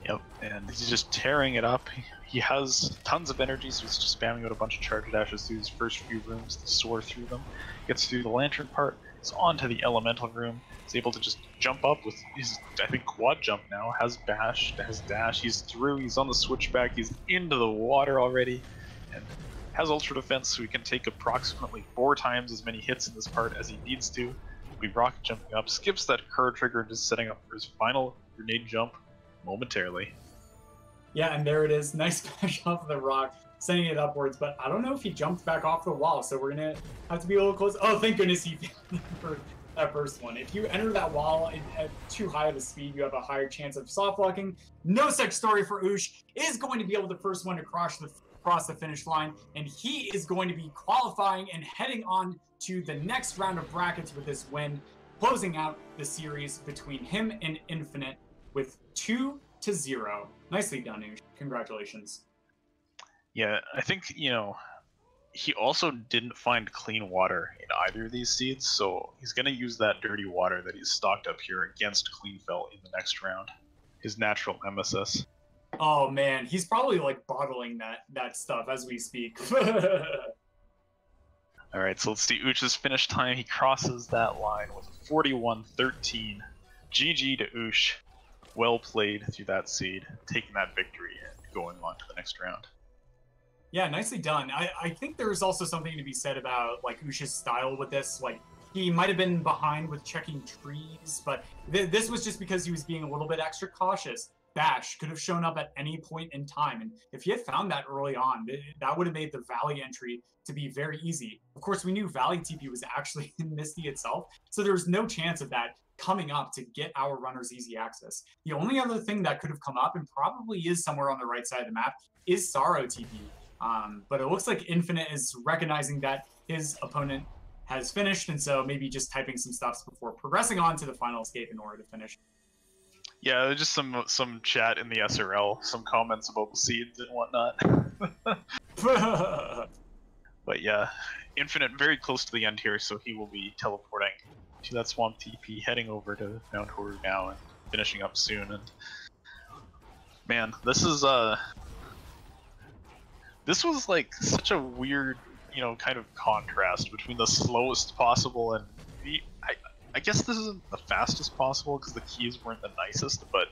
Yep, and he's just tearing it up. He has tons of energy, so he's just spamming out a bunch of charge dashes through his first few rooms to soar through them. Gets through the lantern part, is on to the elemental room. He's able to just jump up with his, I think, quad jump now. Has bash, has dash, he's through, he's on the switchback, he's into the water already, and has ultra defense, so he can take approximately 4 times as many hits in this part as he needs to. He'll be rocket jumping up, skips that curve trigger, and just setting up for his final grenade jump momentarily. Yeah, and there it is. Nice bash off of the rock, sending it upwards, but I don't know if he jumped back off the wall, so we're gonna have to be a little close. Oh, thank goodness he for that first one. If you enter that wall at too high of a speed, you have a higher chance of soft locking. No such story for Ush. Is going to be able to first one to cross the finish line, and he is going to be qualifying and heading on to the next round of brackets with this win, closing out the series between him and Infinite with 2-0. Nicely done, Ush. Congratulations. Yeah, I think, you know, he also didn't find clean water in either of these seeds, so he's going to use that dirty water that he's stocked up here against Cleanfell in the next round. His natural nemesis. Oh man, he's probably like bottling that stuff as we speak. Alright, so let's see Ush's finish time. He crosses that line with 41-13. GG to Ush. Well played through that seed, taking that victory and going on to the next round. Yeah, nicely done. I think there's also something to be said about like Ush's style with this. Like he might have been behind with checking trees, but this was just because he was being a little bit extra cautious. Bash could have shown up at any point in time, and if he had found that early on, that would have made the Valley entry to be very easy. Of course, we knew Valley TP was actually in Misty itself, so there was no chance of that coming up to get our runners easy access. The only other thing that could have come up, and probably is somewhere on the right side of the map, is Sorrow TP. But it looks like Infinite is recognizing that his opponent has finished, and so maybe just typing some stuff before progressing on to the final escape in order to finish. Yeah, just some chat in the SRL, some comments about the seeds and whatnot. But yeah, Infinite very close to the end here, so he will be teleporting to that swamp TP, heading over to Mount Horu now and finishing up soon. And man, this was like such a weird, you know, kind of contrast between the slowest possible and the I guess this isn't the fastest possible because the keys weren't the nicest, but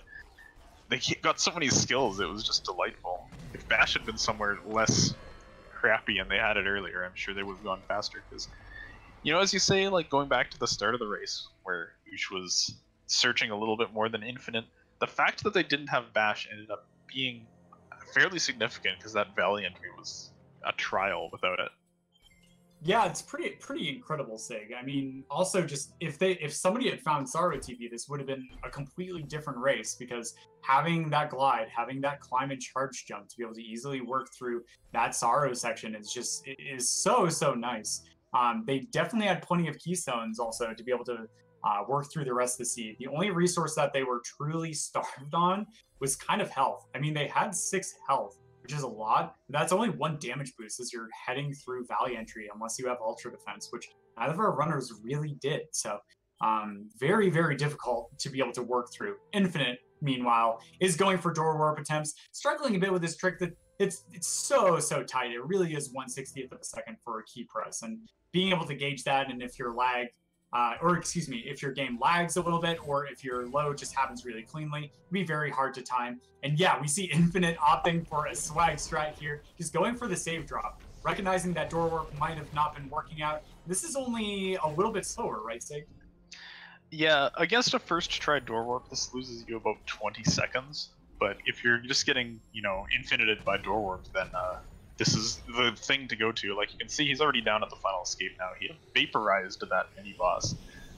they got so many skills, it was just delightful. If Bash had been somewhere less crappy and they had it earlier, I'm sure they would have gone faster because, you know, as you say, like going back to the start of the race where Ush was searching a little bit more than Infinite, the fact that they didn't have Bash ended up being fairly significant because that Valley entry was a trial without it. Yeah, it's pretty incredible, Sig. I mean, also just if somebody had found Sorrow TP, this would have been a completely different race because having that glide, having that climb and charge jump to be able to easily work through that Sorrow section is so nice. They definitely had plenty of keystones also to be able to work through the rest of the seed. The only resource that they were truly starved on was kind of health. I mean, they had 6 health, which is a lot. That's only 1 damage boost as you're heading through Valley entry, unless you have Ultra Defense, which neither of our runners really did. So very difficult to be able to work through. Infinite, meanwhile, is going for door warp attempts, struggling a bit with this trick that it's so tight. It really is 1/60th of a second for a key press, and being able to gauge that, and if you're lagged, if your game lags a little bit, or if your load just happens really cleanly, it'd be very hard to time. And yeah, we see Infinite opting for a swag strat here. He's going for the save drop, recognizing that door warp might have not been working out. This is only a little bit slower, right, Sig? Yeah, against a first try door warp, this loses you about 20 seconds. But if you're just getting, infinited by door warp, then this is the thing to go to. Like you can see, he's already down at the final escape now. He vaporized that mini boss,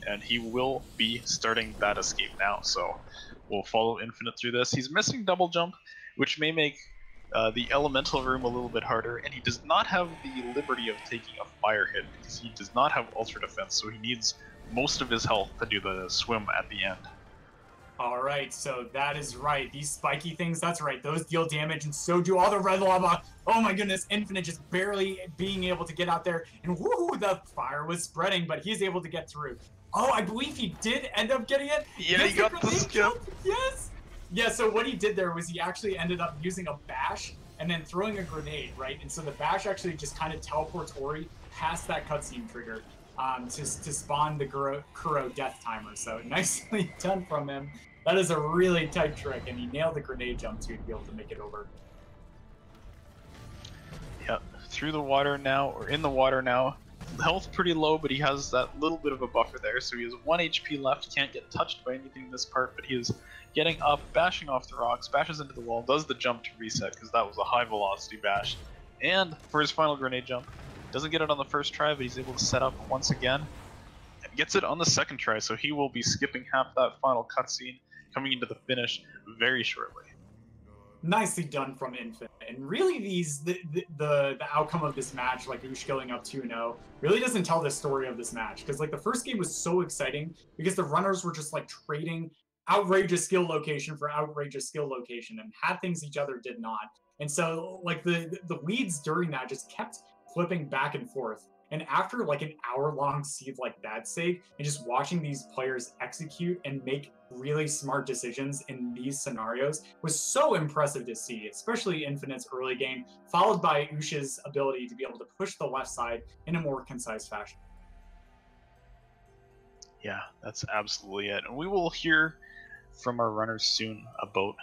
and he will be starting that escape now. So we'll follow Infinite through this. He's missing double jump, which may make the elemental room a little bit harder, and he does not have the liberty of taking a fire hit because he does not have ultra defense. So he needs most of his health to do the swim at the end. All right, so that is right. These spiky things, that's right. Those deal damage, and so do all the red lava. Oh my goodness, Infinite just barely being able to get out there. And woo, the fire was spreading, but he's able to get through. Oh, I believe he did end up getting it. Yeah, he got the skip. Yes. Yeah, so what he did there was he actually ended up using a bash and then throwing a grenade, right? And so the bash actually just kind of teleports Ori past that cutscene trigger. To spawn the Kuro death timer. So nicely done from him. That is a really tight trick, and he nailed the grenade jump too to be able to make it over. Yeah, through the water now, or in the water now. Health pretty low, but he has that little bit of a buffer there, so he has 1 HP left, can't get touched by anything in this part, but he is getting up, bashing off the rocks, bashes into the wall, does the jump to reset, because that was a high velocity bash. And for his final grenade jump, doesn't get it on the first try, but he's able to set up once again, and gets it on the second try, so he will be skipping half that final cutscene, coming into the finish very shortly. Nicely done from Infinite. And really the outcome of this match, like Ush going up 2-0, really doesn't tell the story of this match. Because like the first game was so exciting because the runners were just like trading outrageous skill location for outrageous skill location and had things each other did not. And so like the leads during that just kept flipping back and forth. And after like an hour-long seed like that, Sig, and just watching these players execute and make really smart decisions in these scenarios was so impressive to see, especially Infinite's early game, followed by Ush's ability to be able to push the left side in a more concise fashion. Yeah, that's absolutely it. And we will hear from our runners soon about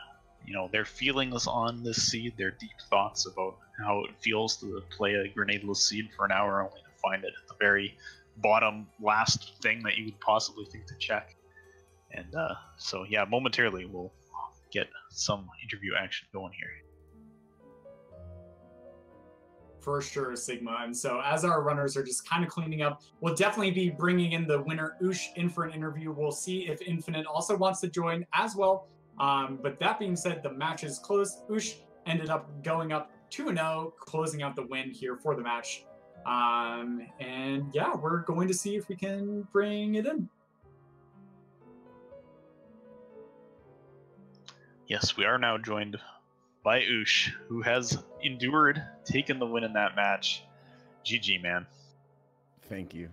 their feelings on this seed, their deep thoughts about how it feels to play a grenadeless seed for an hour only to find it at the very bottom last thing that you could possibly think to check. And so yeah, momentarily we'll get some interview action going here. For sure, Sigma. And so as our runners are just kind of cleaning up, we'll definitely be bringing in the winner, Ush, in for an interview. We'll see if Infinite also wants to join as well. But that being said, the match is closed. Ush ended up going up 2-0, closing out the win here for the match. And yeah, we're going to see if we can bring it in. Yes, we are now joined by Ush, who has endured, taken the win in that match. GG, man. Thank you.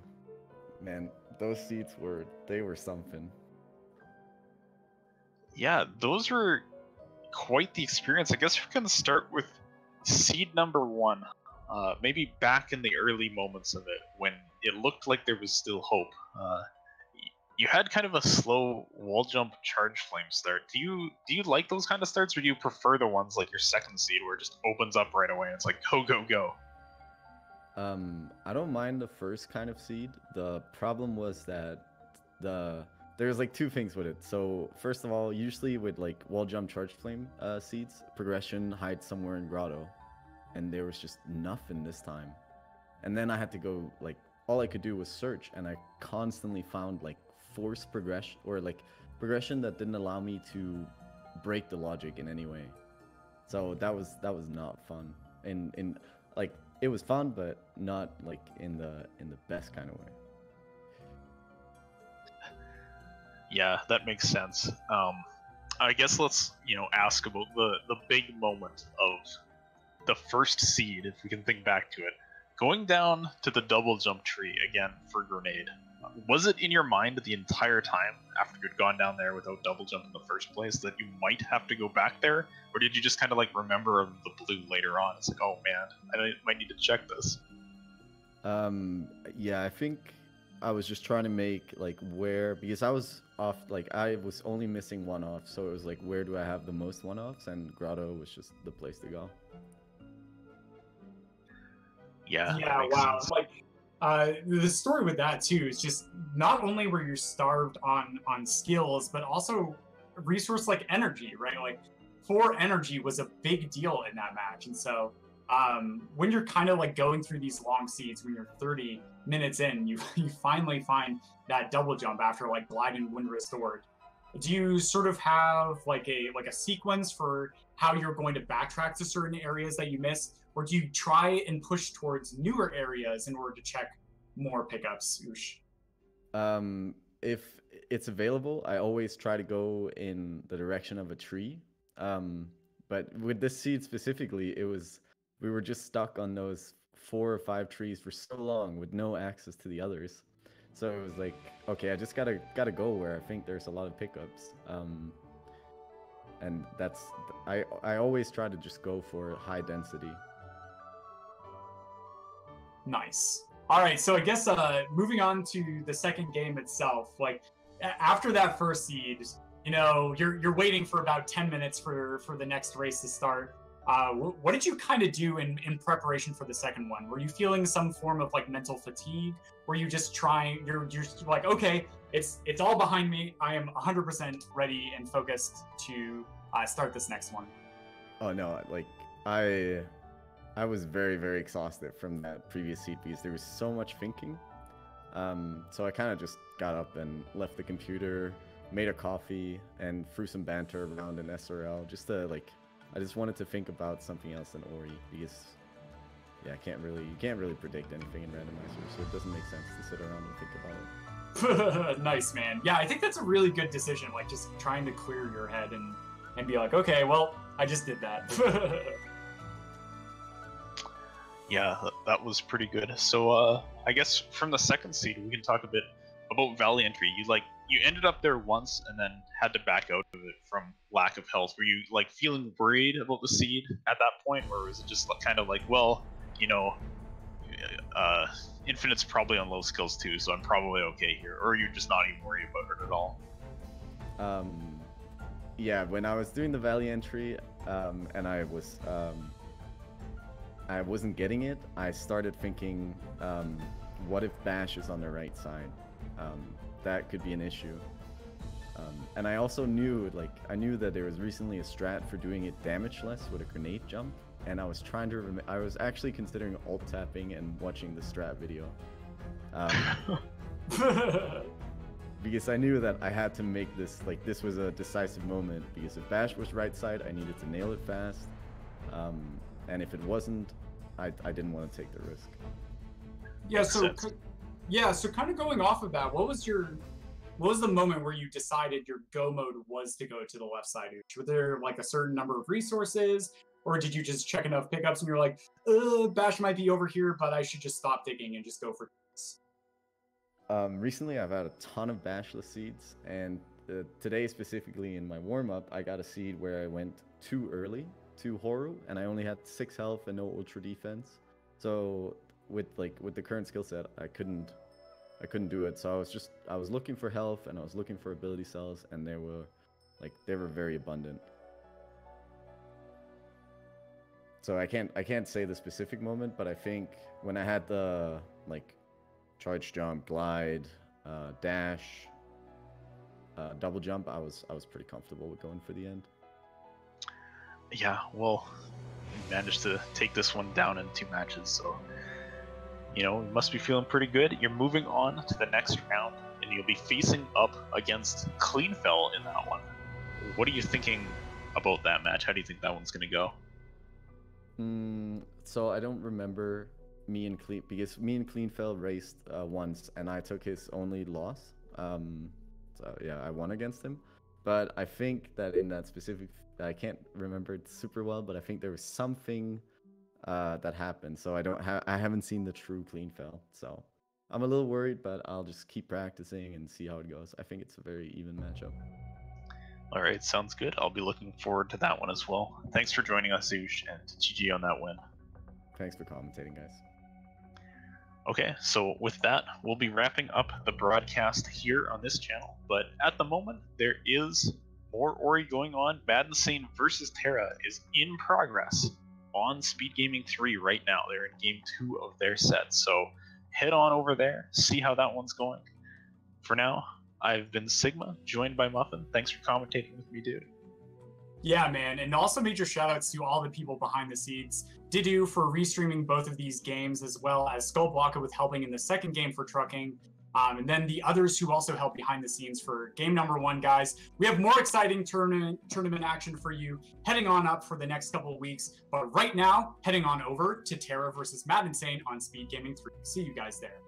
Man, those seats were something. Yeah, those were quite the experience. I guess we can start with seed number 1. Maybe back in the early moments of it, when it looked like there was still hope. You had kind of a slow wall jump charge flame start. Do you like those kind of starts, or do you prefer the ones like your second seed where it just opens up right away and it's like go go go? I don't mind the first kind of seed. The problem was that the there's like two things with it. So first of all, usually with like wall jump charge flame seeds, progression hides somewhere in grotto, and there was just nothing this time. And then I had to go like all I could do was search, and I constantly found like forced progression or like progression that didn't allow me to break the logic in any way. So that was not fun. In like it was fun, but not like in the best kind of way. Yeah, that makes sense. I guess let's ask about the big moment of the first seed, if we can think back to it. Going down to the double jump tree again for grenade. Was it in your mind the entire time after you'd gone down there without double jump in the first place that you might have to go back there, or did you just kind of like remember the blue later on? It's like, oh man, I might need to check this. Yeah, I think I was just trying to make like where, because I was off, like I was only missing one off, so it was like, where do I have the most one offs, and grotto was just the place to go. Yeah. Yeah, wow. Sense. Like the story with that too is just not only were you starved on skills, but also a resource like energy, right? Like 4 energy was a big deal in that match. And so when you're kind of like going through these long seeds, when you're 30 minutes in, you finally find that double jump after like glide and wind restored. Do you sort of have like a sequence for how you're going to backtrack to certain areas that you missed? Or do you try and push towards newer areas in order to check more pickups, Ush? If it's available, I always try to go in the direction of a tree. But with this seed specifically, we were just stuck on those 4 or 5 trees for so long with no access to the others. So it was like, okay, I just gotta go where I think there's a lot of pickups. And that's I always try to just go for high density. Nice. All right, so I guess moving on to the second game itself, like after that first seed, you're waiting for about 10 minutes for the next race to start. What did you kind of do in preparation for the second one? Were you feeling some form of like mental fatigue? Were you just trying? You're just like, okay, it's all behind me. I am 100% ready and focused to start this next one. Oh no, like I was very, very exhausted from that previous seed because there was so much thinking. So I kind of just got up and left the computer, made a coffee, and threw some banter around in SRL just to like, I just wanted to think about something else than Ori because, yeah, you can't really predict anything in Randomizer, so it doesn't make sense to sit around and think about it. Nice, man. Yeah, I think that's a really good decision, like just trying to clear your head and be like, okay, well, I just did that. Yeah, that was pretty good. So I guess from the second seed, we can talk a bit about Valley Entry. You ended up there once and then had to back out of it from lack of health. Were you like feeling worried about the seed at that point, or was it just kind of like, well, Infinite's probably on low skills too, so I'm probably okay here, or you're just not even worried about it at all? Yeah, when I was doing the Valley Entry, and I wasn't getting it, I started thinking, what if Bash is on the right side? That could be an issue. And I also knew, I knew that there was recently a strat for doing it damage-less with a grenade jump, and I was trying to I was actually considering alt-tapping and watching the strat video. Because I knew that I had to make this, this was a decisive moment, because if Bash was right side, I needed to nail it fast. And if it wasn't, I didn't want to take the risk. Yeah, so kind of going off of that, what was the moment where you decided your go mode was to go to the left side? Were there like a certain number of resources, or did you just check enough pickups and you're like, Bash might be over here, but I should just stop digging and just go for this? Recently I've had a ton of Bashless seeds, and today specifically in my warm-up, I got a seed where I went too early to Horu, and I only had 6 health and no ultra defense. So with the current skill set, I couldn't do it. So I was looking for health and I was looking for ability cells, and they were very abundant. So I can't say the specific moment, but I think when I had the charge jump, glide, dash, double jump, I was pretty comfortable with going for the end. Yeah, well, you managed to take this one down in 2 matches, so you know, you must be feeling pretty good. You're moving on to the next round, and you'll be facing up against Cleanfell in that one. What are you thinking about that match? How do you think that one's going to go? So I don't remember because me and Cleanfell raced once, and I took his only loss. So yeah, I won against him. But I think that in that specific, I can't remember it super well, but I think there was something that happened. So I haven't seen the true Cleanfell. So I'm a little worried, but I'll just keep practicing and see how it goes. I think it's a very even matchup. All right, sounds good. I'll be looking forward to that one as well. Thanks for joining us, Ush, and GG on that win. Thanks for commentating, guys. Okay, so with that, we'll be wrapping up the broadcast here on this channel. But at the moment, there is more Ori going on. Mad Insane versus Terra is in progress on Speed Gaming 3 right now. They're in game 2 of their set. So head on over there, see how that one's going. For now, I've been Sigma, joined by Muffin. Thanks for commentating with me, dude. Yeah, man. And also major shoutouts to all the people behind the scenes. Didu for restreaming both of these games, as well as Skullblocker with helping in the second game for trucking. And then the others who also help behind the scenes for game number 1, guys. We have more exciting tournament action for you heading on up for the next couple of weeks. But right now, heading on over to Terra versus Mad Insane on Speed Gaming 3. See you guys there.